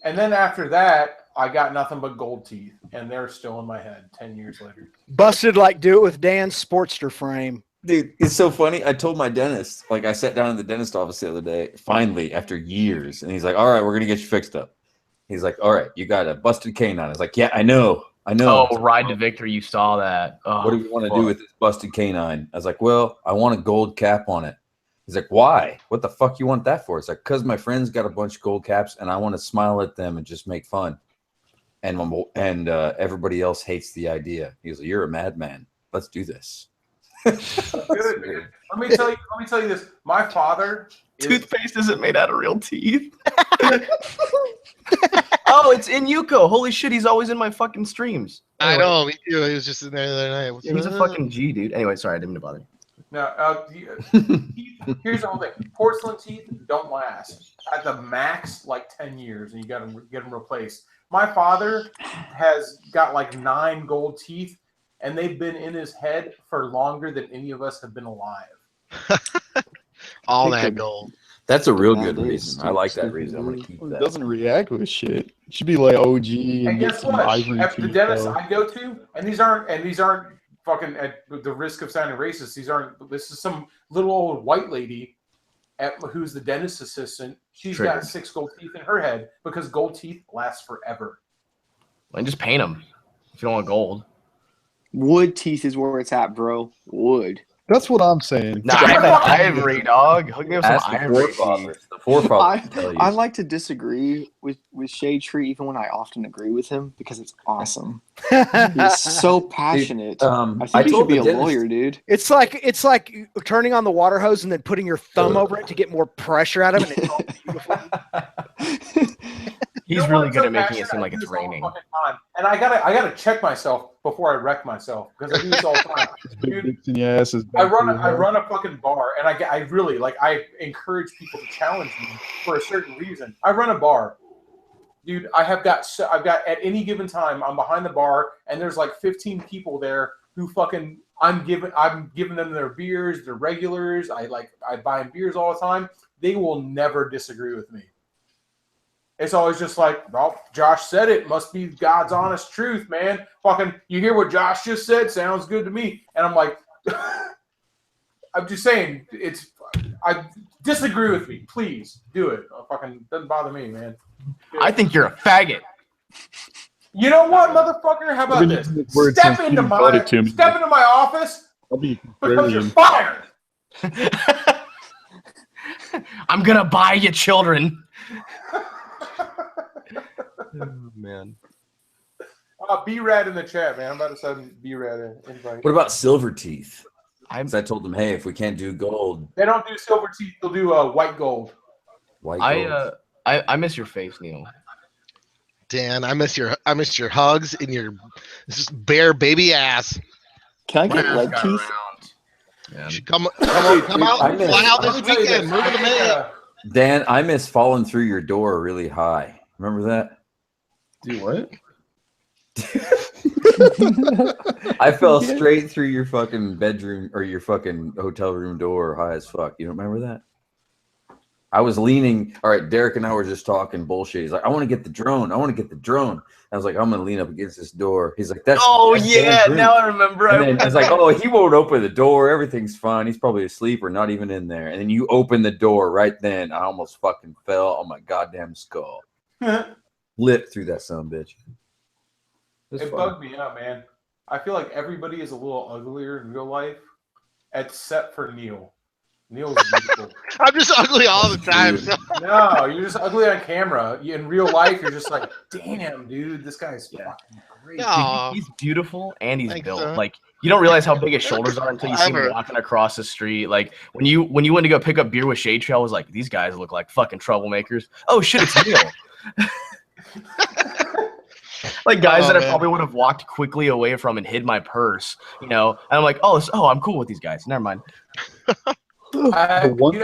And then after that, I got nothing but gold teeth, and they're still in my head 10 years later. Busted like Do It With Dan's Sportster frame. Dude, it's so funny. I told my dentist, like, I sat down in the dentist office the other day, finally, after years, and he's like, all right, we're going to get you fixed up. He's like, all right, you got a busted canine. I was like, yeah, I know. Oh, Ride to Victory, you saw that. Oh, what do you want to do with this busted canine? I was like, well, I want a gold cap on it. He's like, why? What the fuck you want that for? It's like, because my friends got a bunch of gold caps, and I want to smile at them and just make fun. And everybody else hates the idea. He's like, you're a madman. Let's do this. Good, man. Let me tell you this. My father toothpaste isn't made out of real teeth. Oh, it's in Yuko. Holy shit, he's always in my fucking streams. I know, me too. He was just in there the other night. He's a fucking G, dude. Anyway, sorry, I didn't mean to bother you. Now, here's the whole thing. Porcelain teeth don't last. At the max, like 10 years, and you got to get them replaced. My father has got like 9 gold teeth, and they've been in his head for longer than any of us have been alive. All that gold. That's a real good reason. I like that reason. I'm gonna keep that. It doesn't react with shit. It should be like OG and get guess some what? ivory At the teeth, dentist though. I go to, and these aren't fucking at the risk of sounding racist. This is some little old white lady who's the dentist assistant. She's got 6 gold teeth in her head because gold teeth last forever. And just paint them if you don't want gold. Wood teeth is where it's at, bro. Wood. That's what I'm saying. Nah, I bet ivory, dog. Hook me up some Ask the ivory. forefathers. The forefathers will tell you. I like to disagree with Shade Tree even when I often agree with him because it's awesome. He's so passionate. Dude, I I think he should told be the a dentist- lawyer, dude. It's like turning on the water hose and then putting your thumb over it to get more pressure out of it. And it's all beautiful. He's really good at making it seem like it's raining. And I gotta check myself before I wreck myself because I do this all the time. Dude, I run a fucking bar, and I really like I encourage people to challenge me for a certain reason. I run a bar, dude. I've got at any given time I'm behind the bar, and there's like 15 people there who fucking I'm giving them their beers, their regulars. I buy them beers all the time. They will never disagree with me. It's always just like, well, Josh said it. Must be God's honest truth, man. Fucking, you hear what Josh just said? Sounds good to me. And I'm like, I'm just saying, I disagree with me. Please do it. Fucking doesn't bother me, man. I think you're a faggot. You know what, motherfucker? How about this? Step into my office because you're fired. I'm gonna buy you children. Oh, man. B-Rad in the chat, man. I'm about to send B-Rad an invite. What about silver teeth? I told them, hey, if we can't do gold, They don't do silver teeth. They'll do white gold. white gold. I miss your face, Neil. Dan, I miss your hugs and your bare baby ass. Can I get leg teeth? You should come out, fly out this weekend. Move to the May. Dan, I miss falling through your door really high. Remember that? Do what? I fell straight through your fucking bedroom or your fucking hotel room door high as fuck. You don't remember that? I was leaning. All right, Derek and I were just talking bullshit. He's like, I want to get the drone. I want to get the drone. I was like, I'm going to lean up against this door. He's like, that's yeah, now I remember. And then I was like, oh, he won't open the door. Everything's fine. He's probably asleep or not even in there. And then you open the door right then. I almost fucking fell on my goddamn skull. Lit through that son of a bitch. It bugged me out, man. I feel like everybody is a little uglier in real life, except for Neil. Neil's beautiful. I'm just ugly all the time. So. No, you're just ugly on camera. In real life, you're just like, damn, dude, this guy's fucking great. Dude, he's beautiful and he's built. Like, you don't realize how big his shoulders are until you see him walking across the street. Like when you went to go pick up beer with Shade Tree, I was like, these guys look like fucking troublemakers. Oh shit, it's Neil. Like guys that I probably would have walked quickly away from and hid my purse, you know. And I'm like, I'm cool with these guys. Never mind. Walking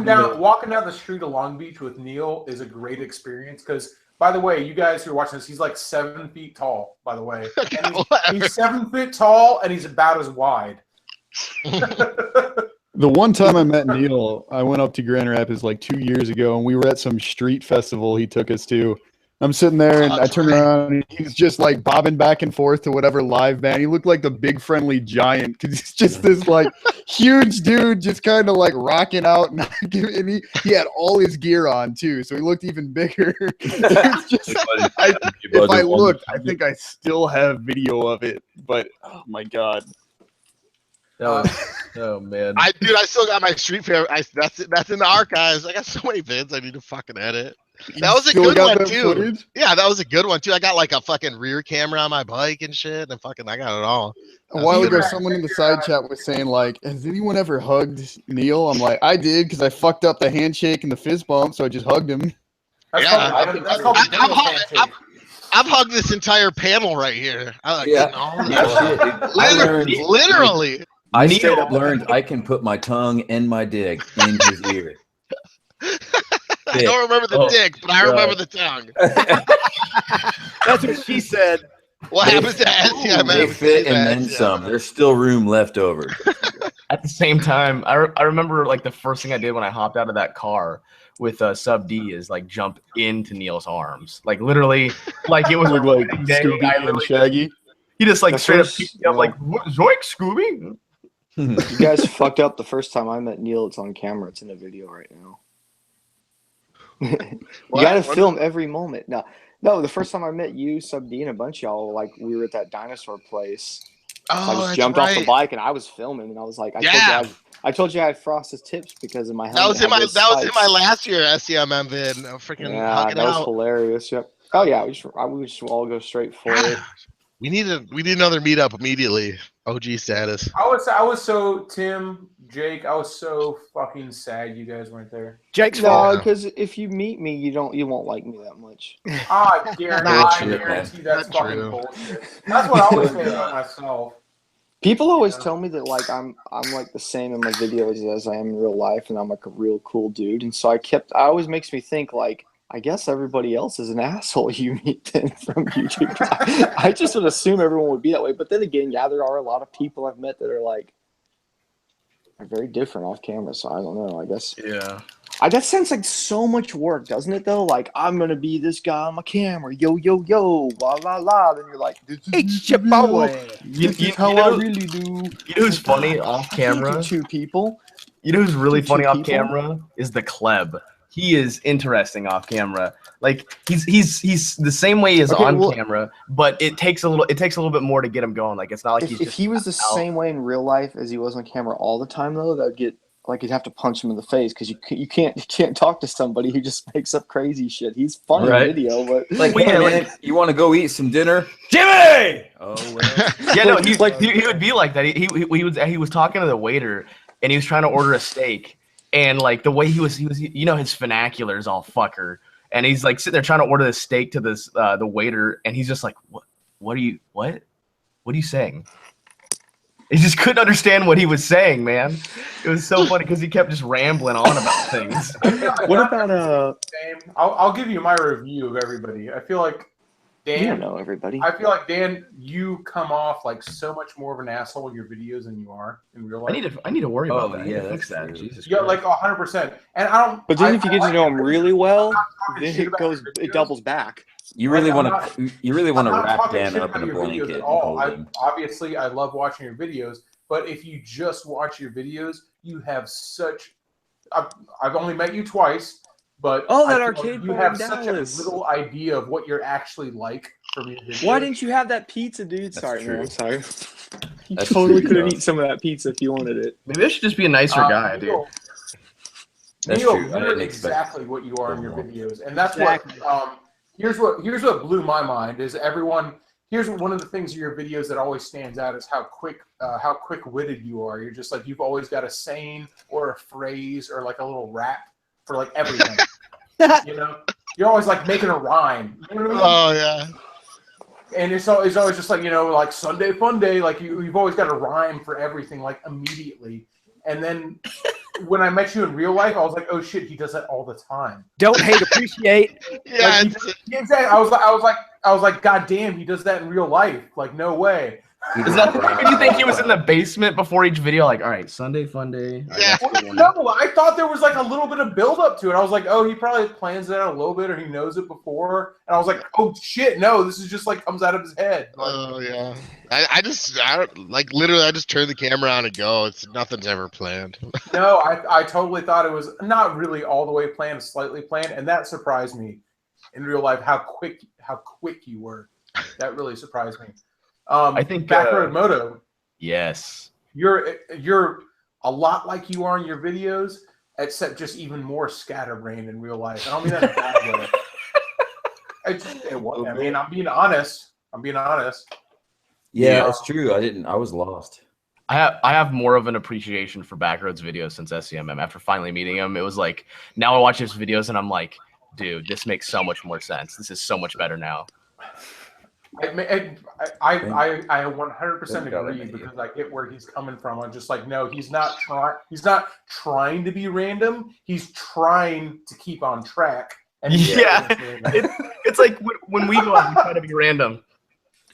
down the street of Long Beach with Neil is a great experience because, by the way, you guys who are watching this, he's like 7 feet tall. By the way, he's 7 feet tall and he's about as wide. The one time I met Neil, I went up to Grand Rapids like 2 years ago, and we were at some street festival he took us to. I'm sitting there, and I turn around, and he's just like bobbing back and forth to whatever live band. He looked like the big friendly giant because he's just this like huge dude, just kind of like rocking out, and he had all his gear on too, so he looked even bigger. If I looked, I think I still have video of it, but oh my god. Oh man, I still got my street fair. That's in the archives. I got so many vids I need to fucking edit. That was a good one too. Footage? Yeah, that was a good one too. I got like a fucking rear camera on my bike and shit, and fucking I got it all. A while ago, someone in the side chat was saying like, "Has anyone ever hugged Neil?" I'm like, "I did because I fucked up the handshake and the fist bump, so I just hugged him." I've hugged this entire panel right here. Literally. I straight up learned I can put my tongue and my dick in his ear. I don't remember the dick, but I remember the tongue. That's what she said. What happens to SCM? They fit and then some. There's still room left over. At the same time, I remember like the first thing I did when I hopped out of that car with Sub D is like jump into Neil's arms. Like literally, like it was like Scooby and Shaggy. He just like straight up picked me up like, Zoink, Scooby. You guys fucked up the first time I met Neil. It's on camera. It's in a video right now. You gotta film every moment. No, the first time I met you, Sub D, and a bunch of y'all, like we were at that dinosaur place, I just jumped off the bike and I was filming, and I was like, I told you I had frosted tips because of my helmet. That was in my last year SCMM vid. Freaking hugging that was out. hilarious. Yep. Oh yeah, we should all go straight for it. We need another meetup immediately. OG status. I was so Tim, Jake. I was so fucking sad you guys weren't there. Jake's fault. Because if you meet me, you won't like me that much. I guarantee that's fucking bullshit. That's what I was saying about myself. People always tell me that like I'm like the same in my videos as I am in real life, and I'm like a real cool dude. And so I always makes me think like, I guess everybody else is an asshole you meet then from YouTube. I just would assume everyone would be that way. But then again, yeah, there are a lot of people I've met that are like are very different off camera. So I don't know. I guess. Yeah. That sounds like so much work, doesn't it? Though, like I'm gonna be this guy on my camera, yo, la la la. Then you're like, it's your boy. This is how I really do. You know who's funny off camera? Two people. You know who's really funny off camera is the Kleb. He is interesting off camera. Like he's the same way as on camera, but it takes a little bit more to get him going. Like it's not like if he was the same way in real life as he was on camera all the time, though, that'd get like you'd have to punch him in the face because you can't talk to somebody who just makes up crazy shit. He's funny in video, but like, hey, man, you want to go eat some dinner, Jimmy? Oh, well. Yeah, no, he would be like that. He was talking to the waiter and he was trying to order a steak. And like the way he was, you know, his vernacular is all fucker. And he's like sitting there trying to order this steak to this the waiter, and he's just like, what are you saying? He just couldn't understand what he was saying, man. It was so funny because he kept just rambling on about things. What about I'll give you my review of everybody. I feel like Dan, you don't know everybody. I feel like Dan, you come off like so much more of an asshole in your videos than you are in real life. I need to worry about that. Yeah, fix that. Jesus yeah, Christ. like 100%. And I don't. But then if you get to know him really well, then it doubles back. You really want to wrap Dan up in a blanket. Obviously, I love watching your videos, but if you just watch your videos, you have such. I've only met you twice. But that arcade you have such a little idea of what you're actually like from your videos. Why didn't you have that pizza, dude? Sorry, man. I'm sorry. You totally could have eaten some of that pizza if you wanted it. Maybe I should just be a nicer guy, dude. That's Neil, true. you're exactly what you are in your videos, and that's what. Here's what blew my mind is everyone. Here's one of the things in your videos that always stands out is how quick-witted you are. You're just like you've always got a saying or a phrase or like a little rap for like everything. You know, you're always like making a rhyme. You know what I mean? Oh yeah. And it's always just like, you know, like Sunday fun day. Like you've always got a rhyme for everything, like immediately. And then when I met you in real life, I was like, oh shit, he does that all the time. Don't hate, appreciate. Yeah, like, exactly. I was like, God damn, he does that in real life. Like, no way. Is that? Did you think he was in the basement before each video? Like, all right, Sunday fun day. Yeah. No, I thought there was like a little bit of build up to it. I was like, oh, he probably plans it out a little bit, or he knows it before. And I was like, oh shit, no, this is just like comes out of his head. Oh yeah. I just turn the camera on and go. Nothing's ever planned. No, I totally thought it was not really all the way planned, slightly planned, and that surprised me in real life how quick you were. That really surprised me. I think Backroad Moto. Yes. You're a lot like you are in your videos, except just even more scatterbrained in real life. I don't mean that in a bad way. I mean, I'm being honest. Yeah, it's true. I was lost. I have more of an appreciation for Backroad's videos since SCMM. After finally meeting him, it was like now I watch his videos and I'm like, dude, this makes so much more sense. This is so much better now. I 100% agree because I get where he's coming from. I'm just like, no, he's not trying to be random. He's trying to keep on track. And it's like when we go out, we try to be random,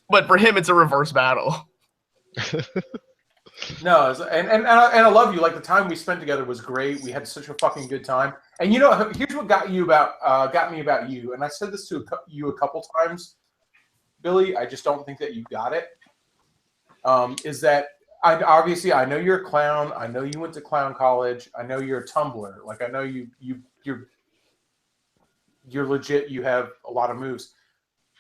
but for him, it's a reverse battle. No, and I love you. Like the time we spent together was great. We had such a fucking good time. And you know, here's what got me about you. And I said this to you a couple times. Billy, I just don't think that you got it. Is that I know you're a clown. I know you went to clown college. I know you're a Tumblr. Like I know you're legit. You have a lot of moves.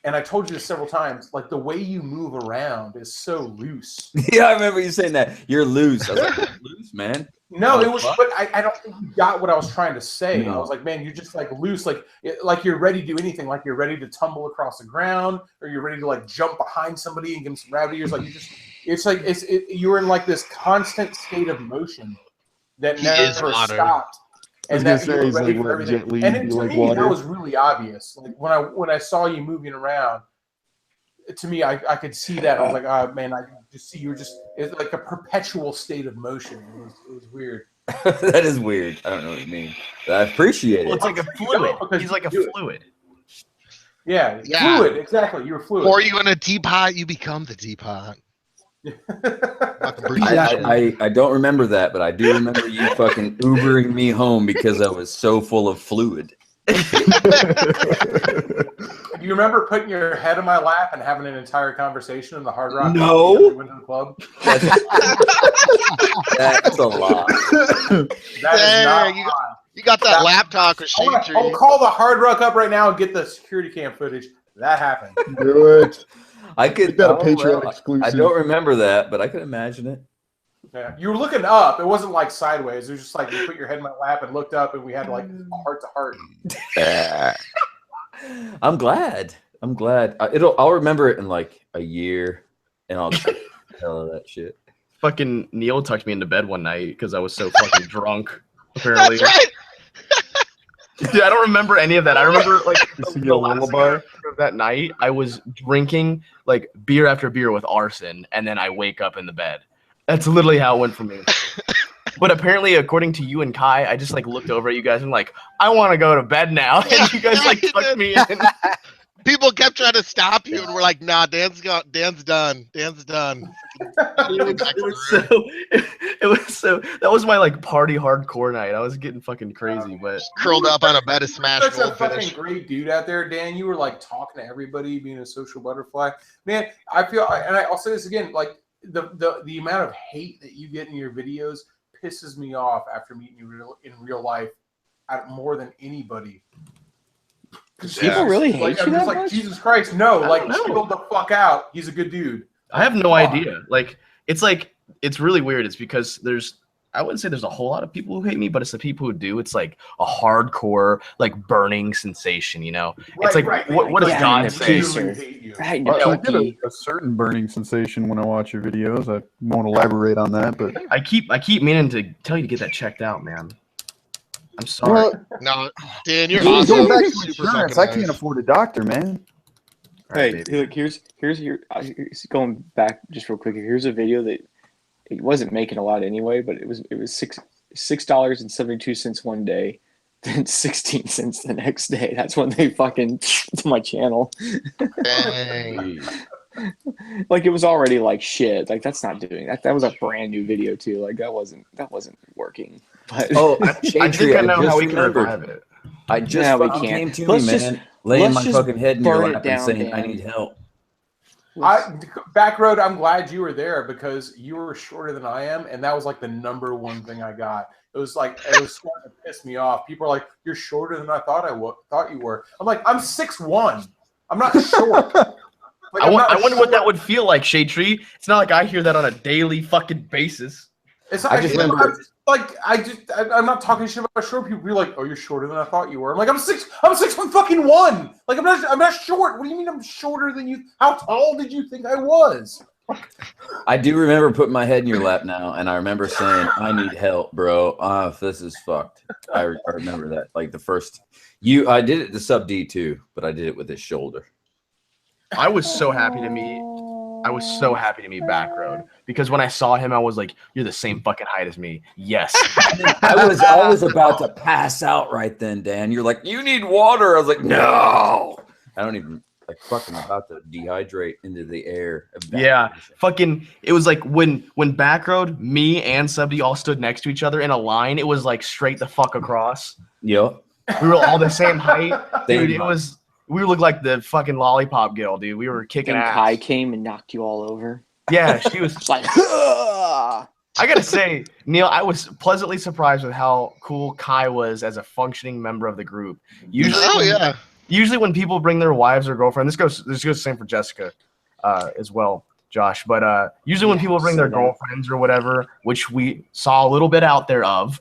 and I told you this several times, like the way you move around is so loose. Yeah, I remember you saying that. You're loose. I was like, loose, man. No, it was, but I don't think you got what I was trying to say. No. I was like, man, you're just like loose, like you're ready to do anything, like you're ready to tumble across the ground, or you're ready to like jump behind somebody and give them some rabbit ears. Like you're in like this constant state of motion that never stopped. And that you were ready for everything. And to me, that was really obvious. Like when I saw you moving around, to me, I could see that. I was like, oh man, I just see you're it's like a perpetual state of motion. It was weird. That is weird. I don't know what you mean. But I appreciate it. Well, it's like a fluid. He's like a fluid. Yeah, fluid. Exactly. You're fluid. Or you in a teapot, you become the teapot. I don't remember that, but I do remember you fucking Ubering me home because I was so full of fluid. Do you remember putting your head in my lap and having an entire conversation in the Hard Rock? No. We went to the club. That's a lot. That is not you got that laptop or I'll call the Hard Rock up right now and get the security cam footage. That happened. Do it. I could. Got a Patreon exclusive. I don't remember that, but I can imagine it. Yeah, you were looking up. It wasn't like sideways. It was just like you put your head in my lap and looked up, and we had like heart to heart. I'm glad. I'll remember it in like a year, and I'll just hell of that shit. Fucking Neil tucked me into bed one night because I was so fucking drunk. Apparently, that's right. Dude, I don't remember any of that. I remember like the last thing I remember of that night, I was drinking like beer after beer with arson, and then I wake up in the bed. That's literally how it went for me. But apparently, according to you and Kai, I just like looked over at you guys and like, I want to go to bed now, and you guys like tucked me in. People kept trying to stop you, and we're like, "Nah, Dan's done. Dan's done." It was so. That was my like party hardcore night. I was getting fucking crazy, but curled up on a bed of smash. Such a fucking great dude out there, Dan. You were like talking to everybody, being a social butterfly. Man, I feel, and I'll say this again, like the amount of hate that you get in your videos pisses me off after meeting you in real life, more than anybody. People really hate you I'm that just like, much? Jesus Christ, no! Like, chill the fuck out. He's a good dude. I have no idea. Like, it's really weird. It's because I wouldn't say there's a whole lot of people who hate me, but it's the people who do. It's like a hardcore, like burning sensation, you know? It's like, what does God say? I get a certain burning sensation when I watch your videos. I won't elaborate on that, but I keep meaning to tell you to get that checked out, man. I'm sorry. Well, no, Dan, you're go awesome. back to Super insurance. fucking I can't afford a doctor, man. Hey, look, here's your going back just real quick. Here's a video that it wasn't making a lot anyway, but it was $6.72 one day, then 16 cents the next day. That's when they fucking to my channel. Like it was already like shit. Like that's not doing that. That was a brand new video too. Like that wasn't working. But I think I know how we can revive it. I just fucking came to me, man, laying my fucking head in your lap and saying, "I need help." Backroad, I'm glad you were there because you were shorter than I am, and that was like the number one thing I got. It was like it was starting to piss me off. People are like, "You're shorter than I thought you were." I'm like, I'm 6'1". I'm not short. Like, I wonder what that would feel like, Shade Tree. It's not like I hear that on a daily fucking basis. It's not, I'm not talking shit about short people. You're like, oh, you're shorter than I thought you were. I'm like, I'm 6'1". Like I'm not short. What do you mean I'm shorter than you? How tall did you think I was? I do remember putting my head in your lap now, and I remember saying, "I need help, bro. This is fucked." I remember that. Like the first, I did it to Sub D too, but I did it with his shoulder. I was so happy to meet Backroad because when I saw him, I was like, "You're the same fucking height as me." Yes. I was about to pass out right then, Dan. You're like, "You need water." I was like, "No, I don't even like fucking about to dehydrate into the air." Yeah, fucking. It was like when Backroad, me and Subdy all stood next to each other in a line. It was like straight the fuck across. Yep. We were all the same height. Dude, it was. We looked like the fucking lollipop girl, dude. We were kicking ass. Kai came and knocked you all over. Yeah, she was like, I gotta say, Neil, I was pleasantly surprised with how cool Kai was as a functioning member of the group. Usually, usually when people bring their wives or girlfriend, this goes the same for Jessica as well, Josh. But usually when people bring their girlfriends or whatever, which we saw a little bit out there of,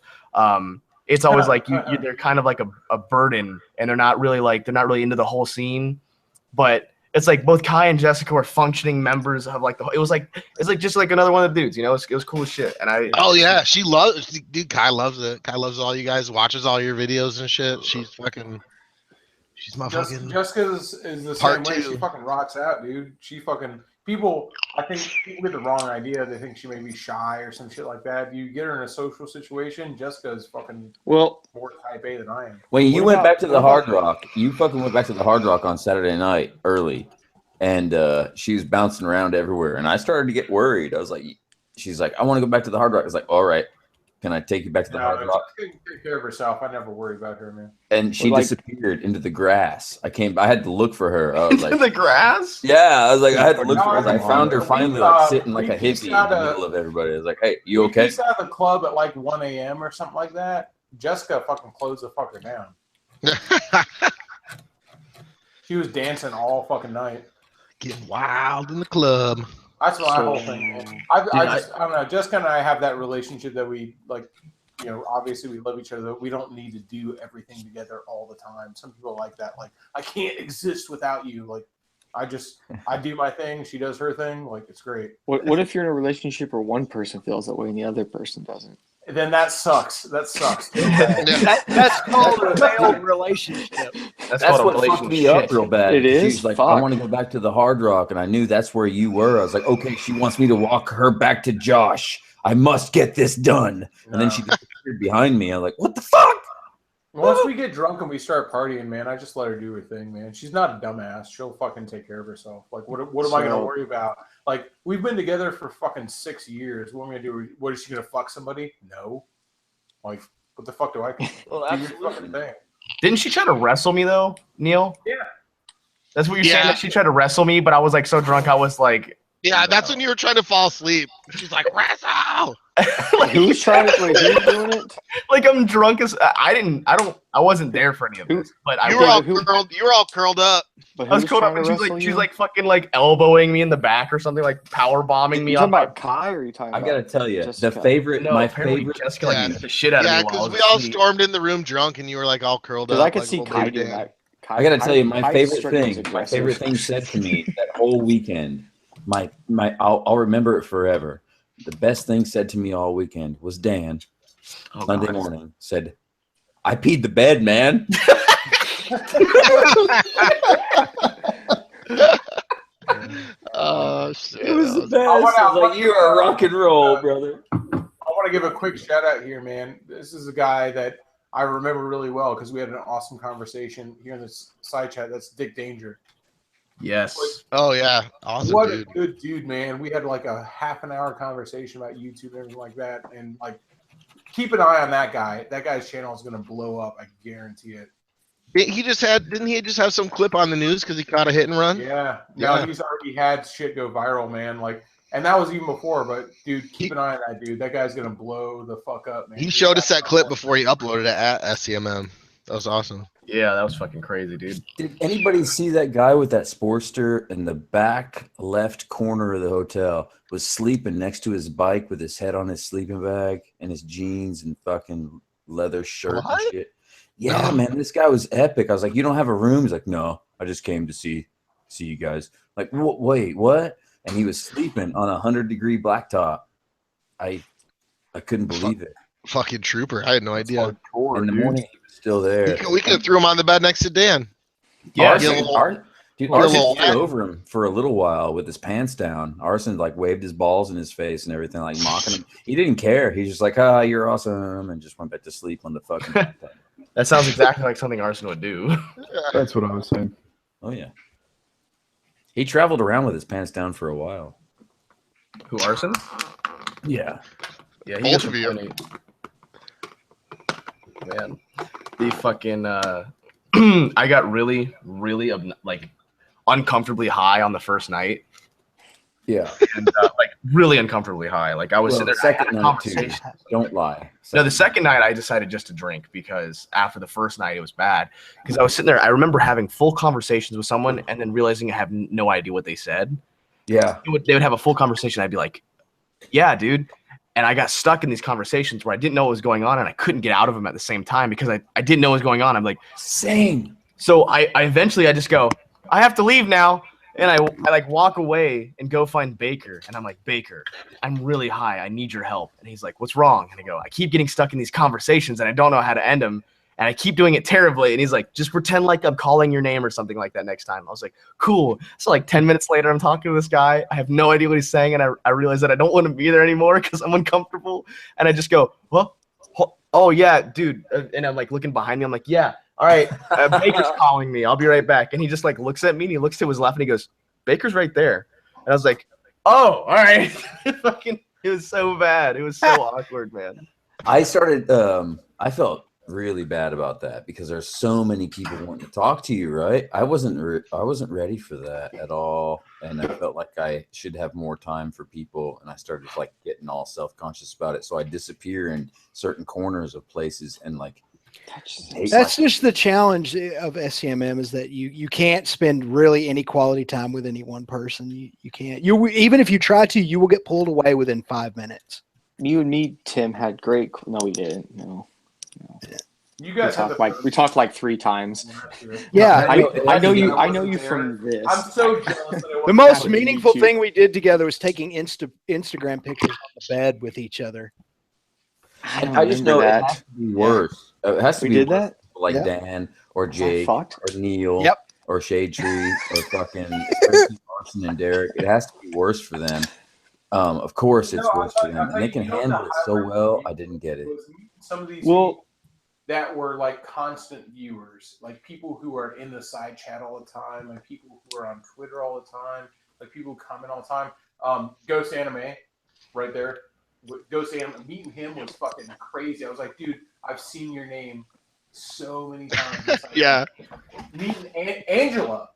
it's always like they're kind of like a burden, and they're not really into the whole scene. But it's like both Kai and Jessica were functioning members of like it's like just like another one of the dudes, you know. It was cool as shit. And she loves, dude. Kai loves it. Kai loves all you guys, watches all your videos and shit. She's my fucking. Jessica is the same way. She fucking rocks out, dude. She fucking people. I think people get the wrong idea. They think she may be shy or some shit like that. You get her in a social situation, Jessica is fucking more type A than I am. When you went back to the Hard Rock, you fucking went back to the Hard Rock on Saturday night early, and she was bouncing around everywhere, and I started to get worried. I was like, she's like, I want to go back to the Hard Rock. I was like, all right. Can I take you back to the Hard Rock? She can take care of herself. I never worry about her, man. And she disappeared into the grass. I had to look for her. I was like, the grass? Yeah, I was like, I had to look for her. I found her finally like sitting like a hippie in the middle of everybody. I was like, hey, you okay? She's at the club at like 1 a.m. or something like that. Jessica fucking closed the fucker down. She was dancing all fucking night. Getting wild in the club. That's my whole thing, man. I don't know. Jessica and I have that relationship that we like. You know, obviously we love each other. We don't need to do everything together all the time. Some people like that. Like, I can't exist without you. Like, I do my thing. She does her thing. Like, it's great. What if you're in a relationship where one person feels that way and the other person doesn't? Then that sucks. That sucks. That's called a failed relationship. That's what fucked me up real bad. It is. She's like, I want to go back to the Hard Rock, and I knew that's where you were. I was like, okay, she wants me to walk her back to Josh. I must get this done. And then she disappeared behind me. I'm like, what the fuck? Once we get drunk and we start partying, man, I just let her do her thing, man. She's not a dumbass. She'll fucking take care of herself. Like, what am I gonna worry about? Like, we've been together for fucking 6 years. What am I gonna do? What, is she gonna fuck somebody? No. Like, what the fuck do I? Well, do your fucking thing. Didn't she try to wrestle me though, Neil? Yeah. That's what you're saying. That she tried to wrestle me, but I was like so drunk, I was like. Yeah, that's when you were trying to fall asleep. She's like, wrestle. Who's trying to? Wait, who's doing it? Like, I'm drunk as I wasn't there for any of this. But you were all curled up. I was curled up, and she's like fucking like elbowing me in the back or something, like power bombing me. You talking about Kai, or are you talking about? I gotta tell you, Jessica? my favorite. Jessica like beat the shit out of me. Yeah, because we all stormed in the room drunk, and you were like all curled up. I could see Kai doing that. I gotta tell you, my favorite thing said to me that whole weekend. I'll remember it forever. The best thing said to me all weekend was Dan, Sunday morning, said, I peed the bed, man. Oh, shit. It was the best. I was like, you are rock and roll, brother. I want to give a quick shout out here, man. This is a guy that I remember really well because we had an awesome conversation here in this side chat. That's Dick Danger. Yes. Oh yeah, awesome. What dude. a good dude, man. We had like a half an hour conversation about YouTube and everything like that. And like, keep an eye on that guy. That guy's channel is gonna blow up. I guarantee it. Didn't he just have some clip on the news because he caught a hit and run? Yeah. No, he's already had shit go viral, man. Like, and that was even before. But dude, keep an eye on that dude. That guy's gonna blow the fuck up, man. He showed us that clip before he uploaded it at SCMM. That was awesome. Yeah, that was fucking crazy, dude. Did anybody see that guy with that Sportster in the back left corner of the hotel was sleeping next to his bike with his head on his sleeping bag and his jeans and fucking leather shirt and shit? Yeah, man, this guy was epic. I was like, you don't have a room? He's like, no, I just came to see you guys. Like, wait, what? And he was sleeping on 100-degree blacktop. I couldn't believe it. Fucking trooper. I had no idea. In the morning, he was still there. We could have threw him on the bed next to Dan. Yeah, Arson stood over him for a little while with his pants down. Arson like waved his balls in his face and everything, like mocking him. He didn't care. He's just like, you're awesome, and just went back to sleep on the fucking laptop. That sounds exactly like something Arson would do. That's what I was saying. Oh yeah. He traveled around with his pants down for a while. Who, Arson? Yeah. Yeah, he both of you. Man, the fucking I got really like uncomfortably high on the first night, Yeah. And like really uncomfortably high. Like I was sitting there. Second night too. Don't lie. No, the second night I decided just to drink because after the first night it was bad. Because I was sitting there, I remember having full conversations with someone and then realizing I have no idea what they said. Yeah. They would have a full conversation. I'd be like, yeah, dude. And I got stuck in these conversations where I didn't know what was going on and I couldn't get out of them at the same time because I didn't know what was going on. I'm like, same. So I eventually I just go, I have to leave now. And I like walk away and go find Baker. And I'm like, Baker, I'm really high. I need your help. And he's like, what's wrong? And I go, I keep getting stuck in these conversations and I don't know how to end them. And I keep doing it terribly. And he's like, just pretend like I'm calling your name or something like that next time. I was like, cool. So like 10 minutes later, I'm talking to this guy. I have no idea what he's saying. And I realize that I don't want to be there anymore because I'm uncomfortable. And I just go, well, oh yeah, dude. And I'm like looking behind me. I'm like, yeah, all right. Baker's calling me. I'll be right back. And he just like looks at me and he looks to his left and he goes, Baker's right there. And I was like, oh, all right. It was so bad. It was so awkward, man. I started, I felt really bad about that because there's so many people wanting to talk to you, right? I wasn't ready for that at all, and I felt like I should have more time for people, and I started like getting all self-conscious about it. So I disappear in certain corners of places and like that's just the challenge of SCMM is that you can't spend really any quality time with any one person. You can't. Even if you try to, you will get pulled away within 5 minutes. You and me, Tim, had great. No, we didn't. No. You guys we talked like 3 times. Yeah, I know you. I know you from this. I'm so jealous. The most meaningful thing we did together was taking Instagram pictures on the bed with each other. I just know that. It has to be worse. It has to be did worse. That? Like Dan or Jake or Neil or Shade Tree or fucking Carson and Derek. It has to be worse for them. Of course, it's worse for them, and they can handle it so well. I didn't get it. Some of these people that were like constant viewers, like people who are in the side chat all the time, like people who are on Twitter all the time, like people who comment all the time. Ghost Anime, right there. Ghost Anime, meeting him was fucking crazy. I was like, dude, I've seen your name so many times. Yeah. Meeting Angela.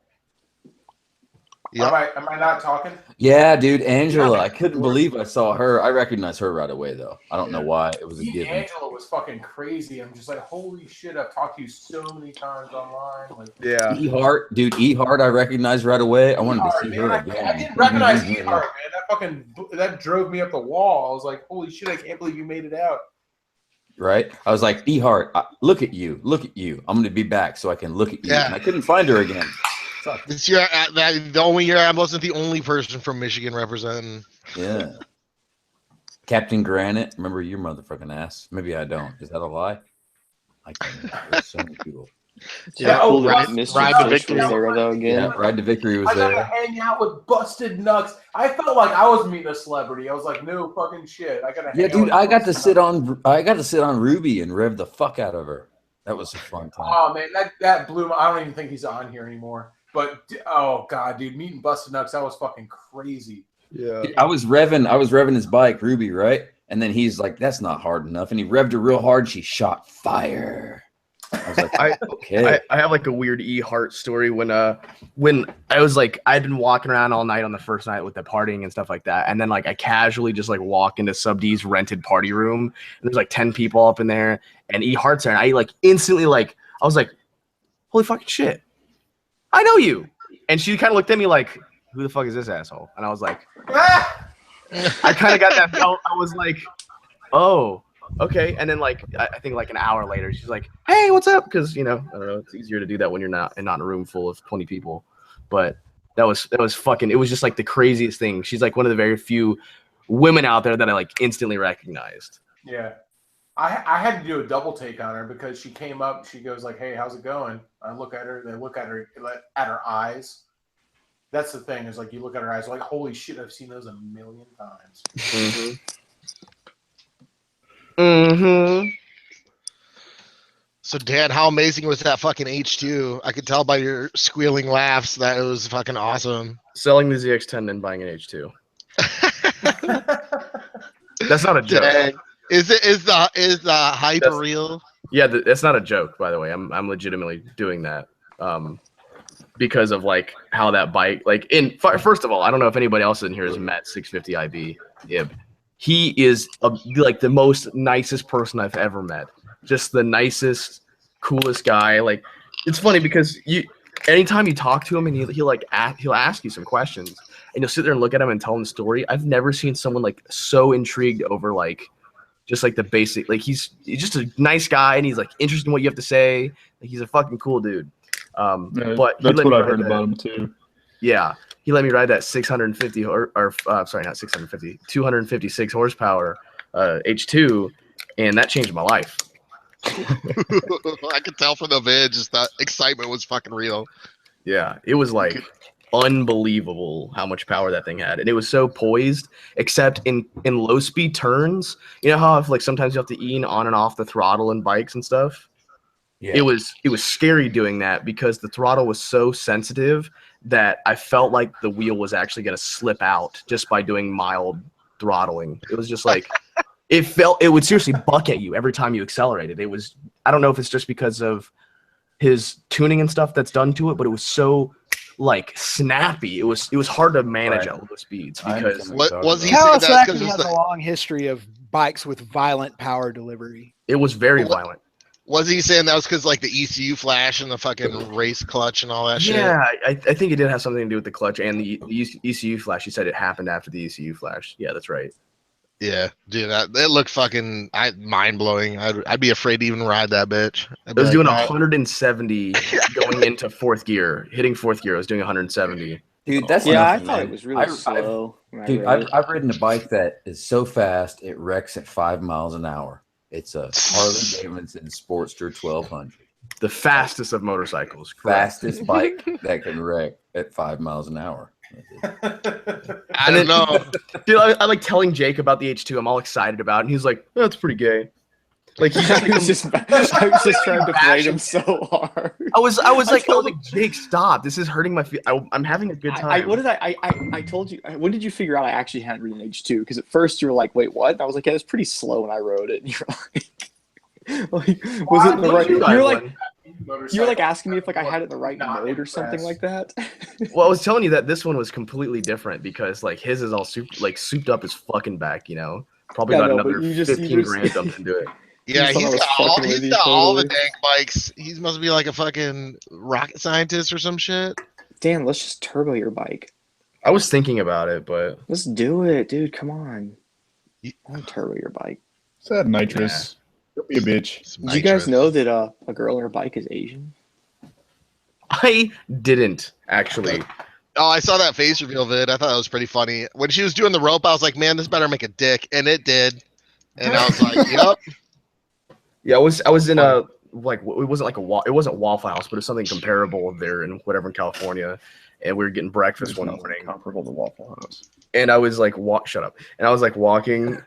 Yep. Am I not talking? Yeah, dude, Angela. I couldn't believe I saw her. I recognized her right away, though. I don't know why. It was a given. Angela was fucking crazy. I'm just like, holy shit! I've talked to you so many times online. Like, yeah, E-Heart, dude. E-Heart, I recognized right away. I wanted to see her again. I didn't recognize E-Heart, man. That drove me up the wall. I was like, holy shit! I can't believe you made it out. Right? I was like, E-Heart, look at you. Look at you. I'm going to be back so I can look at you. Yeah. And I couldn't find her again. This year, the only year I wasn't the only person from Michigan representing. Yeah. Captain Granite. Remember your motherfucking ass? Maybe I don't. Is that a lie? I can't. There's so many people. Yeah, Ride to Victory was there though again. Yeah, Ride to Victory was there. I got to hang out with Busted Nuts. I felt like I was meeting a celebrity. I was like, no fucking shit. I gotta. Yeah, dude. I got to sit on Ruby and rev the fuck out of her. That was a fun time. Oh man, that blew my. I don't even think he's on here anymore. But oh god, dude, meeting Busted Nuts, that was fucking crazy. Yeah. I was revving his bike, Ruby, right? And then he's like, that's not hard enough. And he revved her real hard. She shot fire. I was like, okay. I have like a weird E-Heart story when I was like, I'd been walking around all night on the first night with the partying and stuff like that. And then like I casually just like walk into Sub D's rented party room and there's like 10 people up in there and E-Heart's there. And I like instantly like, I was like, holy fucking shit. I know you. And she kind of looked at me like, who the fuck is this asshole? And I was like, I kind of got that felt. I was like, oh, okay. And then like, I think like an hour later, she's like, hey, what's up? Because, you know, I don't know, it's easier to do that when you're not in a room full of 20 people. But that was fucking, it was just like the craziest thing. She's like one of the very few women out there that I like instantly recognized. Yeah. I had to do a double take on her because she came up. She goes like, "Hey, how's it going?" I look at her. They look at her eyes. That's the thing is like you look at her eyes like, "Holy shit, I've seen those a million times." So, Dan, how amazing was that fucking H2? I could tell by your squealing laughs that it was fucking awesome. Selling the ZX10 and buying an H2. That's not a joke. Dang. Is the hype real? Yeah, that's not a joke, by the way. I'm legitimately doing that. because of like how that bike, like first of all, I don't know if anybody else in here has met 650 IB Ib. He is like the most nicest person I've ever met. Just the nicest, coolest guy. Like, it's funny because anytime you talk to him and he'll ask you some questions and you'll sit there and look at him and tell him the story. I've never seen someone like so intrigued over like just like the basic, like he's just a nice guy and he's like interested in what you have to say. Like, he's a fucking cool dude. But that's what I've heard about him too. Yeah, he let me ride that 650 sorry, not 650, 256 horsepower H2, and that changed my life. I could tell from the vid, just that excitement was fucking real. Yeah, it was like unbelievable how much power that thing had, and it was so poised. Except in low speed turns, you know how if like sometimes you have to ease on and off the throttle in bikes and stuff. Yeah. It was scary doing that because the throttle was so sensitive that I felt like the wheel was actually going to slip out just by doing mild throttling. It was just like it would seriously buck at you every time you accelerated. It was, I don't know if it's just because of his tuning and stuff that's done to it, but it was so like snappy. It was hard to manage at low speeds because Kawasaki has a long history of bikes with violent power delivery. It was very violent. Was he saying that was because like the ECU flash and the fucking race clutch and all that shit? Yeah, I think it did have something to do with the clutch and the ECU flash. He said it happened after the ECU flash. Yeah, that's right. Yeah, dude, it looked fucking mind blowing. I'd be afraid to even ride that bitch. I was doing 170 going into fourth gear, hitting fourth gear. I was doing 170. Dude, that's I thought it was really slow. I've ridden a bike that is so fast it wrecks at 5 miles an hour. It's a Harley Davidson Sportster 1200. The fastest of motorcycles. Fastest bike that can wreck at 5 miles an hour. I don't know. Dude, I like telling Jake about the H2. I'm all excited about it. And he's like, that's pretty gay. Like, I was just trying to blame him so hard. I was like, Jake, stop. This is hurting my feelings. I'm having a good time. I told you. When did you figure out I actually had ridden H2? Because at first you were like, wait, what? And I was like, yeah, it's pretty slow when I rode it. And you're like, was it the right? You're like asking me if like I had it in the right mode or something like that. Well, I was telling you that this one was completely different because like his is all souped up his fucking back, you know. Probably got another 15 grand dumped into it. Yeah, he's got all the dank bikes. He must be like a fucking rocket scientist or some shit. Dan, let's just turbo your bike. I was thinking about it, but let's do it, dude. Come on. I'll turbo your bike. Is that nitrous? Don't be a bitch. Did you guys know that a girl on her bike is Asian? I didn't actually. Oh, I saw that face reveal vid. I thought that was pretty funny. When she was doing the rope, I was like, man, this better make a dick. And it did. And I was like, yep. Yeah, I was in a like it wasn't like it wasn't Waffle House, but it's something comparable there in whatever in California, and we were getting breakfast one morning. Comparable to Waffle House. And I was like, shut up. And I was like walking.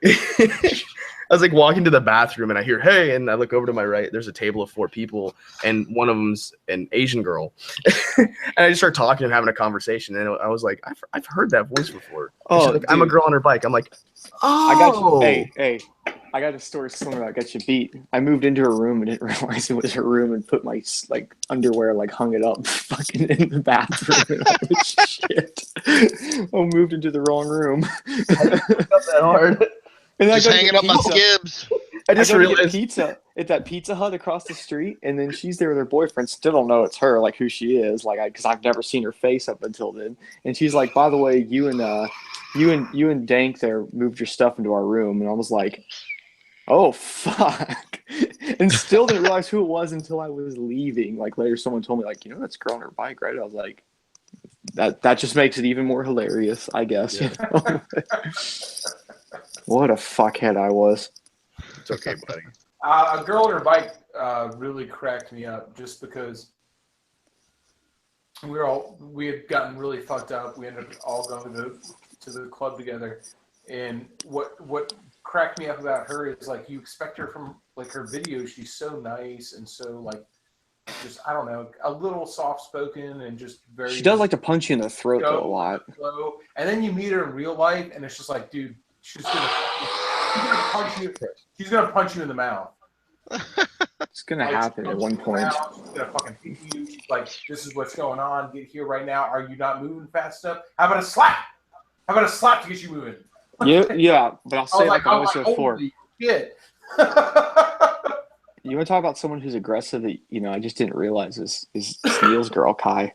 I was like walking to the bathroom, and I hear hey, and I look over to my right. There's a table of 4 people, and one of them's an Asian girl. And I just start talking and having a conversation, and I was like, I've heard that voice before. Oh, like, I'm a girl on her bike. I'm like, oh, I got you. Hey. I got a story similar. I got you beat. I moved into her room and didn't realize it was her room and put my like underwear, like hung it up fucking in the bathroom. And I was shit. I moved into the wrong room. Not that hard. And just hanging up my skibs. I just realized pizza at that Pizza Hut across the street, and then she's there with her boyfriend. Still don't know it's her, like who she is, like because I've never seen her face up until then. And she's like, by the way, you and Dank there moved your stuff into our room, and I was like, oh fuck, and still didn't realize who it was until I was leaving. Like later, someone told me like, you know, that's a girl on her bike, right? I was like, that just makes it even more hilarious, I guess. Yeah. You know? What a fuckhead I was. It's okay, buddy. A girl on her bike really cracked me up just because we had gotten really fucked up. We ended up all going to the club together, and what cracked me up about her is like you expect her from like her videos. She's so nice and so like just I don't know, a little soft spoken and just very. She does like to punch you in the throat though a lot. And then you meet her in real life, and it's just like, dude, she's gonna punch you. She's gonna punch you in the mouth. It's gonna happen at one point. She's gonna fucking hit you. She's like, this is what's going on. Get here right now. Are you not moving fast enough? How about a slap? How about a slap to get you moving? Yeah, but I'll say like I always said before. Shit. You want to talk about someone who's aggressive that I just didn't realize is Neil's girl Kai.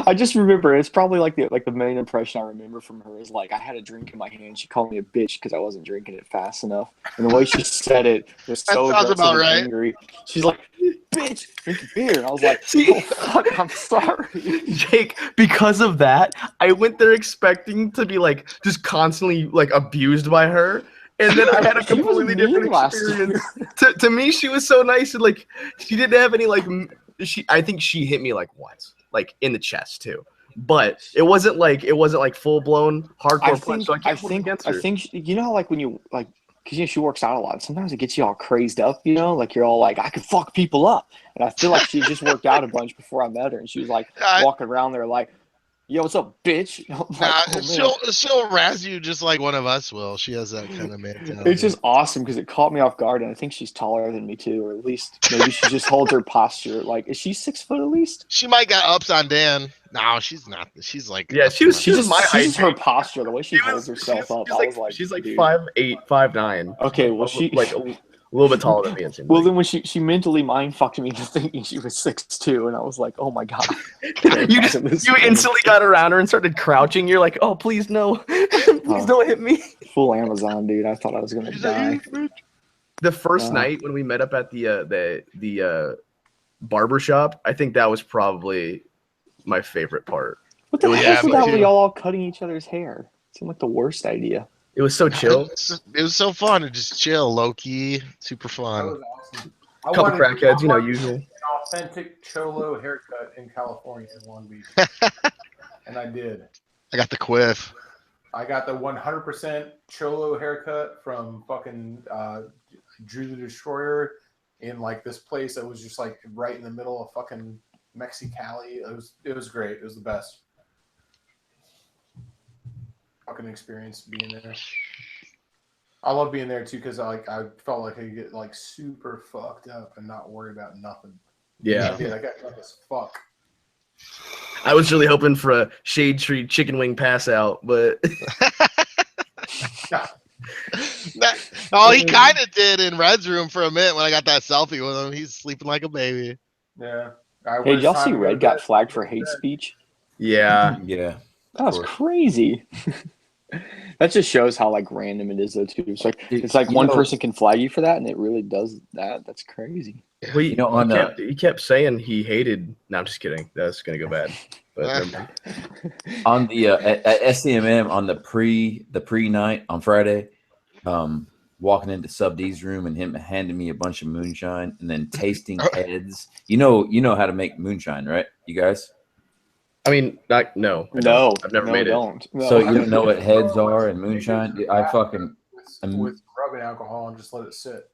I just remember it's probably like the main impression I remember from her is like I had a drink in my hand. She called me a bitch because I wasn't drinking it fast enough, and the way she said it was so aggressive and angry. She's like, "Bitch, drink a beer," and I was like, "Oh fuck, I'm sorry, Jake." Because of that, I went there expecting to be like just constantly like abused by her. And then I had a completely different experience. To me, she was so nice and like she didn't have any like I think she hit me like once, like in the chest too. But it wasn't like full blown hardcore punch. So I think you know how like when you like because she works out a lot. Sometimes it gets you all crazed up, like you're all like I can fuck people up. And I feel like she just worked out a bunch before I met her, and she was like walking around there like. Yo, what's up, bitch? She'll razz you just like one of us will. She has that kind of mentality. It's just awesome because it caught me off guard, and I think she's taller than me too, or at least maybe she just holds her posture. Like, is she 6 foot at least? She might got ups on Dan. No, she's not. She's like she's just her posture, the way she holds herself up. I was like, she's like 5'8", 5'9". Okay, well she like a little bit taller than me. Well, then when she mentally mind fucked me into thinking she was 6'2", and I was like, oh my god. you instantly got around her and started crouching. You're like, oh please no, please don't hit me. Full Amazon, dude. I thought I was gonna die. The first night when we met up at the barber shop, I think that was probably my favorite part. What the heck was that? We all cutting each other's hair. It seemed like the worst idea. It was so chill. It was so fun to just chill, low key, super fun. That was awesome. Couple crackheads, usual. An authentic cholo haircut in California in Long Beach, and I did. I got the quiff. I got the 100% cholo haircut from fucking Drew the Destroyer in like this place that was just like right in the middle of fucking Mexicali. It was great. It was the best. Fucking experience being there. I love being there too because I felt like I could get like super fucked up and not worry about nothing. Yeah. I got drunk as fuck. I was really hoping for a Shade Tree chicken wing pass out, but he kind of did in Red's room for a minute when I got that selfie with him. He's sleeping like a baby. Yeah. Hey, did y'all see Red got flagged for hate speech? Yeah. Yeah. That was crazy. That just shows how like random it is though too. It's like one person can flag you for that, and it really does that. That's crazy. Well, he kept saying he hated. No, I'm just kidding. That's gonna go bad. But on the at SCMM on the pre night on Friday, walking into Sub D's room and him handing me a bunch of moonshine and then tasting heads. You know how to make moonshine, right? You guys? I mean, no. I've never made it. No. So you don't know what heads are and moonshine? I fucking with rubbing alcohol and just let it sit.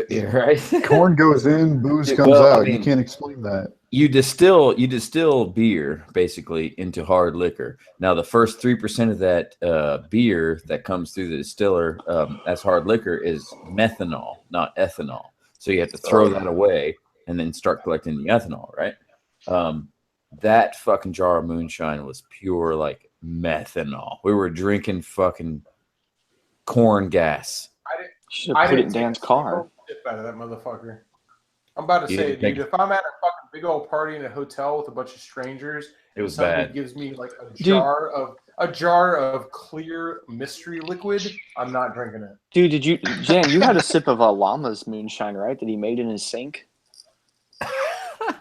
Yeah, right. Corn goes in, booze comes out. You can't explain that. You distill beer basically into hard liquor. Now the first 3% of that beer that comes through the distiller as hard liquor is methanol, not ethanol. So you have to throw that away and then start collecting the ethanol, right? That fucking jar of moonshine was pure like methanol. We were drinking fucking corn gas. Should have put it in Dan's car. Out of that motherfucker. I'm about to say, dude, if I'm at a fucking big old party in a hotel with a bunch of strangers, it was somebody bad. gives me like a jar of clear mystery liquid, I'm not drinking it. Dude, Jan, you had a sip of a llama's moonshine, right? That he made in his sink.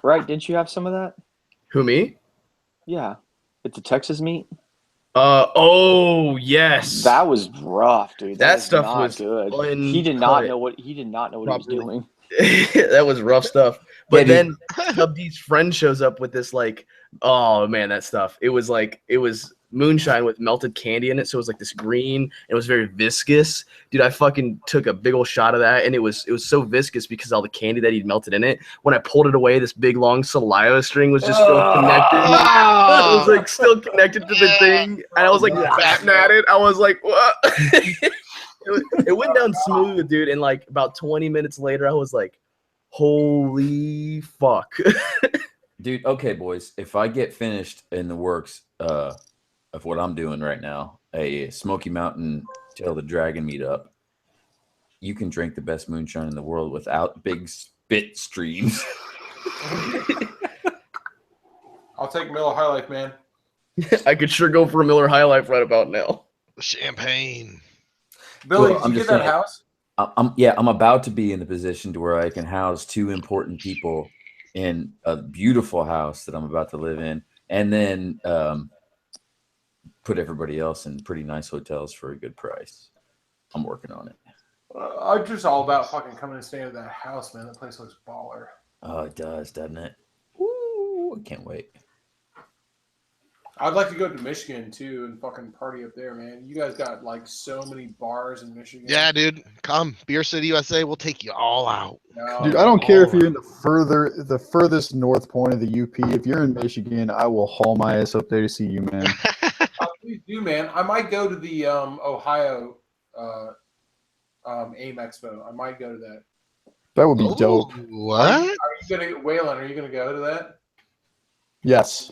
Right? Didn't you have some of that? Who, me? Yeah. At the Texas meet? Oh yes. That was rough, dude. That stuff was good. He did not know what he was doing. That was rough stuff. But then Sub D's friend shows up with this like, oh man, that stuff. It was moonshine with melted candy in it, so it was like this green. It was very viscous, dude. I fucking took a big old shot of that, and it was so viscous because all the candy that he'd melted in it. When I pulled it away, this big long saliva string was just still connected. It was like still connected to the thing, and I was like batting at it. I was like, what? It went down smooth, dude. And like about 20 minutes later, I was like, holy fuck. Dude, okay, boys. If I get finished in the works of what I'm doing right now, a Smoky Mountain Tail the Dragon meetup, you can drink the best moonshine in the world without big spit streams. I'll take Miller High Life, man. I could sure go for a Miller High Life right about now. Champagne. Billy, Well, did you get that house? I'm about to be in the position to where I can house 2 important people in a beautiful house that I'm about to live in, and then put everybody else in pretty nice hotels for a good price. I'm working on it. I'm just all about fucking coming and staying at that house, man. That place looks baller. Oh, it does, doesn't it? Ooh, I can't wait. I'd like to go to Michigan too and fucking party up there, man. You guys got like so many bars in Michigan. Yeah, dude. Come, Beer City, USA. We'll take you all out. Dude, I don't care if you're in the furthest north point of the UP. If you're in Michigan, I will haul my ass up there to see you, man. Please do, man. I might go to the Ohio AIM Expo. I might go to that. That would be dope. What? Are you gonna, Waylon? Are you gonna go to that? Yes.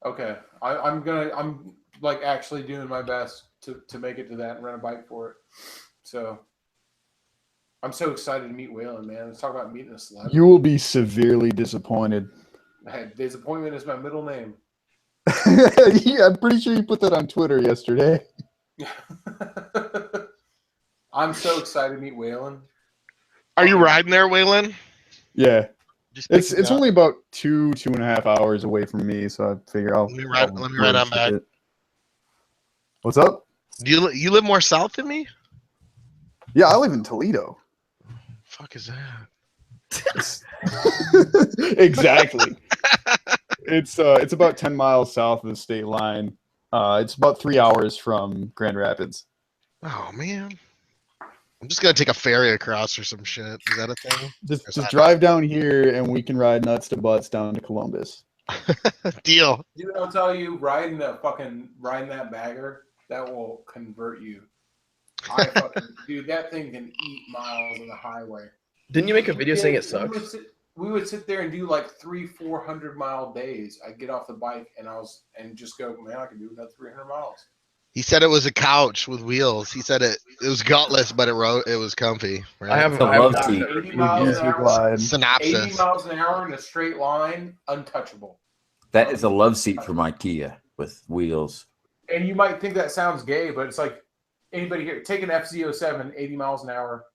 Okay. I'm like actually doing my best to make it to that and rent a bike for it. So I'm so excited to meet Waylon, man. Let's talk about meeting a celebrity. You will be severely disappointed. Hey, disappointment is my middle name. Yeah, I'm pretty sure you put that on Twitter yesterday. I'm so excited to meet Waylon. Are you riding there, Waylon? Yeah. Just It's only about 2.5 hours away from me, so I figure I'll let me ride on back. What's up? Do you live more south than me? Yeah, I live in Toledo. Fuck is that? Exactly. It's about 10 miles south of the state line. It's about 3 hours from Grand Rapids. Oh man. I'm just gonna take a ferry across or some shit. Is that a thing? Just drive down here and we can ride nuts to butts down to Columbus. Deal. Dude, I'll tell you, riding that bagger, that will convert you. Dude, that thing can eat miles on the highway. Didn't you make a video saying it sucks? We would sit there and do like 300-400 mile days. I'd get off the bike and just go, man, I can do another 300 miles. He said it was a couch with wheels. He said it was gutless, but it was comfy. Right? I have a love seat. 80 miles an hour, Synopsis. 80 miles an hour in a straight line, untouchable. That is a love seat from IKEA with wheels. And you might think that sounds gay, but it's like anybody here, take an FZ07, 80 miles an hour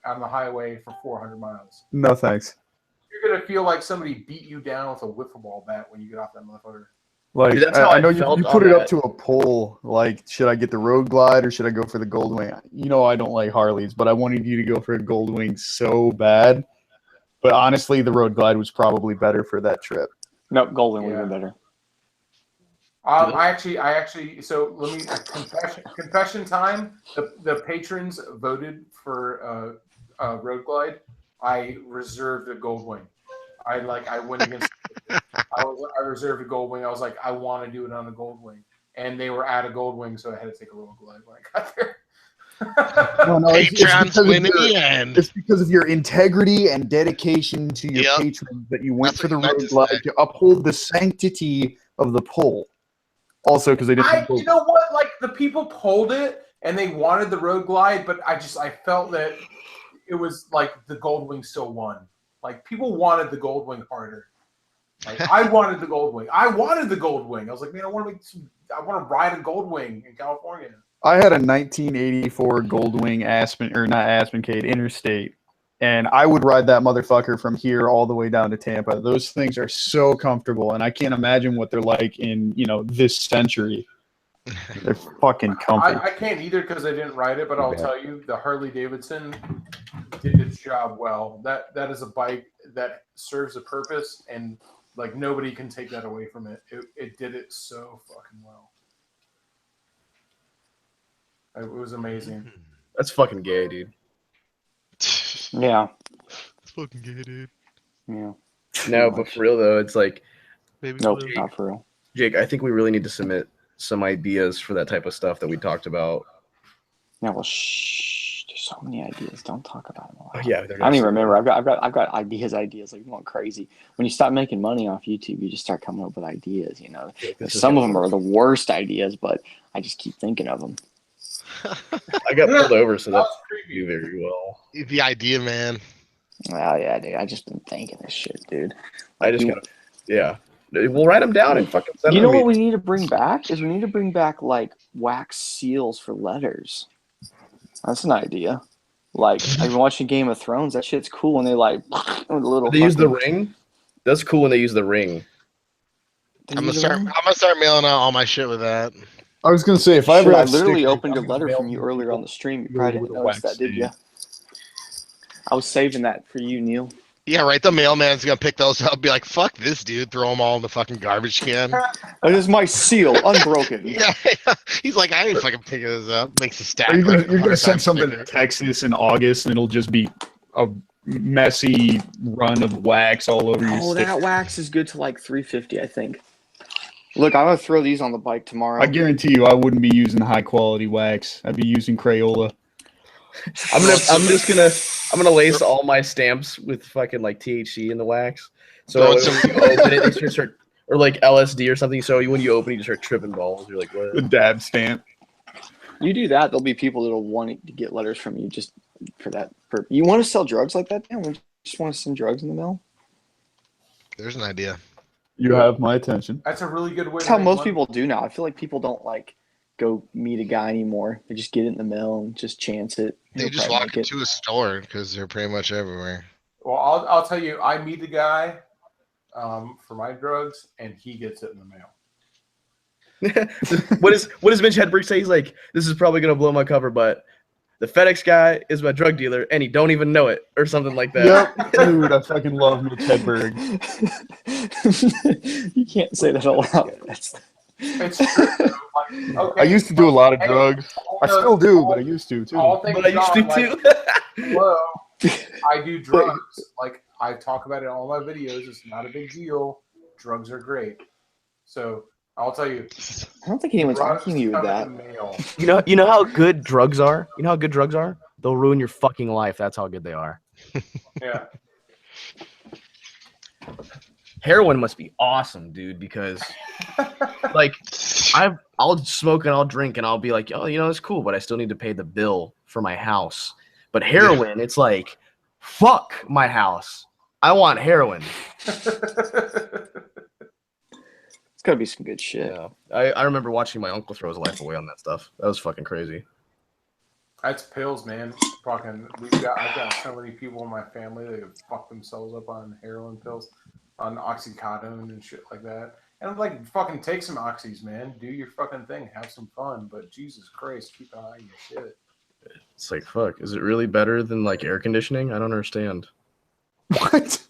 on the highway for 400 miles. No thanks. You're going to feel like somebody beat you down with a wiffle ball bat when you get off that motherfucker. Like, dude, that's how I know I felt you put on it up that. to a poll. Like, should I get the Road Glide or should I go for the Goldwing? You know, I don't like Harleys, but I wanted you to go for a Goldwing so bad. But honestly, the Road Glide was probably better for that trip. Nope, Golden would have been better. I actually. So let me confession time. The patrons voted for Road Glide. I reserved a Goldwing. I went against. I reserved a Goldwing. I was like, I want to do it on a Goldwing, and they were at a Goldwing, so I had to take a Road Glide when I got there. Patrons win in the end. It's because of your integrity and dedication to your patrons that you went for the Road Glide to uphold the sanctity of the poll. Also, because they didn't. You know what? Like the people polled it, and they wanted the Road Glide, but I felt that it was like the Goldwing still won. Like people wanted the Goldwing harder. Like I wanted the Goldwing. I wanted the Goldwing. I was like, man, I want to ride a Goldwing in California. I had a 1984 Goldwing Aspencade Interstate, and I would ride that motherfucker from here all the way down to Tampa. Those things are so comfortable, and I can't imagine what they're like in this century. They're fucking comfy. I can't either because I didn't ride it, but I'll tell you, the Harley Davidson did its job well. That is a bike that serves a purpose, and like nobody can take that away from it. It did it so fucking well. It was amazing. That's fucking gay, dude. Yeah. It's fucking gay, dude. Yeah. No, but for real though, it's like, nope, not for real. Jake, I think we really need to submit some ideas for that type of stuff that we talked about. Yeah, well, shh. so many ideas. Don't talk about them. Oh, yeah, I don't even remember. I've got ideas like going crazy. When you stop making money off YouTube, you just start coming up with ideas. You know, some of them are the worst ideas, but I just keep thinking of them. I got pulled over, so that's creepy very well. The idea, man. Well, yeah, dude. I just been thinking this shit, dude. I just gotta, yeah. We'll write them down and fucking send them. You know what we need to bring back is we need to bring back like wax seals for letters. That's an idea. Like I've been watching Game of Thrones. That shit's cool when they like with a little. They use the ring. That's cool when they use the ring. I'm gonna start mailing out all my shit with that. I was gonna say if I ever I have literally stickers, opened a letter from you earlier on the stream. You probably didn't notice that, did you? I was saving that for you, Neil. Yeah, right. The mailman's gonna pick those up, be like, "Fuck this, dude!" Throw them all in the fucking garbage can. This is my seal, unbroken. Yeah, he's like, "I ain't fucking picking this up." Makes a stack. You're gonna send something to Texas in August, and it'll just be a messy run of wax all over your stick. That wax is good to like $350, I think. Look, I'm gonna throw these on the bike tomorrow. I guarantee you, I wouldn't be using high quality wax. I'd be using Crayola. I'm gonna lace all my stamps with fucking like THC in the wax. So when you open it, it's just or like LSD or something. So when you open it, you start tripping balls. You're like, what? The dab stamp. You do that, there'll be people that'll want to get letters from you just for that. You want to sell drugs like that? Damn, we just want to send drugs in the mail. There's an idea. You have my attention. That's a really good way. That's how most people do now. I feel like people don't like go meet a guy anymore. They just get it in the mail and just chance it. They just walk into a store because they're pretty much everywhere. Well, I'll tell you, I meet a guy for my drugs, and he gets it in the mail. What does Mitch Hedberg say? He's like, this is probably gonna blow my cover, but the FedEx guy is my drug dealer, and he don't even know it, or something like that. Yep, dude, I fucking love Mitch Hedberg. You can't say that out loud. It's true. Like, okay, I used to do a lot of drugs. I still do, but I used to too. All things But I used to gone, too. Hello, I do drugs. Like I talk about it in all my videos. It's not a big deal. Drugs are great. So I'll tell you. I don't think anyone's arguing you with that. You know how good drugs are? You know how good drugs are? They'll ruin your fucking life. That's how good they are. Yeah. Heroin must be awesome, dude, because like I'll smoke and I'll drink and I'll be like, oh, you know, it's cool, but I still need to pay the bill for my house. But heroin, it's like, fuck my house. I want heroin. It's gotta be some good shit. Yeah. I remember watching my uncle throw his life away on that stuff. That was fucking crazy. That's pills, man. Fucking, I've got so many people in my family that have fucked themselves up on heroin pills, on Oxycontin and shit like that. And I'm like, fucking take some oxys, man. Do your fucking thing. Have some fun. But Jesus Christ, keep an eye on your shit. It's like, fuck. Is it really better than like air conditioning? I don't understand. What?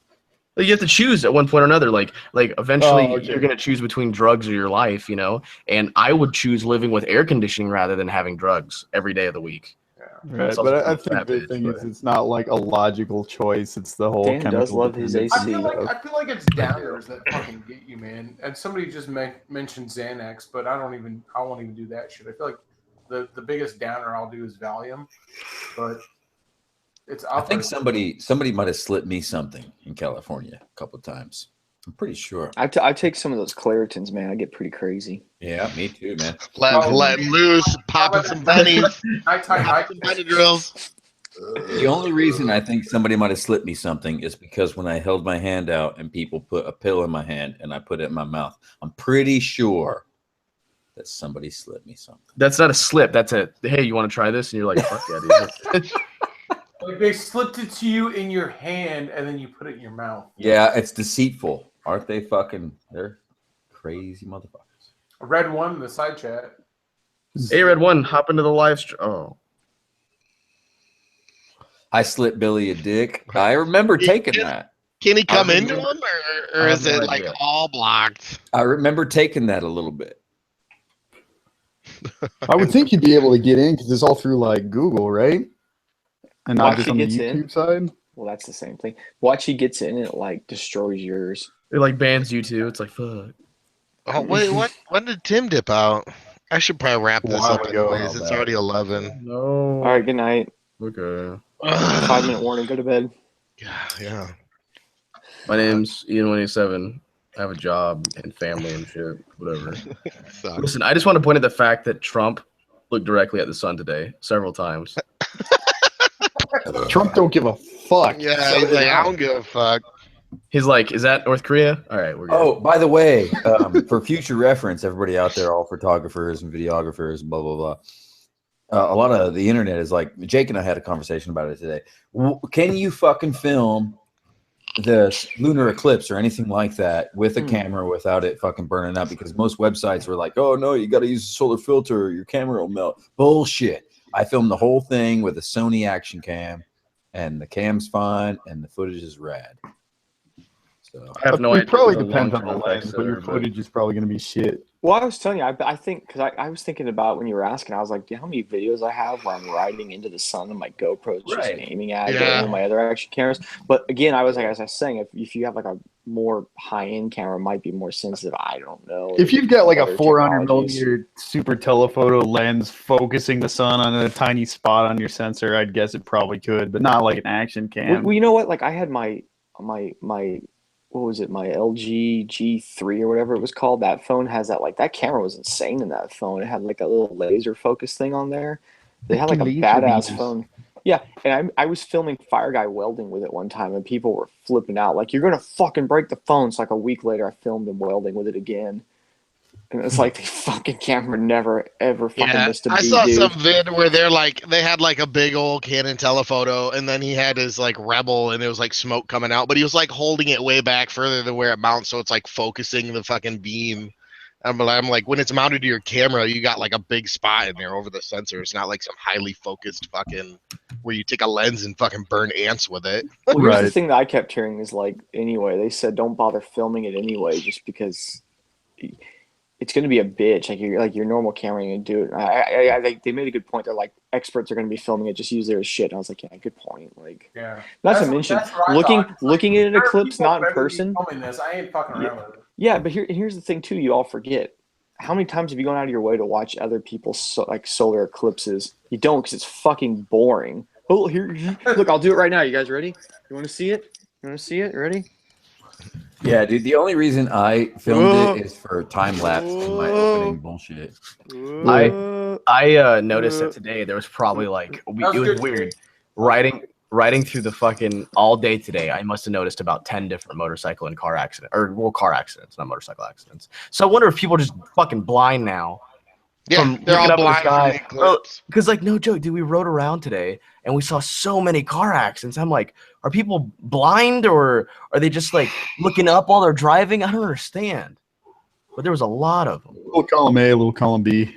Like, you have to choose at one point or another. Like eventually you're gonna choose between drugs or your life, you know. And I would choose living with air conditioning rather than having drugs every day of the week. Right, but I think the thing is, it's not like a logical choice. It's the whole Dan chemical. does love his AC. I feel like it's downers that fucking get you, man. And somebody just mentioned Xanax, but I won't even do that shit. I feel like the biggest downer I'll do is Valium, but it's. I think somebody might have slipped me something in California a couple of times. I'm pretty sure. I take some of those Claritins, man. I get pretty crazy. Yeah, me too, man. Let loose, popping some bunnies, popping some bunny drills. The only reason I think somebody might have slipped me something is because when I held my hand out and people put a pill in my hand and I put it in my mouth, I'm pretty sure that somebody slipped me something. That's not a slip. That's a, hey, you want to try this? And you're like, fuck yeah, dude. Like they slipped it to you in your hand and then you put it in your mouth. Yeah, it's deceitful. Aren't they fucking, they're crazy motherfuckers. Red one in the side chat. Hey, Red One, hop into the live stream. Oh. I slipped Billy a dick. I remember taking that. Can he come into them, or is it like all blocked? I remember taking that a little bit. I would think you'd be able to get in because it's all through like Google, right? And not just on the YouTube side. Well, that's the same thing. Watch he gets in, it like destroys yours. It like bans you too. It's like fuck. Oh wait, what? When did Tim dip out? I should probably wrap this up anyways. It's already 11. No. All right, good night. Okay. 5-minute warning. Go to bed. Yeah. My name's EN187. I have a job and family and shit. Whatever. Listen, I just want to point at the fact that Trump looked directly at the sun today several times. Trump don't give a fuck. Yeah, he's like, I don't give a fuck. He's like, is that North Korea? All right, we're good. Oh, by the way, for future reference, everybody out there, all photographers and videographers, blah, blah, blah. A lot of the internet is like, Jake and I had a conversation about it today. Can you fucking film the lunar eclipse or anything like that with a camera without it fucking burning up? Because most websites were like, oh, no, you got to use a solar filter or your camera will melt. Bullshit. I filmed the whole thing with a Sony action cam, and the cam's fine, and the footage is rad. So I have no idea. It probably depends on the lens, but your footage is probably going to be shit. Well, I was telling you, I think, because I was thinking about when you were asking, I was like, do you know how many videos I have where I'm riding into the sun and my GoPro's just aiming at it and my other action cameras? But again, I was like, as I was saying, if you have like a more high-end camera, it might be more sensitive. I don't know. If you've got like a 400mm super telephoto lens focusing the sun on a tiny spot on your sensor, I'd guess it probably could, but not like an action cam. Well, you know what? Like I had my what was it, my LG G3 or whatever it was called. That phone has that, like, that camera was insane in that phone. It had like a little laser focus thing on there. They had like a badass phone. Yeah, and I was filming Fire Guy welding with it one time, and people were flipping out like, you're gonna fucking break the phone. So like a week later I filmed him welding with it again. And it's like the fucking camera never ever fucking missed a beat. I saw some vid where they had like a big old Canon telephoto, and then he had his like Rebel, and it was like smoke coming out, but he was like holding it way back further than where it mounts, so it's like focusing the fucking beam. I'm like, when it's mounted to your camera, you got like a big spot in there over the sensor. It's not like some highly focused fucking where you take a lens and fucking burn ants with it. Well, here's the thing that I kept hearing is like, anyway, they said don't bother filming it anyway, just because it's going to be a bitch. Like your normal camera, you can do it. I they made a good point. They're like, experts are going to be filming it. Just use their shit. And I was like, yeah, good point. Like, not to mention looking at an eclipse not in person. Filming this, I ain't fucking around with it. Yeah, but here's the thing too. You all forget. How many times have you gone out of your way to watch other people's like solar eclipses? You don't, because it's fucking boring. Oh, here, look, I'll do it right now. You guys ready? You want to see it? You want to see it? Ready? Yeah, dude. The only reason I filmed it is for time lapse in my opening bullshit. I noticed that today there was probably like it was weird riding through the fucking all day today. I must have noticed about 10 different motorcycle and car accidents, or car accidents, not motorcycle accidents. So I wonder if people are just fucking blind now. Yeah, they're all blind. Because like, no joke, dude, we rode around today and we saw so many car accidents. I'm like, are people blind, or are they just like looking up while they're driving? I don't understand. But there was a lot of them. Little column A, little column B.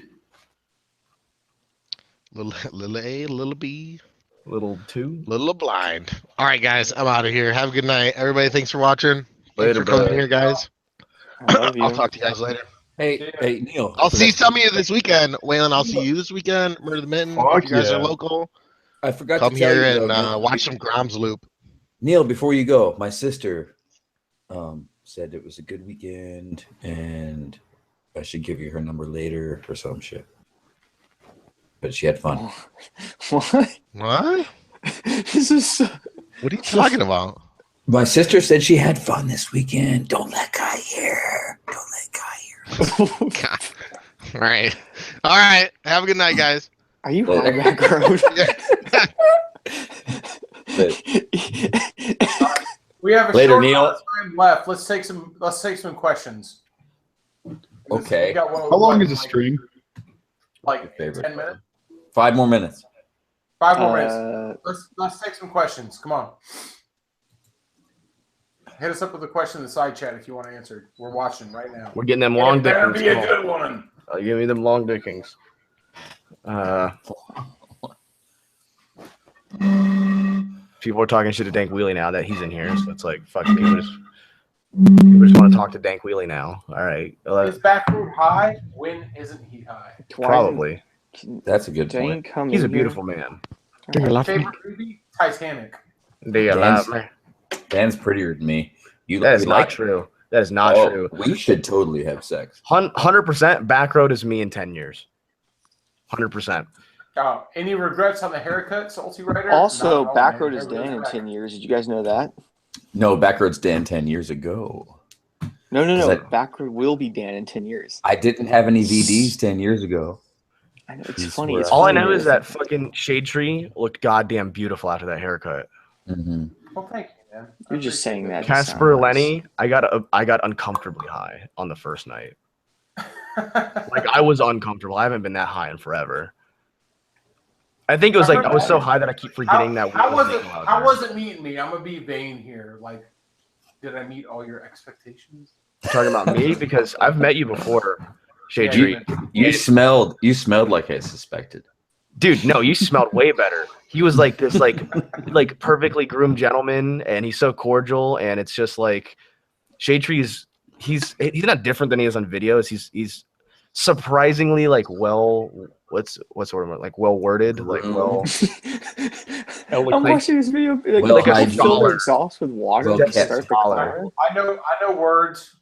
Little A, little B. Little 2. Little blind. All right, guys, I'm out of here. Have a good night. Everybody, thanks for watching. Thanks for coming here, guys. I'll talk to you guys later. Hey, Neil. I'll see some of you this weekend. Waylon, I'll see you this weekend. Murder the Mitten. If you guys are local, I forgot come to tell here you, and watch some Groms Loop. Neil, before you go, my sister said it was a good weekend and I should give you her number later or some shit. But she had fun. What? This is so... What are you talking about? My sister said she had fun this weekend. Don't let Guy hear. Don't let Guy hear. God. All right. All right. Have a good night, guys. Are you on that road? We have a Later, short Neil. amount of time left. Let's take some questions. Okay. How long is the stream? Like Favorite. 10 minutes. 5 more minutes. 5 more minutes. Let's take some questions. Come on. Hit us up with a question in the side chat if you want to answer. We're watching right now. We're getting them long It better dickings. be a good one. Give me them long dickings. People are talking shit to Dank Wheelie now that he's in here, so it's like, fuck, people just want to talk to Dank Wheelie now. All right. Is Backroot high? When isn't he high? Probably. That's a good point. He's a beautiful man. Favorite movie? Titanic. Do you love me? Dan's prettier than me. That is not true. That is not true. We should totally have sex. 100% Backroad is me in 10 years. 100%. Any regrets on the haircut, Salty Writer? Also, Not at all, man. Backroad is Dan in 10 years. Did you guys know that? No, Backroads Dan 10 years ago. No. Backroad will be Dan in 10 years. I didn't have any VDs 10 years ago. I know, it's funny. It's all funny. I know is that fucking Shade Tree looked goddamn beautiful after that haircut. Mm-hmm. Well, thank you, man. You're just saying that. Casper Lenny, I got uncomfortably high on the first night. Like I was uncomfortable. I haven't been that high in forever. I think it was like I was so high that I keep forgetting that. How was it meeting me? I'm gonna be vain here. Like, did I meet all your expectations? You're talking about me because I've met you before, Shade Tree. You smelled like I suspected. Dude, no, you smelled way better. He was like this like perfectly groomed gentleman, and he's so cordial, and it's just like Shade Tree is he's not different than he is on videos. He's surprisingly like what's the word, like well worded, like well. I'm watching this video like a fill exhaust with water to start the car. I know words.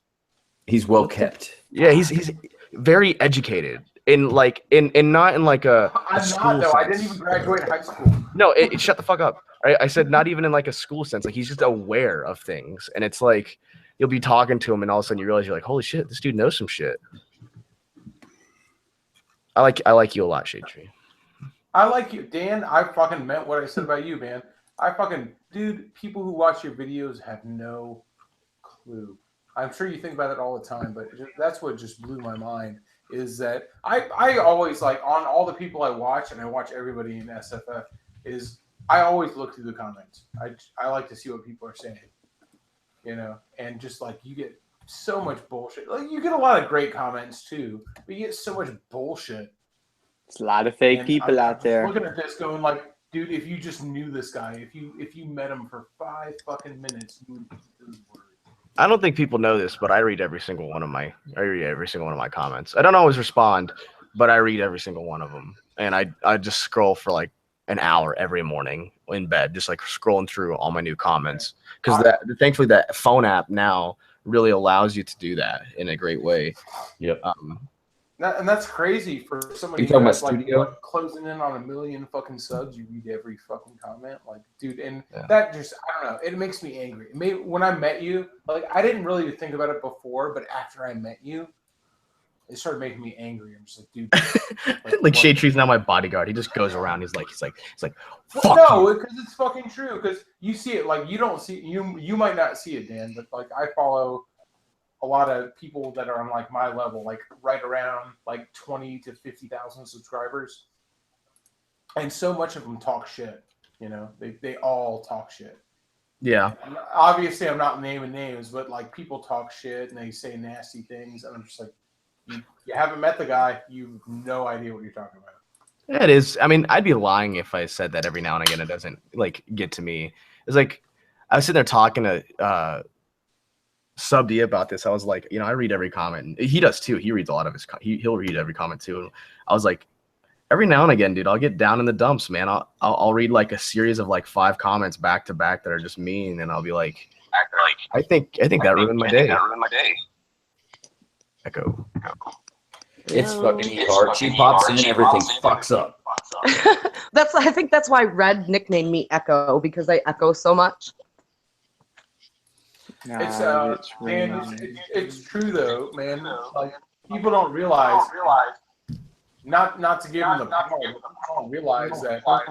He's well kept. Yeah, he's very educated in not in like a. I'm not though. I didn't even graduate high school. No, shut the fuck up. I said not even in like a school sense. Like he's just aware of things, and it's like you'll be talking to him, and all of a sudden you realize you're like, holy shit, this dude knows some shit. I like you a lot, Shade Tree. I like you, Dan. I fucking meant what I said about you, man. Dude, people who watch your videos have no clue. I'm sure you think about it all the time, but that's what just blew my mind is that I always like on all the people I watch, and I watch everybody in SFF, is I always look through the comments. I like to see what people are saying, and just like you get so much bullshit. Like you get a lot of great comments too, but you get so much bullshit. There's a lot of fake people out there. Looking at this, going like, dude, if you just knew this guy, if you met him for 5 fucking minutes, you would eat those words. I don't think people know this, but I read every single one of my comments. I don't always respond, but I read every single one of them, and I just scroll for like an hour every morning in bed, just like scrolling through all my new comments because thankfully that phone app now really allows you to do that in a great way. Yep. And that's crazy for somebody who's like closing in on 1 million fucking subs. You read every fucking comment, like, dude, and that just I don't know. It makes me angry. When I met you, like, I didn't really think about it before, but after I met you, it started making me angry. I'm just like, dude, like Shade Tree's now my bodyguard. He just goes around. He's like, fuck no, because it's fucking true. Because you see it, like you don't see you might not see it, Dan, but like I follow a lot of people that are on like my level, like right around like 20 to 50,000 subscribers, and so much of them talk shit. They all talk shit. Yeah. Obviously, I'm not naming names, but like people talk shit and they say nasty things, and I'm just like, you haven't met the guy, you have no idea what you're talking about. Yeah, it is. I mean, I'd be lying if I said that every now and again it doesn't like get to me. It's like I was sitting there talking to Sub D about this. I was like, I read every comment. He does too. He reads a lot of his. He'll read every comment too. And I was like, every now and again, dude, I'll get down in the dumps, man. I'll read like a series of like 5 comments back to back that are just mean, and I'll be like, I think that ruined my day. Echo. It's fucking hard. She pops in, everything fucks up. I think that's why Red nicknamed me Echo, because I echo so much. It's true though, man. Like people don't realize. Not to give them the power, but people don't realize that like,